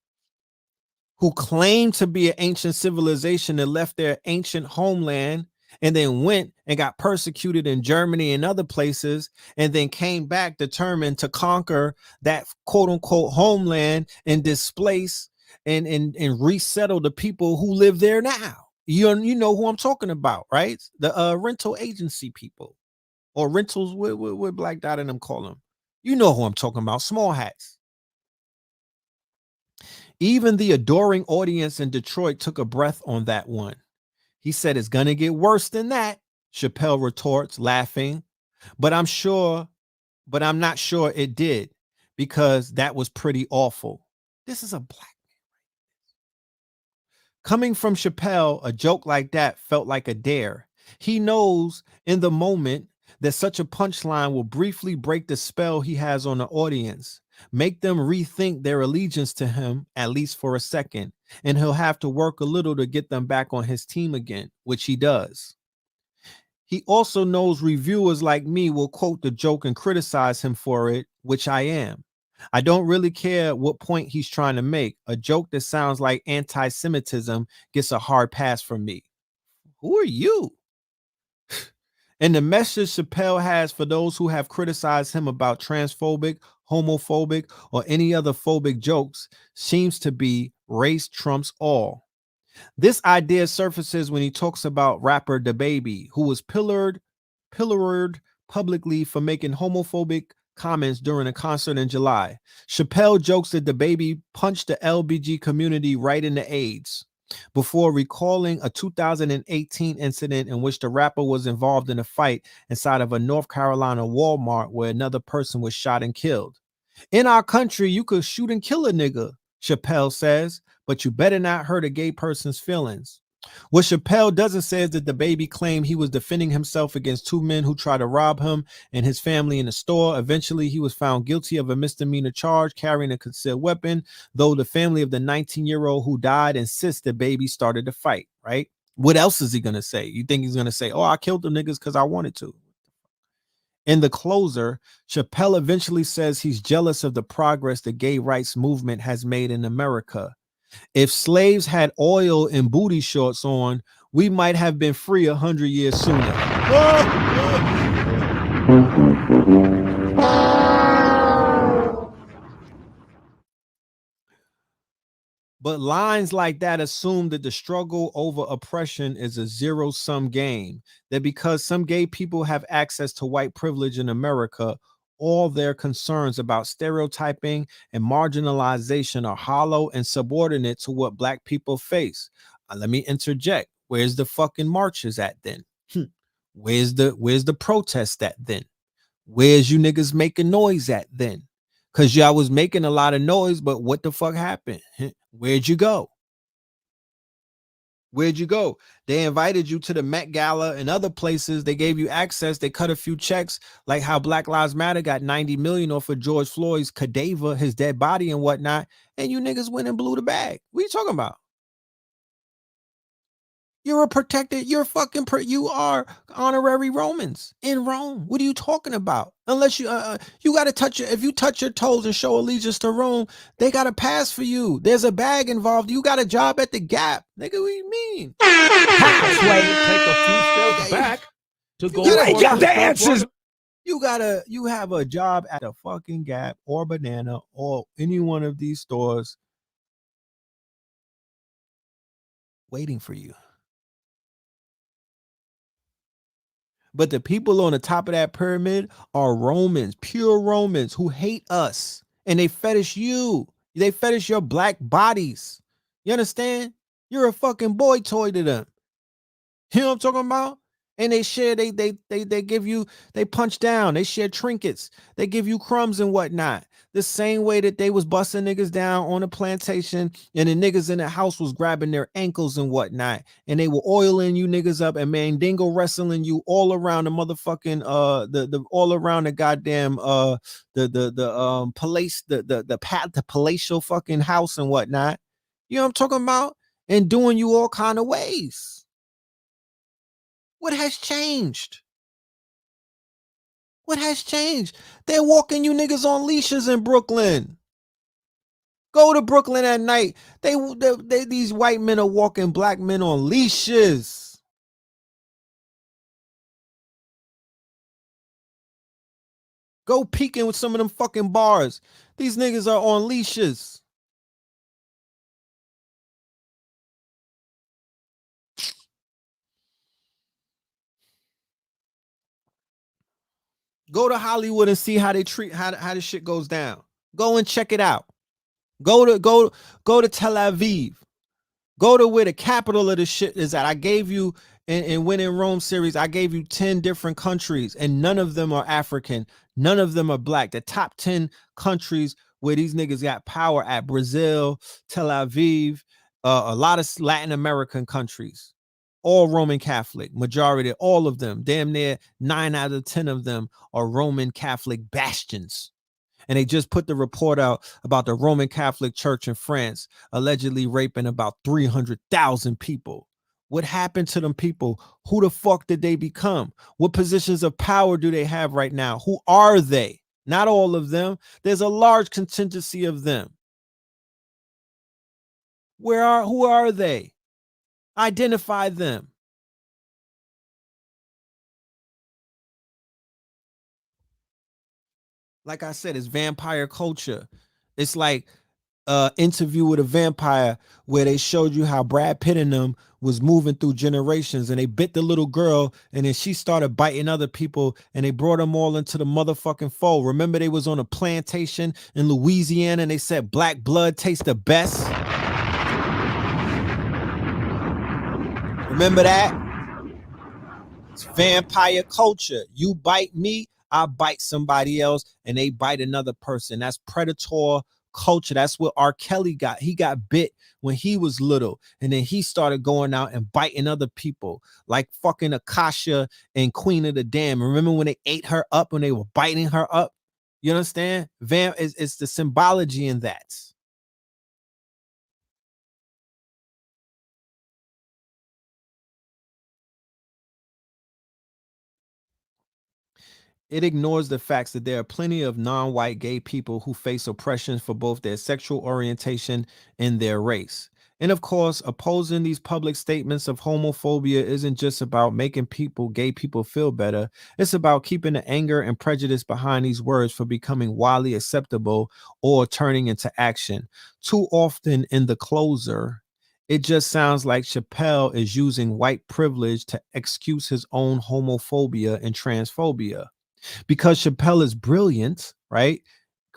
who claim to be an ancient civilization that left their ancient homeland and then went and got persecuted in Germany and other places, and then came back determined to conquer that quote unquote homeland and displace and resettle the people who live there now. You know who I'm talking about, right? The rental agency people, or rentals with Black Dot and them call them. You know who I'm talking about, small hats. Even the adoring audience in Detroit took a breath on that one. He said, it's going to get worse than that, Chappelle retorts, laughing. But I'm not sure it did, because that was pretty awful. This is a black man. Coming from Chappelle, a joke like that felt like a dare. He knows in the moment that such a punchline will briefly break the spell he has on the audience, make them rethink their allegiance to him, at least for a second, and he'll have to work a little to get them back on his team again, which he does. He also knows reviewers like me will quote the joke and criticize him for it, which I am. I don't really care what point he's trying to make. A joke that sounds like anti-Semitism gets a hard pass from me. Who are you? And the message Chappelle has for those who have criticized him about transphobic, homophobic, or any other phobic jokes seems to be race trumps all. This idea surfaces when he talks about rapper DaBaby, who was pillared publicly for making homophobic comments during a concert in July. Chappelle jokes that the baby punched the LBG community right in the AIDS before recalling a 2018 incident in which the rapper was involved in a fight inside of a North Carolina Walmart where another person was shot and killed. In our country, you could shoot and kill a nigga, Chappelle says, but you better not hurt a gay person's feelings. What Chappelle doesn't say is that the baby claimed he was defending himself against two men who tried to rob him and his family in the store. Eventually, he was found guilty of a misdemeanor charge carrying a concealed weapon, though the family of the 19-year-old who died insists the baby started the fight, right? What else is he going to say? You think he's going to say, oh, I killed them niggas because I wanted to? In the closer, Chappelle eventually says he's jealous of the progress the gay rights movement has made in America. If slaves had oil and booty shorts on, we might have been free 100 years sooner. But lines like that assume that the struggle over oppression is a zero-sum game, that because some gay people have access to white privilege in America, all their concerns about stereotyping and marginalization are hollow and subordinate to what black people face. Let me interject. Where's the fucking marches at then? Where's the protest at then? Where's you niggas making noise at then? Because y'all was making a lot of noise, but what the fuck happened? Where'd you go? Where'd you go? They invited you to the Met Gala and other places. They gave you access. They cut a few checks, like how Black Lives Matter got 90 million off of George Floyd's cadaver, his dead body and whatnot. And you niggas went and blew the bag. What are you talking about? You're a protected, you are honorary Romans in Rome. What are you talking about? Unless you you got to if you touch your toes and show allegiance to Rome, they got a pass for you. There's a bag involved. You got a job at the Gap. Nigga, what do you mean?
Halfway, take a few steps back to go.
You
ain't got the answers.
You have a job at the fucking Gap or Banana or any one of these stores waiting for you. But the people on the top of that pyramid are Romans, pure Romans who hate us. And they fetish you. They fetish your black bodies. You understand? You're a fucking boy toy to them. You know what I'm talking about? And they share, they give you, they punch down, they share trinkets, they give you crumbs and whatnot. The same way that they was busting niggas down on a plantation and the niggas in the house was grabbing their ankles and whatnot. And they were oiling you niggas up and mandingo wrestling you all around the motherfucking the all around the goddamn the palatial fucking house and whatnot. You know what I'm talking about? And doing you all kind of ways. What has changed? What has changed? They're walking you niggas on leashes in Brooklyn. Go to Brooklyn at night. These white men are walking black men on leashes. Go peeking with some of them fucking bars. These niggas are on leashes. Go to Hollywood and see how they treat how this shit goes down. Go and check it out. Go to Tel Aviv. Go to where the capital of the shit is at. I gave you in When in Rome series, I gave you 10 different countries, and none of them are African. None of them are black. The top 10 countries where these niggas got power at: Brazil, Tel Aviv, a lot of Latin American countries. All Roman Catholic, majority, all of them, damn near 9 out of 10 of them are Roman Catholic bastions. And they just put the report out about the Roman Catholic Church in France allegedly raping about 300,000 people. What happened to them people? Who the fuck did they become? What positions of power do they have right now? Who are they? Not all of them. There's a large contingency of them. Who are they? Identify them. Like I said, it's vampire culture. It's like Interview with a Vampire, where they showed you how Brad Pitt and them was moving through generations, and they bit the little girl, and then she started biting other people, and they brought them all into the motherfucking fold. Remember, they was on a plantation in Louisiana, and they said black blood tastes the best. Remember that? It's vampire culture. You bite me, I bite somebody else, and they bite another person. That's predator culture. That's what R. Kelly got. He got bit when he was little, and then he started going out and biting other people, like fucking Akasha and Queen of the Dam. Remember when they ate her up, when they were biting her up? You understand? It's the symbology in that. It ignores the facts that there are plenty of non-white gay people who face oppression for both their sexual orientation and their race. And of course, opposing these public statements of homophobia isn't just about making gay people feel better. It's about keeping the anger and prejudice behind these words from becoming widely acceptable or turning into action. Too often in The Closer, it just sounds like Chappelle is using white privilege to excuse his own homophobia and transphobia. Because Chappelle is brilliant, right?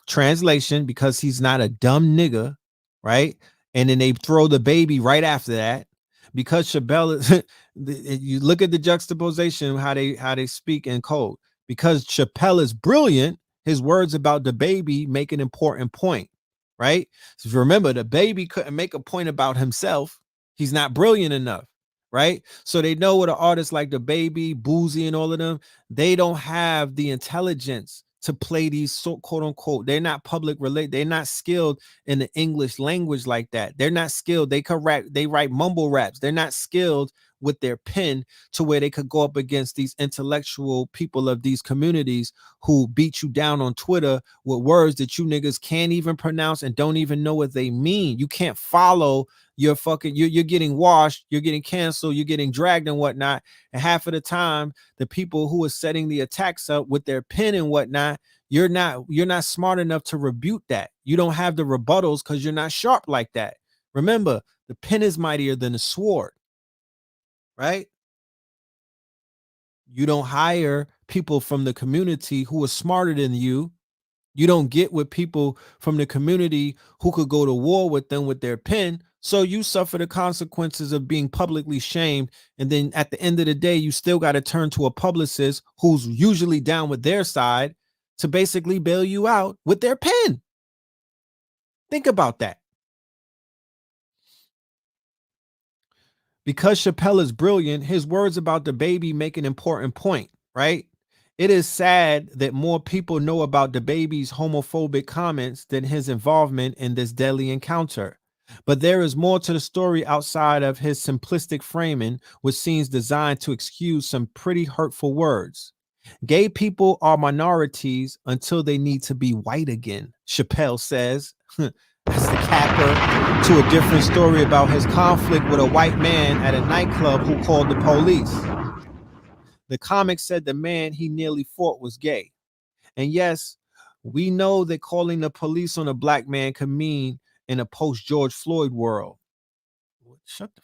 Translation, because he's not a dumb nigga, right? And then they throw the baby right after that. Because Chappelle is, you look at the juxtaposition, how they speak in code. Because Chappelle is brilliant, his words about the baby make an important point, right? So if you remember, the baby couldn't make a point about himself. He's not brilliant enough, right? So they know what an artist like the baby, Boozy, and all of them, they don't have the intelligence to play these so quote unquote, they're not public relate, they're not skilled in the English language like that. They're not skilled. They write mumble raps. They're not skilled with their pen to where they could go up against these intellectual people of these communities who beat you down on Twitter with words that you niggas can't even pronounce and don't even know what they mean. You can't follow your fucking, you're getting washed, you're getting canceled, you're getting dragged and whatnot. And half of the time, the people who are setting the attacks up with their pen and whatnot, you're not smart enough to rebuke that. You don't have the rebuttals because you're not sharp like that. Remember, the pen is mightier than the sword, right? You don't hire people from the community who are smarter than you. You don't get with people from the community who could go to war with them with their pen. So you suffer the consequences of being publicly shamed. And then at the end of the day, you still got to turn to a publicist who's usually down with their side to basically bail you out with their pen. Think about that. Because Chappelle is brilliant, his words about the baby make an important point, right? It is sad that more people know about the baby's homophobic comments than his involvement in this deadly encounter. But there is more to the story outside of his simplistic framing, with scenes designed to excuse some pretty hurtful words. Gay people are minorities until they need to be white again, Chappelle says. That's the capper to a different story about his conflict with a white man at a nightclub who called the police. The comic said the man he nearly fought was gay. And yes, we know that calling the police on a black man could mean in a post-George Floyd world. Shut the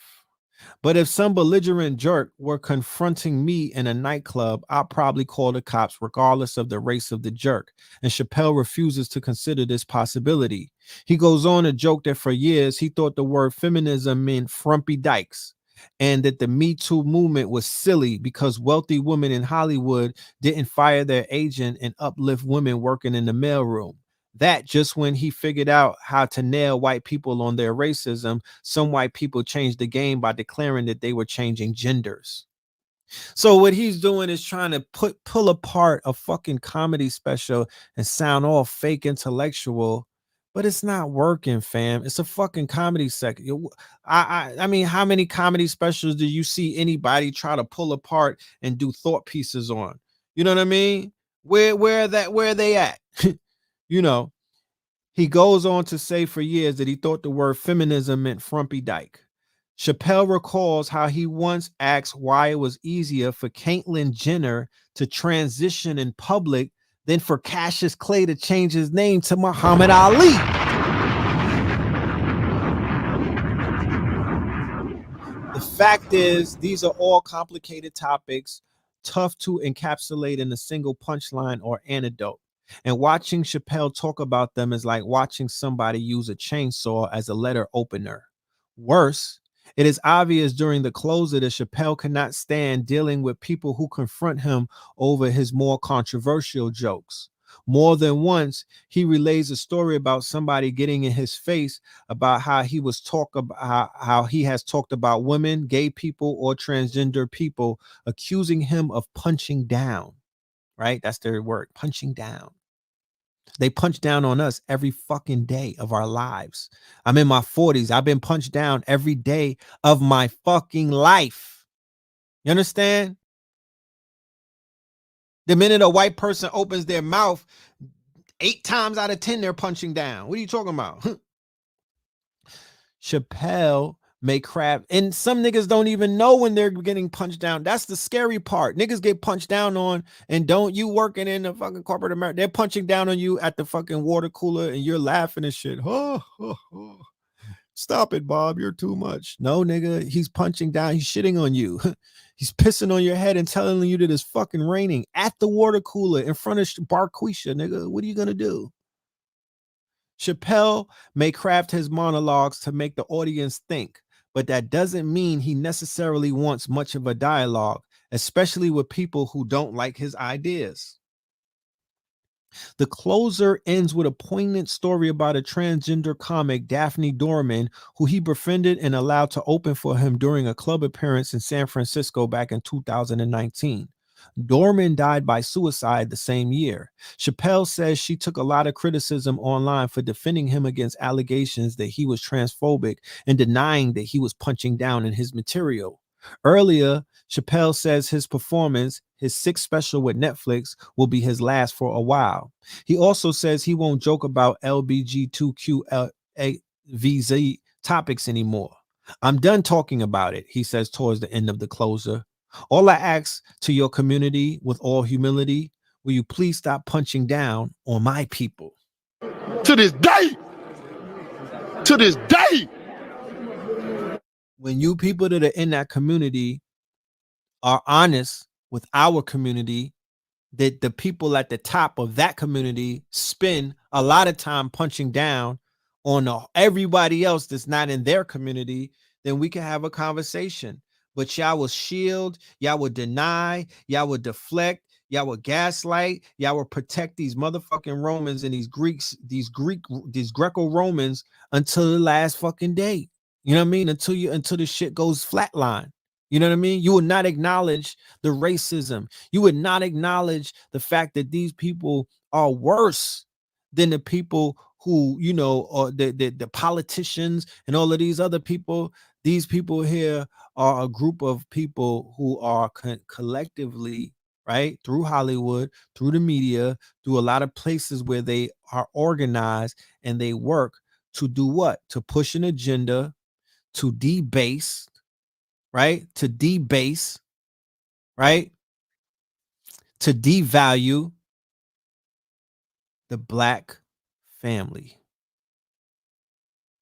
But if some belligerent jerk were confronting me in a nightclub, I'd probably call the cops regardless of the race of the jerk. And Chappelle refuses to consider this possibility. He goes on to joke that for years he thought the word feminism meant frumpy dykes, and that the Me Too movement was silly because wealthy women in Hollywood didn't fire their agent and uplift women working in the mailroom. That just when he figured out how to nail white people on their racism, some white people changed the game by declaring that they were changing genders. So what he's doing is trying to pull apart a fucking comedy special and sound all fake intellectual, but it's not working, fam. It's a fucking comedy I mean, how many comedy specials do you see anybody try to pull apart and do thought pieces on? You know what I mean? Where are they at? You know, he goes on to say for years that he thought the word feminism meant frumpy dyke. Chappelle recalls how he once asked why it was easier for Caitlyn Jenner to transition in public than for Cassius Clay to change his name to Muhammad Ali. fact is, these are all complicated topics, tough to encapsulate in a single punchline or anecdote. And watching Chappelle talk about them is like watching somebody use a chainsaw as a letter opener. Worse, it is obvious during the closer that Chappelle cannot stand dealing with people who confront him over his more controversial jokes. More than once, he relays a story about somebody getting in his face about how he was talk about how he has talked about women, gay people, or transgender people, accusing him of punching down. Right? That's their word, punching down. They punch down on us every fucking day of our lives. I'm in my 40s. I've been punched down every day of my fucking life. You understand? The minute a white person opens their mouth, 8 times out of 10, they're punching down. What are you talking about? Chappelle may crap, and some niggas don't even know when they're getting punched down. That's the scary part. Niggas get punched down on, and don't you working in the fucking corporate America, they're punching down on you at the fucking water cooler, and you're laughing and shit. Stop it, Bob. You're too much. No, nigga, he's punching down. He's shitting on you. He's pissing on your head and telling you that it's fucking raining at the water cooler in front of Barquisha, nigga. What are you gonna do? Chappelle may craft his monologues to make the audience think, but that doesn't mean he necessarily wants much of a dialogue, especially with people who don't like his ideas. The closer ends with a poignant story about a transgender comic, Daphne Dorman, who he befriended and allowed to open for him during a club appearance in San Francisco back in 2019. Dorman died by suicide the same year. Chappelle says she took a lot of criticism online for defending him against allegations that he was transphobic and denying that he was punching down in his material. Earlier, Chappelle says his performance, his 6th special with Netflix, will be his last for a while. He also says he won't joke about LBGTQVZ topics anymore. I'm done talking about it, he says towards the end of the closer. All I ask to your community with all humility, will you please stop punching down on my people?
To this day. To this day.
When you people that are in that community are honest with our community, that the people at the top of that community spend a lot of time punching down on everybody else that's not in their community, then we can have a conversation. But y'all will shield, y'all will deny, y'all will deflect, y'all will gaslight, y'all will protect these motherfucking Romans and these Greco-Romans until the last fucking day. You know what I mean? Until the shit goes flatline. You know what I mean? You would not acknowledge the racism. You would not acknowledge the fact that these people are worse than the people who, you know, or the politicians and all of these other people. These people here are a group of people who are collectively, right, through Hollywood, through the media, through a lot of places where they are organized and they work to do what? To push an agenda, to debase, right? To debase, right? To devalue the Black family.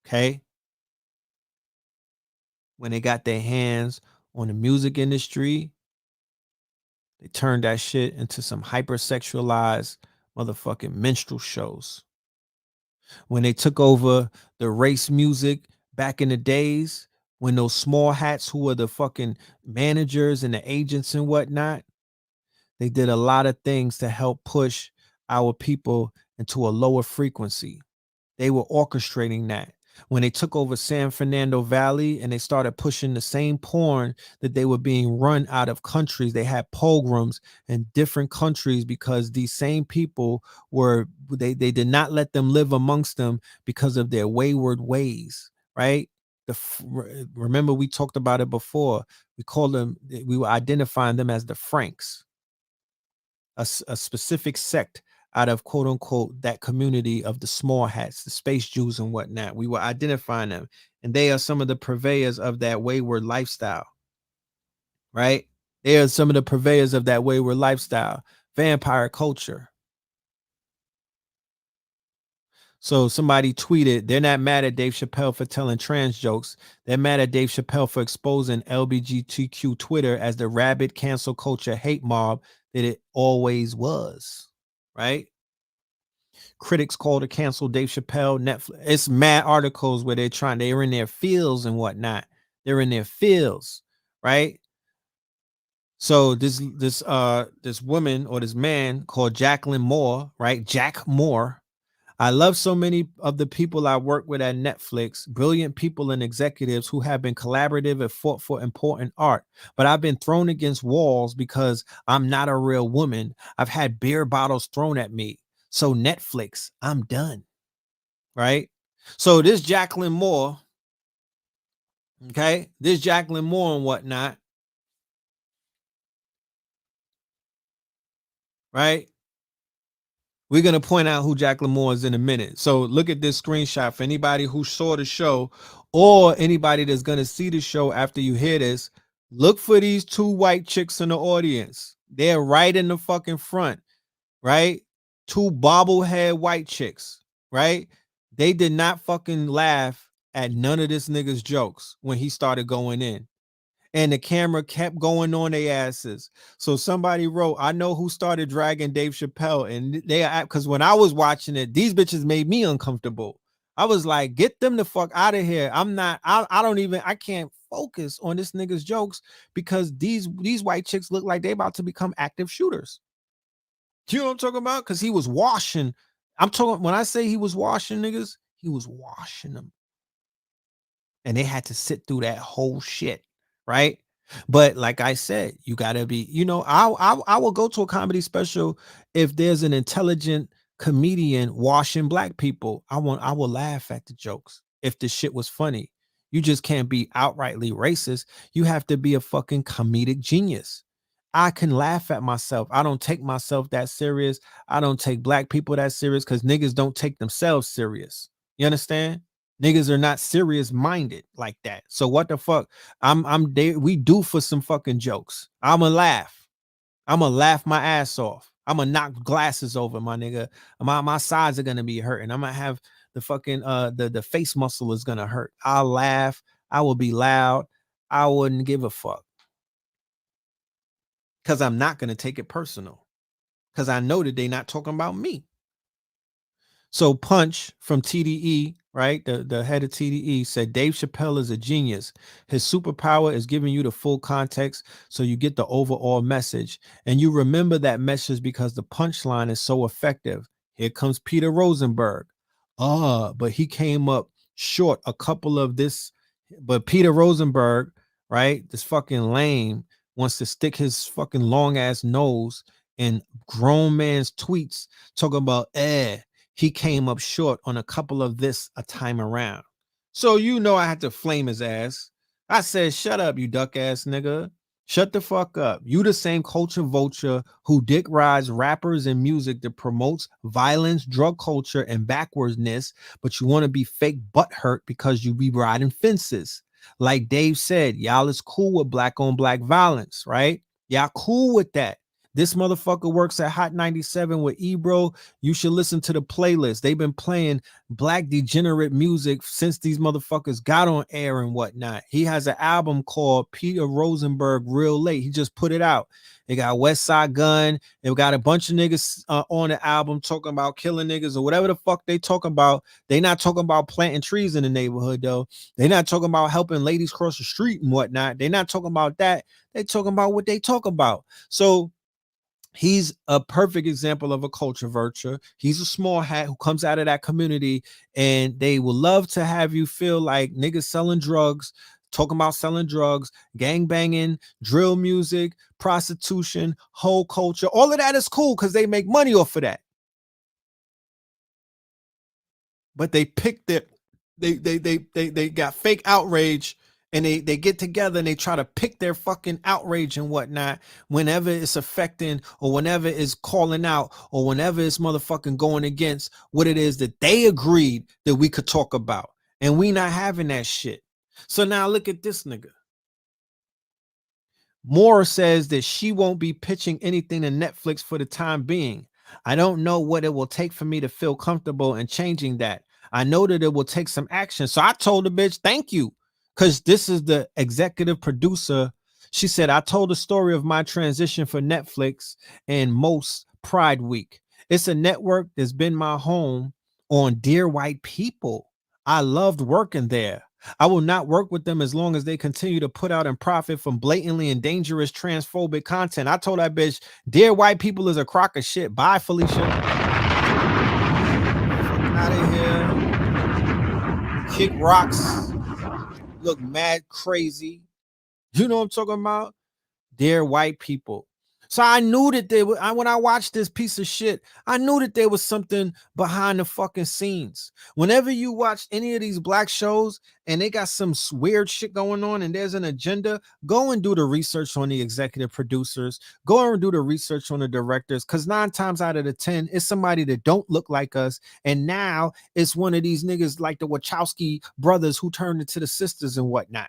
Okay? When they got their hands on the music industry, they turned that shit into some hypersexualized motherfucking minstrel shows. When they took over the race music back in the days, when those small hats who were the fucking managers and the agents and whatnot, they did a lot of things to help push our people into a lower frequency. They were orchestrating that. When they took over San Fernando Valley and they started pushing the same porn that they were being run out of countries, they had pogroms in different countries because these same people they did not let them live amongst them because of their wayward ways, right? Remember, we talked about it before. We were identifying them as the Franks, a specific sect out of quote unquote that community of the small hats, the space Jews and whatnot. We were identifying them, and they are some of the purveyors of that wayward lifestyle, right? They are some of the purveyors of that wayward lifestyle, vampire culture. So somebody tweeted, they're not mad at Dave Chappelle for telling trans jokes. They're mad at Dave Chappelle for exposing LGBTQ Twitter as the rabid cancel culture hate mob that it always was, right? Critics call to cancel Dave Chappelle, Netflix. It's mad articles where they're in their fields and whatnot. They're in their fields, right? So this woman or this man called Jacqueline Moore, right? Jack Moore. I love so many of the people I work with at Netflix, brilliant people and executives who have been collaborative and fought for important art. But I've been thrown against walls because I'm not a real woman. I've had beer bottles thrown at me. So Netflix, I'm done. Right? So this Jacqueline Moore, okay, this Jacqueline Moore and whatnot, right? We're going to point out who Jacqueline Moore is in a minute. So look at this screenshot for anybody who saw the show or anybody that's going to see the show after you hear this. Look for these two white chicks in the audience. They're right in the fucking front, right? Two bobblehead white chicks, right? They did not fucking laugh at none of this nigga's jokes when he started going in. And the camera kept going on their asses. So somebody wrote, I know who started dragging Dave Chappelle. And because when I was watching it, these bitches made me uncomfortable. I was like, get them the fuck out of here. I can't focus on this nigga's jokes because these white chicks look like they about to become active shooters. Do you know what I'm talking about? Because he was washing. When I say he was washing niggas, he was washing them. And they had to sit through that whole shit. Right. But like I said, you gotta be, I will go to a comedy special if there's an intelligent comedian washing black people. I will laugh at the jokes if the shit was funny. You just can't be outrightly racist. You have to be a fucking comedic genius. I can laugh at myself. I don't take myself that serious. I don't take black people that serious because niggas don't take themselves serious. You understand? Niggas are not serious minded like that. So what the fuck? We do for some fucking jokes. I'ma laugh. I'ma laugh my ass off. I'ma knock glasses over, my nigga. My sides are gonna be hurting. I'm gonna have the fucking the face muscle is gonna hurt. I'll laugh. I will be loud. I wouldn't give a fuck. Cause I'm not gonna take it personal. Cause I know that they're not talking about me. So Punch from TDE, right? The head of TDE said Dave Chappelle is a genius. His superpower is giving you the full context so you get the overall message. And you remember that message because the punchline is so effective. Here comes Peter Rosenberg. But he came up short a couple of this. But Peter Rosenberg, right? This fucking lame wants to stick his fucking long ass nose in grown man's tweets talking about, he came up short on a couple of this a time around. So I had to flame his ass. I said, shut up, you duck ass nigga. Shut the fuck up. You the same culture vulture who dick rides rappers and music that promotes violence, drug culture, and backwardsness, but you want to be fake butthurt because you be riding fences. Like Dave said, y'all is cool with black on black violence, right? Y'all cool with that. This motherfucker works at Hot 97 with Ebro. You should listen to the playlist. They've been playing black degenerate music since these motherfuckers got on air and whatnot. He has an album called Peter Rosenberg Real Late. He just put it out. They got West Side Gun. They got a bunch of niggas on the album talking about killing niggas or whatever the fuck they talking about. They not talking about planting trees in the neighborhood though. They not talking about helping ladies cross the street and whatnot. They not talking about that. They talking about what they talk about. So he's a perfect example of a culture vulture. He's a small hat who comes out of that community, and they will love to have you feel like niggas selling drugs, talking about selling drugs, gang banging, drill music, prostitution, whole culture. All of that is cool because they make money off of that. But they picked they got fake outrage. And they get together and they try to pick their fucking outrage and whatnot whenever it's affecting or whenever it's calling out or whenever it's motherfucking going against what it is that they agreed that we could talk about. And we not having that shit. So now look at this nigga. Moore says that she won't be pitching anything to Netflix for the time being. I don't know what it will take for me to feel comfortable in changing that. I know that it will take some action. So I told the bitch, thank you. Because this is the executive producer. She said, I told the story of my transition for Netflix and most Pride Week. It's a network that's been my home on Dear White People. I loved working there. I will not work with them as long as they continue to put out and profit from blatantly and dangerous transphobic content. I told that bitch, Dear White People is a crock of shit. Bye, Felicia. Out of here. Kick rocks. Look mad crazy. You know what I'm talking about? Dear White People. So I knew that when I watched this piece of shit, I knew that there was something behind the fucking scenes. Whenever you watch any of these black shows and they got some weird shit going on and there's an agenda, go and do the research on the executive producers. Go and do the research on the directors, because 9 times out of the 10, it's somebody that don't look like us. And now it's one of these niggas like the Wachowski brothers who turned into the sisters and whatnot.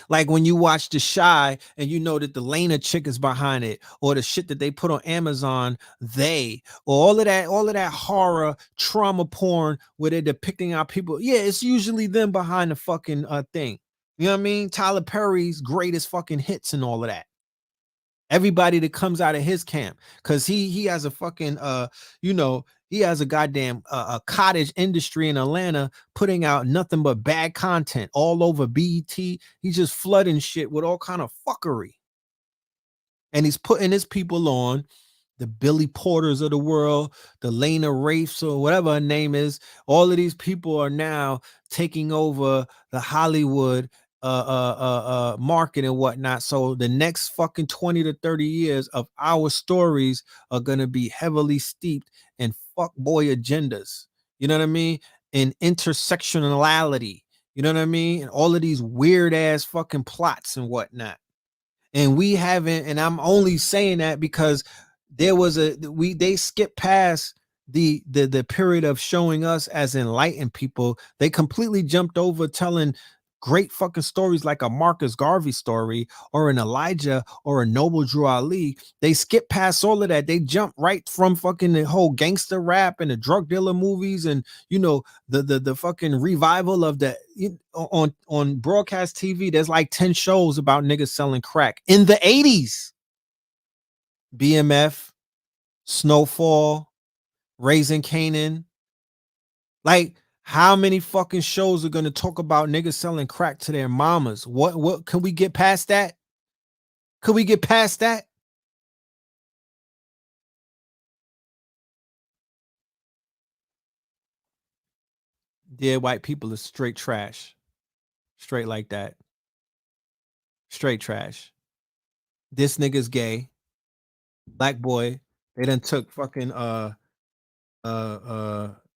Like when you watch The Shy and you know that the Lena chick is behind it, or the shit that they put on Amazon, or all of that horror trauma porn where they're depicting our people. Yeah, it's usually them behind the fucking thing. You know what I mean? Tyler Perry's greatest fucking hits and all of that. Everybody that comes out of his camp, because he has a fucking he has a goddamn a cottage industry in Atlanta putting out nothing but bad content all over BET. He's just flooding shit with all kind of fuckery, and he's putting his people on. The Billy Porters of the world, the Lena Wraiths or whatever her name is. All of these people are now taking over the Hollywood market and whatnot. So the next fucking 20 to 30 years of our stories are going to be heavily steeped in fuckboy agendas. You know what I mean? In intersectionality. You know what I mean? And all of these weird ass fucking plots and whatnot. And we haven't, and I'm only saying that because they skipped past the period of showing us as enlightened people. They completely jumped over telling great fucking stories like a Marcus Garvey story or an Elijah or a Noble Drew Ali. They skipped past all of that. They jumped right from fucking the whole gangster rap and the drug dealer movies and the fucking revival of the on broadcast TV. There's like 10 shows about niggas selling crack in the 80s. BMF, Snowfall, Raising Canaan. Like, how many fucking shows are gonna talk about niggas selling crack to their mamas? What can we get past that? Could we get past that? Dear White People is straight trash. Straight like that. Straight trash. This nigga's gay. Black boy. They done took fucking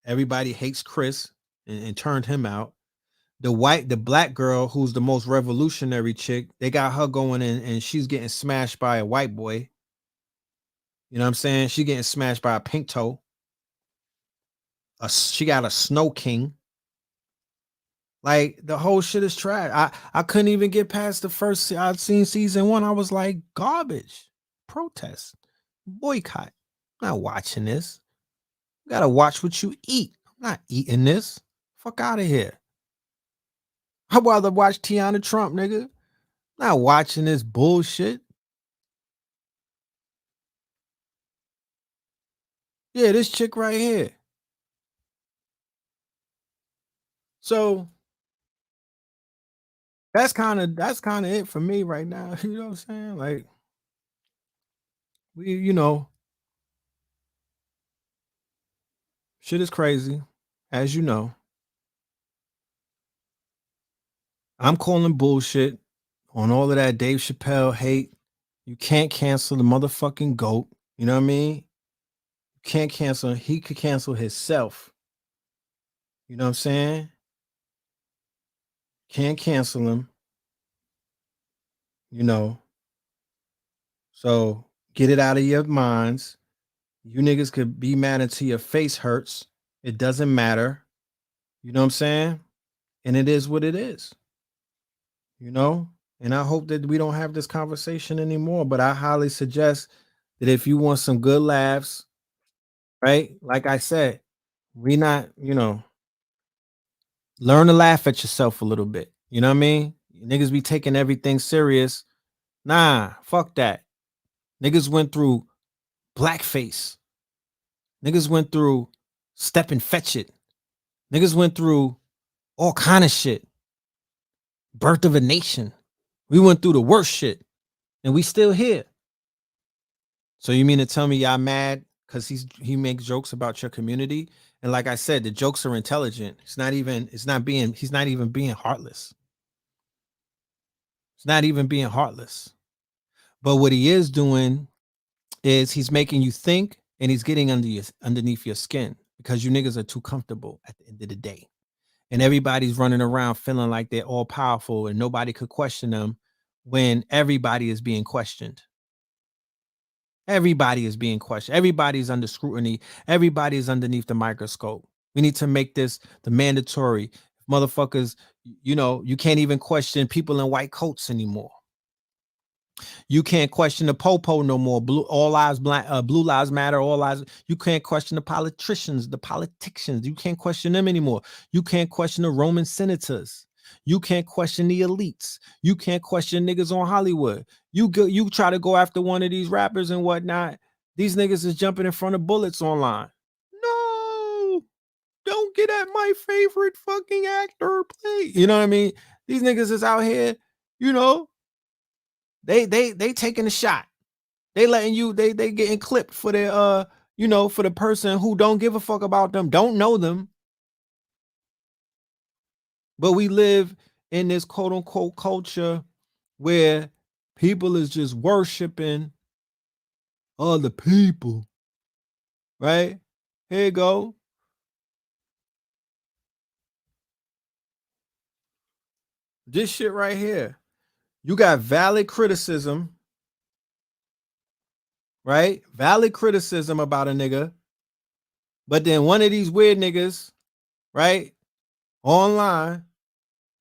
Everybody Hates Chris and turned him out. The black girl who's the most revolutionary chick, they got her going in and she's getting smashed by a white boy. You know what I'm saying? She getting smashed by a pink toe. She got a Snow King. Like, the whole shit is trash. I couldn't even get past the first. I'd seen season 1. I was like, garbage. Protest. Boycott. I'm not watching this. You gotta watch what you eat. I'm not eating this. Fuck out of here. I'd rather watch Tiana Trump, nigga. Not watching this bullshit. Yeah, this chick right here. So that's kind of it for me right now. You know what I'm saying? Like, shit is crazy, as you know. I'm calling bullshit on all of that Dave Chappelle hate. You can't cancel the motherfucking GOAT. You know what I mean? You can't cancel. He could cancel himself. You know what I'm saying? Can't cancel him. So get it out of your minds. You niggas could be mad until your face hurts. It doesn't matter. You know what I'm saying? And it is what it is. And I hope that we don't have this conversation anymore. But I highly suggest that if you want some good laughs, right? Like I said, we not, learn to laugh at yourself a little bit. You know what I mean? Niggas be taking everything serious. Nah, fuck that. Niggas went through blackface. Niggas went through step and fetch it. Niggas went through all kind of shit. Birth of a nation. We went through the worst shit, and we still here. So you mean to tell me y'all mad because he makes jokes about your community? And like I said, the jokes are intelligent. He's not even being heartless. It's not even being heartless. But what he is doing is he's making you think, and he's getting underneath your skin because you niggas are too comfortable at the end of the day. And everybody's running around feeling like they're all powerful and nobody could question them when everybody is being questioned. Everybody is being questioned. Everybody's under scrutiny. Everybody is underneath the microscope. We need to make this the mandatory. Motherfuckers, you can't even question people in white coats anymore. You can't question the popo no more. Blue lives matter. All lives. You can't question the politicians. You can't question them anymore. You can't question the Roman senators. You can't question the elites. You can't question niggas on Hollywood. You try to go after one of these rappers and whatnot. These niggas is jumping in front of bullets online. No, don't get at my favorite fucking actor, please. You know what I mean? These niggas is out here, They taking a shot. They letting you, they getting clipped for their for the person who don't give a fuck about them, don't know them. But we live in this quote unquote culture where people is just worshiping other people. Right? Here you go. This shit right here. You got valid criticism, right? Valid criticism about a nigga. But then one of these weird niggas, right, online,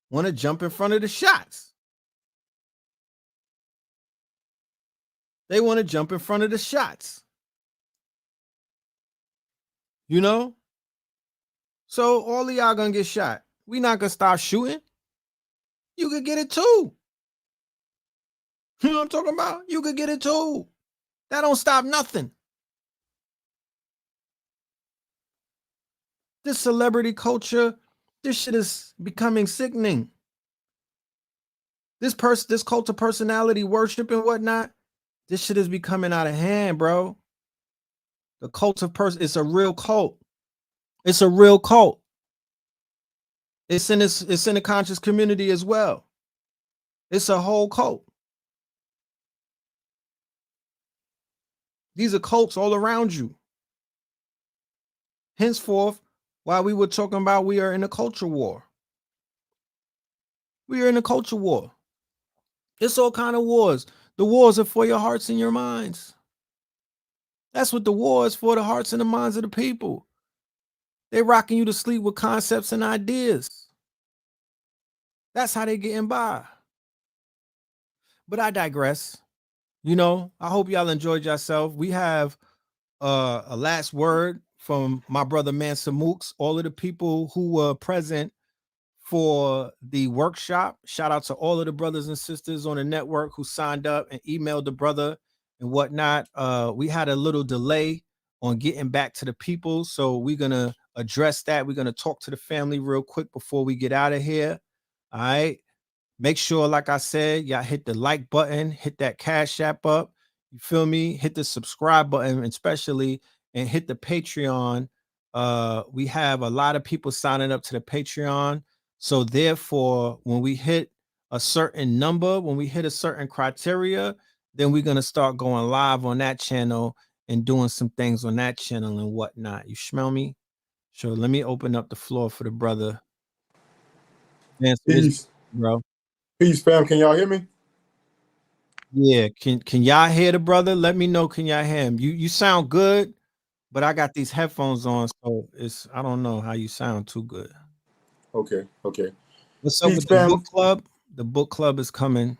want to jump in front of the shots. They want to jump in front of the shots. So all of y'all gonna get shot. We not gonna stop shooting. You could get it too. You know what I'm talking about? You could get it too. That don't stop nothing. This celebrity culture, this shit is becoming sickening. This cult of personality worship and whatnot, this shit is becoming out of hand, bro. The cult of it's a real cult. It's a real cult. It's in the conscious community as well. It's a whole cult. These are cults all around you. Henceforth, while we were talking about we are in a culture war. We are in a culture war. It's all kind of wars. The wars are for your hearts and your minds. That's what the war is for, the hearts and the minds of the people. They're rocking you to sleep with concepts and ideas. That's how they getting by. But I digress. I hope y'all enjoyed yourself. We have a last word from my brother Mansa Mooks, all of the people who were present for the workshop. Shout out to all of the brothers and sisters on the network who signed up and emailed the brother and whatnot. We had a little delay on getting back to the people, so we're gonna address that. We're gonna talk to the family real quick before we get out of here. All right. Make sure, like I said, y'all hit the like button, hit that Cash App up. You feel me? Hit the subscribe button, especially, and hit the Patreon. We have a lot of people signing up to the Patreon. So therefore, when we hit a certain number, when we hit a certain criteria, then we're going to start going live on that channel and doing some things on that channel and whatnot. You smell me? Sure. Let me open up the floor for the brother.
Peace,
bro.
Peace, fam. Can y'all hear me?
Yeah. Can y'all hear the brother? Let me know. Can y'all hear him? You sound good, but I got these headphones on, so I don't know how you sound too good.
Okay.
What's up with the book club? The book club is coming.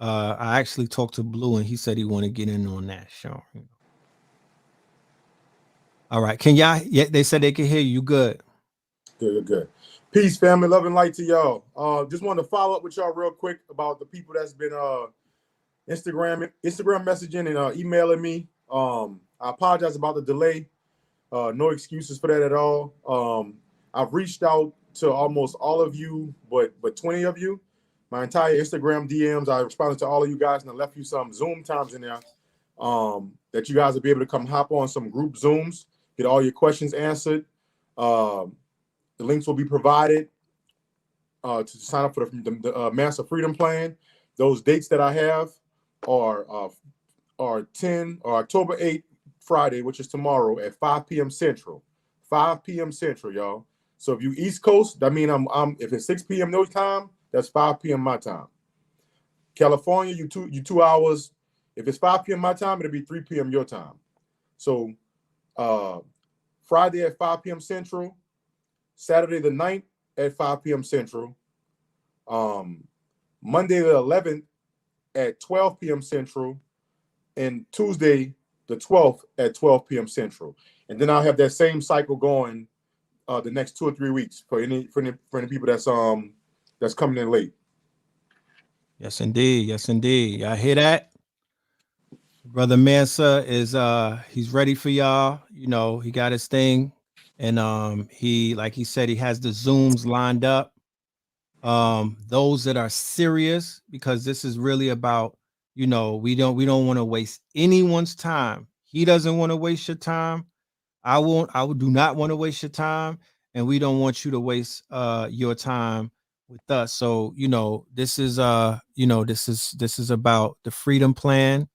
I actually talked to Blue and he said he want to get in on that show. All right. Can y'all? Yeah, they said they can hear you. Good.
Good. Peace, family. Love and light to y'all. Just wanted to follow up with y'all real quick about the people that's been Instagram messaging and emailing me. I apologize about the delay. No excuses for that at all. I've reached out to almost all of you, but 20 of you. My entire Instagram DMs, I responded to all of you guys and I left you some Zoom times in there that you guys will be able to come hop on some group Zooms, get all your questions answered. The links will be provided to sign up for the Master Freedom Plan. Those dates that I have are October 8th, Friday, which is tomorrow at 5 p.m. Central. 5 p.m. Central, y'all. So if you East Coast, that means if it's 6 p.m. no time, that's 5 p.m. my time. California, you 2 hours. If it's 5 p.m. my time, it'll be 3 p.m. your time. So Friday at 5 p.m. Central, Saturday the 9th at 5 p.m. Central, Monday the 11th at 12 p.m. Central, and Tuesday the 12th at 12 p.m. Central. And then I'll have that same cycle going the next 2 or 3 weeks for any people that's coming in late.
Yes, indeed. Yes, indeed. Y'all hear that? Brother Mansa is he's ready for y'all. You know, he got his thing. And he, like he said, he has the Zooms lined up. Those that are serious, because this is really about, you know, we don't want to waste anyone's time. He doesn't want to waste your time. I do not want to waste your time, and we don't want you to waste your time with us. So, you know, this is this is about the freedom plan,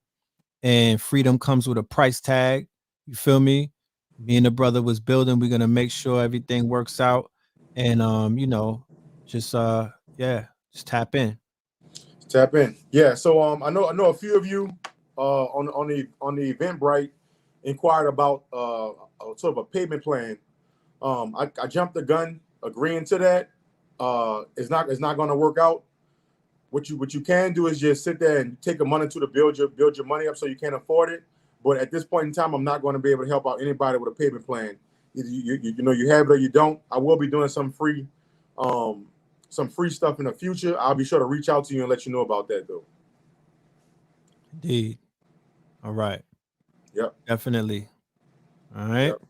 and freedom comes with a price tag. You feel me? Me and the brother was building. We're gonna make sure everything works out, and you know, just just tap in.
Tap in. Yeah. So I know a few of you on the Eventbrite inquired about sort of a payment plan. I jumped the gun agreeing to that. It's not going to work out. What you can do is just sit there and take a month or two to build your money up so you can't afford it. But at this point in time, I'm not going to be able to help out anybody with a payment plan. Either you know you have it or you don't. I will be doing some free stuff in the future. I'll be sure to reach out to you and let you know about that though.
Indeed. All right.
Yep.
Definitely. All right.
Yep.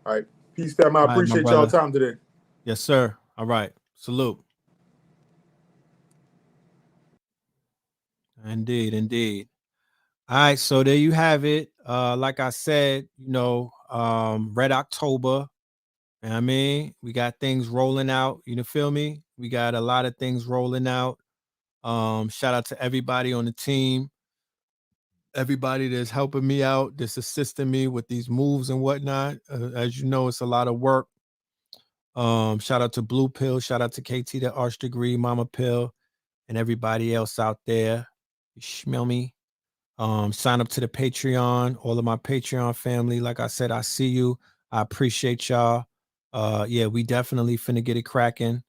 All right. Peace, fam. I appreciate y'all time today.
Yes, sir. All right. Salute. Indeed, indeed. All right, so there you have it. Like I said, you know, Red October. You know what I mean, we got things rolling out. You know, feel me? We got a lot of things rolling out. Shout out to everybody on the team, everybody that's helping me out, that's assisting me with these moves and whatnot. As you know, it's a lot of work. Shout out to Blue Pill, shout out to KT, the Arch Degree, Mama Pill, and everybody else out there. You smell me? Sign up to the Patreon, all of my Patreon family. Like I said, I see you. I appreciate y'all. Yeah, we definitely finna get it cracking.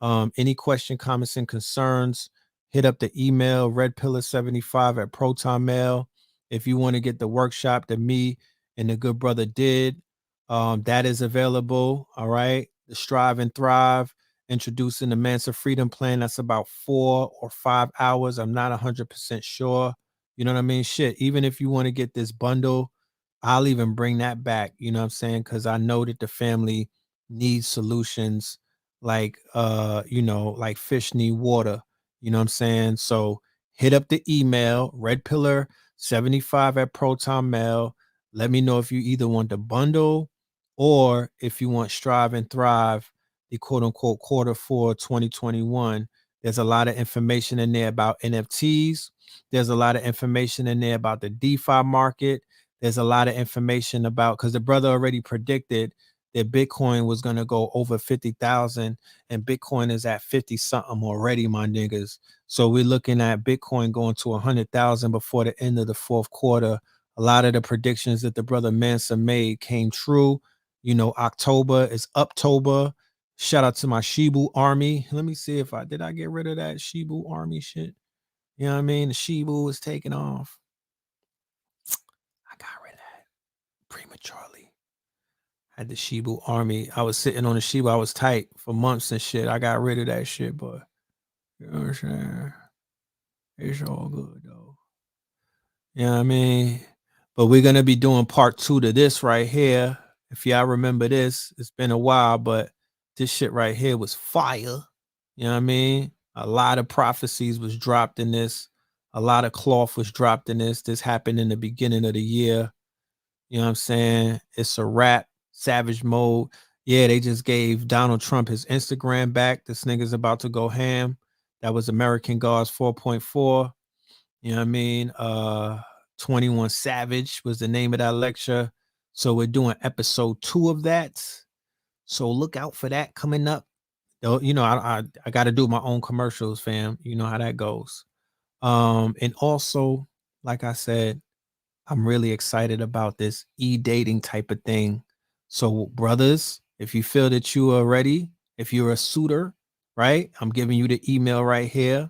Any question, comments, and concerns, hit up the email redpillar75 at Proton Mail. If you want to get the workshop that me and the good brother did, that is available. All right. The Strive and Thrive, introducing the Mansa Freedom Plan. That's about 4 or 5 hours. I'm not 100% sure. You know what I mean? Shit, even if you want to get this bundle, I'll even bring that back. You know what I'm saying? Because I know that the family needs solutions like you know, like fish need water. You know what I'm saying? So hit up the email redpillar75 at Proton Mail. Let me know if you either want the bundle or if you want Strive and Thrive, the quote unquote Q4 2021. There's a lot of information in there about NFTs. There's a lot of information in there about the DeFi market. There's a lot of information about, because the brother already predicted that Bitcoin was going to go over 50,000 and Bitcoin is at 50 something already, my niggas. So we're looking at Bitcoin going to 100,000 before the end of the fourth quarter. A lot of the predictions that the brother Mansa made came true. You know, October is Uptober. Shout out to my Shibu army. Let me see if did I get rid of that Shibu army shit? You know what I mean? The Shibu was taking off. I got rid of that prematurely. Had the Shibu army. I was sitting on the Shibu. I was tight for months and shit. I got rid of that shit, but you know what I'm saying? It's all good though. You know what I mean? But we're gonna be doing part 2 to this right here. If y'all remember this, it's been a while, but this shit right here was fire. You know what I mean? A lot of prophecies was dropped in this. A lot of cloth was dropped in this. This happened in the beginning of the year. You know what I'm saying? It's a wrap. Savage mode. Yeah, they just gave Donald Trump his Instagram back. This nigga's about to go ham. That was American Gods 4.4. You know what I mean? 21 Savage was the name of that lecture. So we're doing episode 2 of that. So look out for that coming up. You know, I got to do my own commercials, fam. You know how that goes. And also, like I said, I'm really excited about this e-dating type of thing. So brothers, if you feel that you are ready, if you're a suitor, right? I'm giving you the email right here.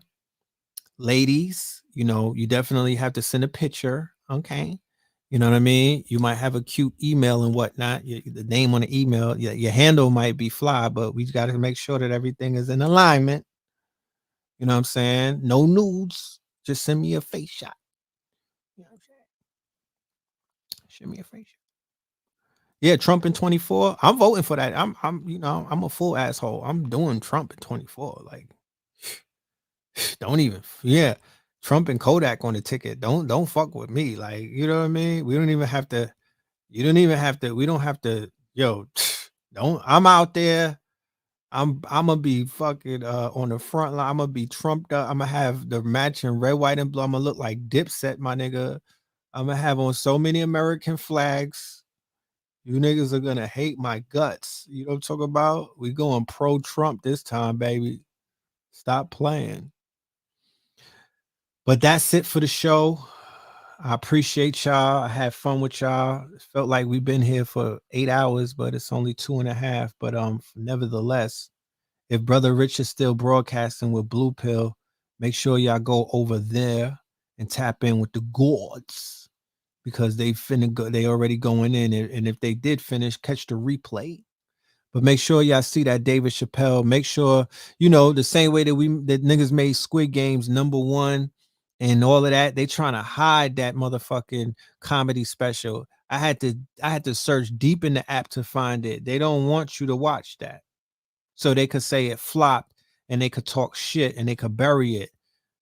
Ladies, you know, you definitely have to send a picture. Okay. You know what I mean? You might have a cute email and whatnot. The name on the email, your handle might be fly, but we got to make sure that everything is in alignment. You know what I'm saying? No nudes. Just send me a face shot. You know what I'm saying? Send me a face shot. Yeah, Trump in 24. I'm voting for that. I'm I'm a full asshole. I'm doing Trump in 24. Like, don't even, yeah. Trump and Kodak on the ticket. Don't fuck with me. Like, you know what I mean? We don't even have to, we don't have to, don't, I'm out there. I'm gonna be fucking on the front line. I'm gonna be trumped up. I'm gonna have the matching red, white, and blue. I'm gonna look like Dipset, my nigga. I'm gonna have on so many American flags. You niggas are gonna hate my guts. You know what I'm talking about? We going pro Trump this time, baby. Stop playing. But that's it for the show. I appreciate y'all. I had fun with y'all. It felt like we've been here for 8 hours, but it's only 2.5. But nevertheless, if Brother Rich is still broadcasting with Blue Pill, make sure y'all go over there and tap in with the gods, because they already going in. And if they did finish, catch the replay. But make sure y'all see that David Chappelle. Make sure, the same way that niggas made Squid Games #1 and all of that, they trying to hide that motherfucking comedy special. I had to search deep in the app to find it. They don't want you to watch that. So they could say it flopped and they could talk shit and they could bury it.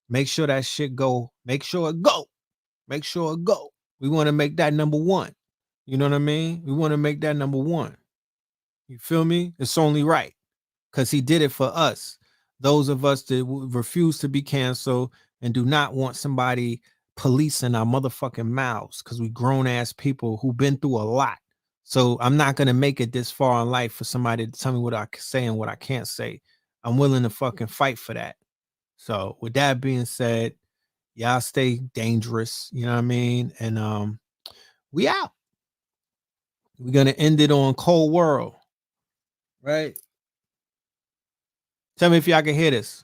Make sure that shit go. Make sure it go. Make sure it go. We want to make that #1. You know what I mean? We want to make that #1. You feel me? It's only right, because he did it for us. Those of us that refuse to be canceled and do not want somebody policing our motherfucking mouths, because we grown ass people who've been through a lot. So I'm not going to make it this far in life for somebody to tell me what I can say and what I can't say. I'm willing to fucking fight for that. So with that being said, y'all stay dangerous. You know what I mean? And we out. We're going to end it on Cold World. Right? Tell me if y'all can hear this.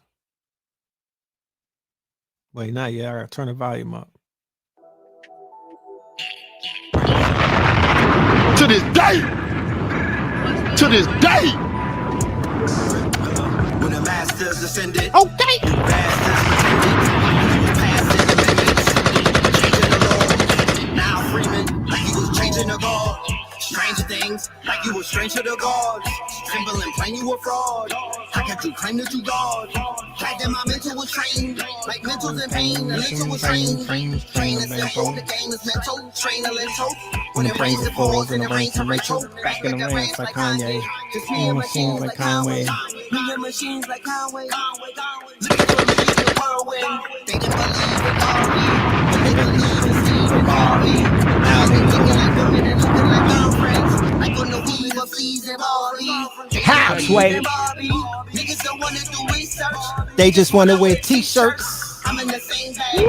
Wait, not yet. I gotta turn the volume up.
To this day. To this day.
When the masters ascended,
Okay.
you bastards pretended. Changing the law. Now Freeman, like he was changing the law. Strange things, like you were strange to the gods. Tremble and claim you were fraud. How could you claim that you God? Back then my mental was trained, like mentals in pain. The mental was trained. Train is simple, the game is mental. Train a lentil. When it rains it falls and it rains to Rachel. Back in the rains like Kanye. Just me and machines like Conway. Me and machines like Conway. Look at the whirlwind. They didn't believe in God. But they believe in Steve and Barbie. Now they looking like women and looking like girlfriends. Like on the weave of Fleas and Barbie.
Halfway.
Niggas don't wanna do research.
They just want to wear t-shirts.
I'm in the same bag. I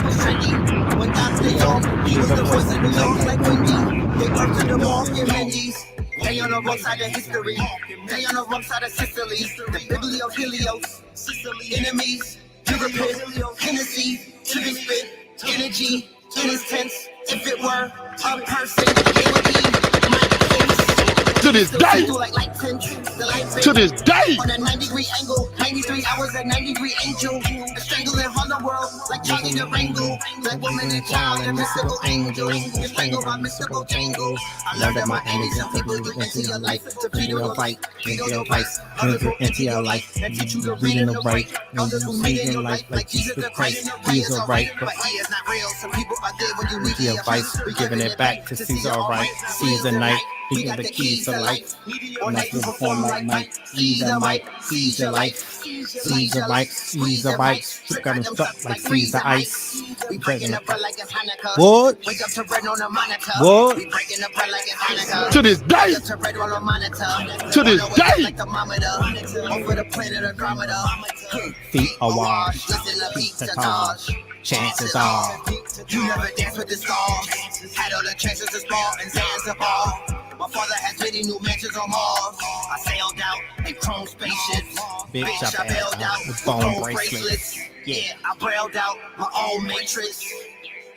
was trendy. When Dr. York, he was the voice of New York like Wendy. They birthed to the walk in Mendy's. They on the wrong side of history. They on the wrong side of Sicily. The Biblio Helios. Sicily enemies. to the pit, Hennessy, to the spit, energy, in his tense. If it were a person, it would be my face.
To this day. To this day.
On a 90-degree angle, 93 hours, a 90-degree angel. A strangle and hold the world like Charlie the Wrangle. Like woman and child and mystical angel. You strangle my mystical tangle. I learned that my enemies and people who enter your life to feed your right, feed your vice. Others who enter your life and teach you to read in the right. Others who made in your life like Jesus Christ. He is alright, but he is not real. Some people are dead when you need the advice. We're giving it back to Caesar, alright. Caesar night. He got the keys to life. Like you perform like Mike. Caesar Mike. Caesar life. Caesar life. Caesar bites. Got him stuck like freeze the ice. We breaking up like it's Hanukkah.
What?
Wake up to bread on a monitor.
What?
We breaking up like it's Hanukkah.
To this day.
To bread on a monitor.
To this day.
Like thermometer. Over the planet Andromeda.
Feet awash.
Listen to beats to Taj.
Chances are.
You never dance with the stars. Had all the chances to spar and Zanzibar. My father has many new mansions on Mars. I sailed out in chrome spaceships.
Bitch,
I bailed out with
bone
bone
bracelets.
bracelets. Yeah, I brailled out my own matrix.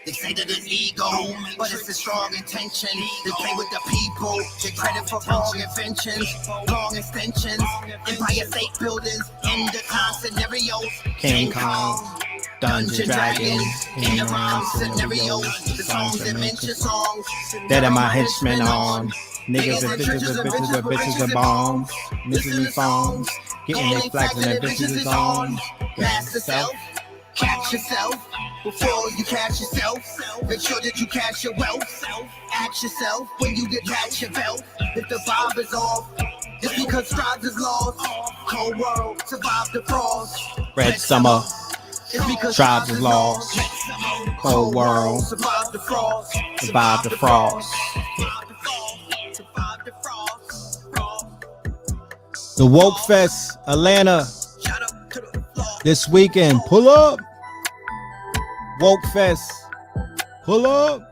They say that it's ego, but it's a strong intention. They play with the people, get credit for wrong inventions, long extensions, Empire State Buildings, end of time scenarios.
King Kong. Dungeon Dragons.
In the rhyme scenarios, the songs that mention songs.
That are my henchmen on. Niggas and bitches and bombs. Mystery songs. Getting their flags and their bitches is on.
Mask yourself, catch yourself before you catch yourself. Make sure that you catch your wealth. Ask yourself when you detach your belt. If the vibe is off, it's because strides is lost. Cold world, survive the frost.
Red summer.
It's because
Tribes is lost. Cold world.
Survive the frost.
Survive the frost.
Survive the frost.
The Woke Fest, Atlanta,
Shout out to the floor.
this weekend. Pull up. Woke Fest. Pull up.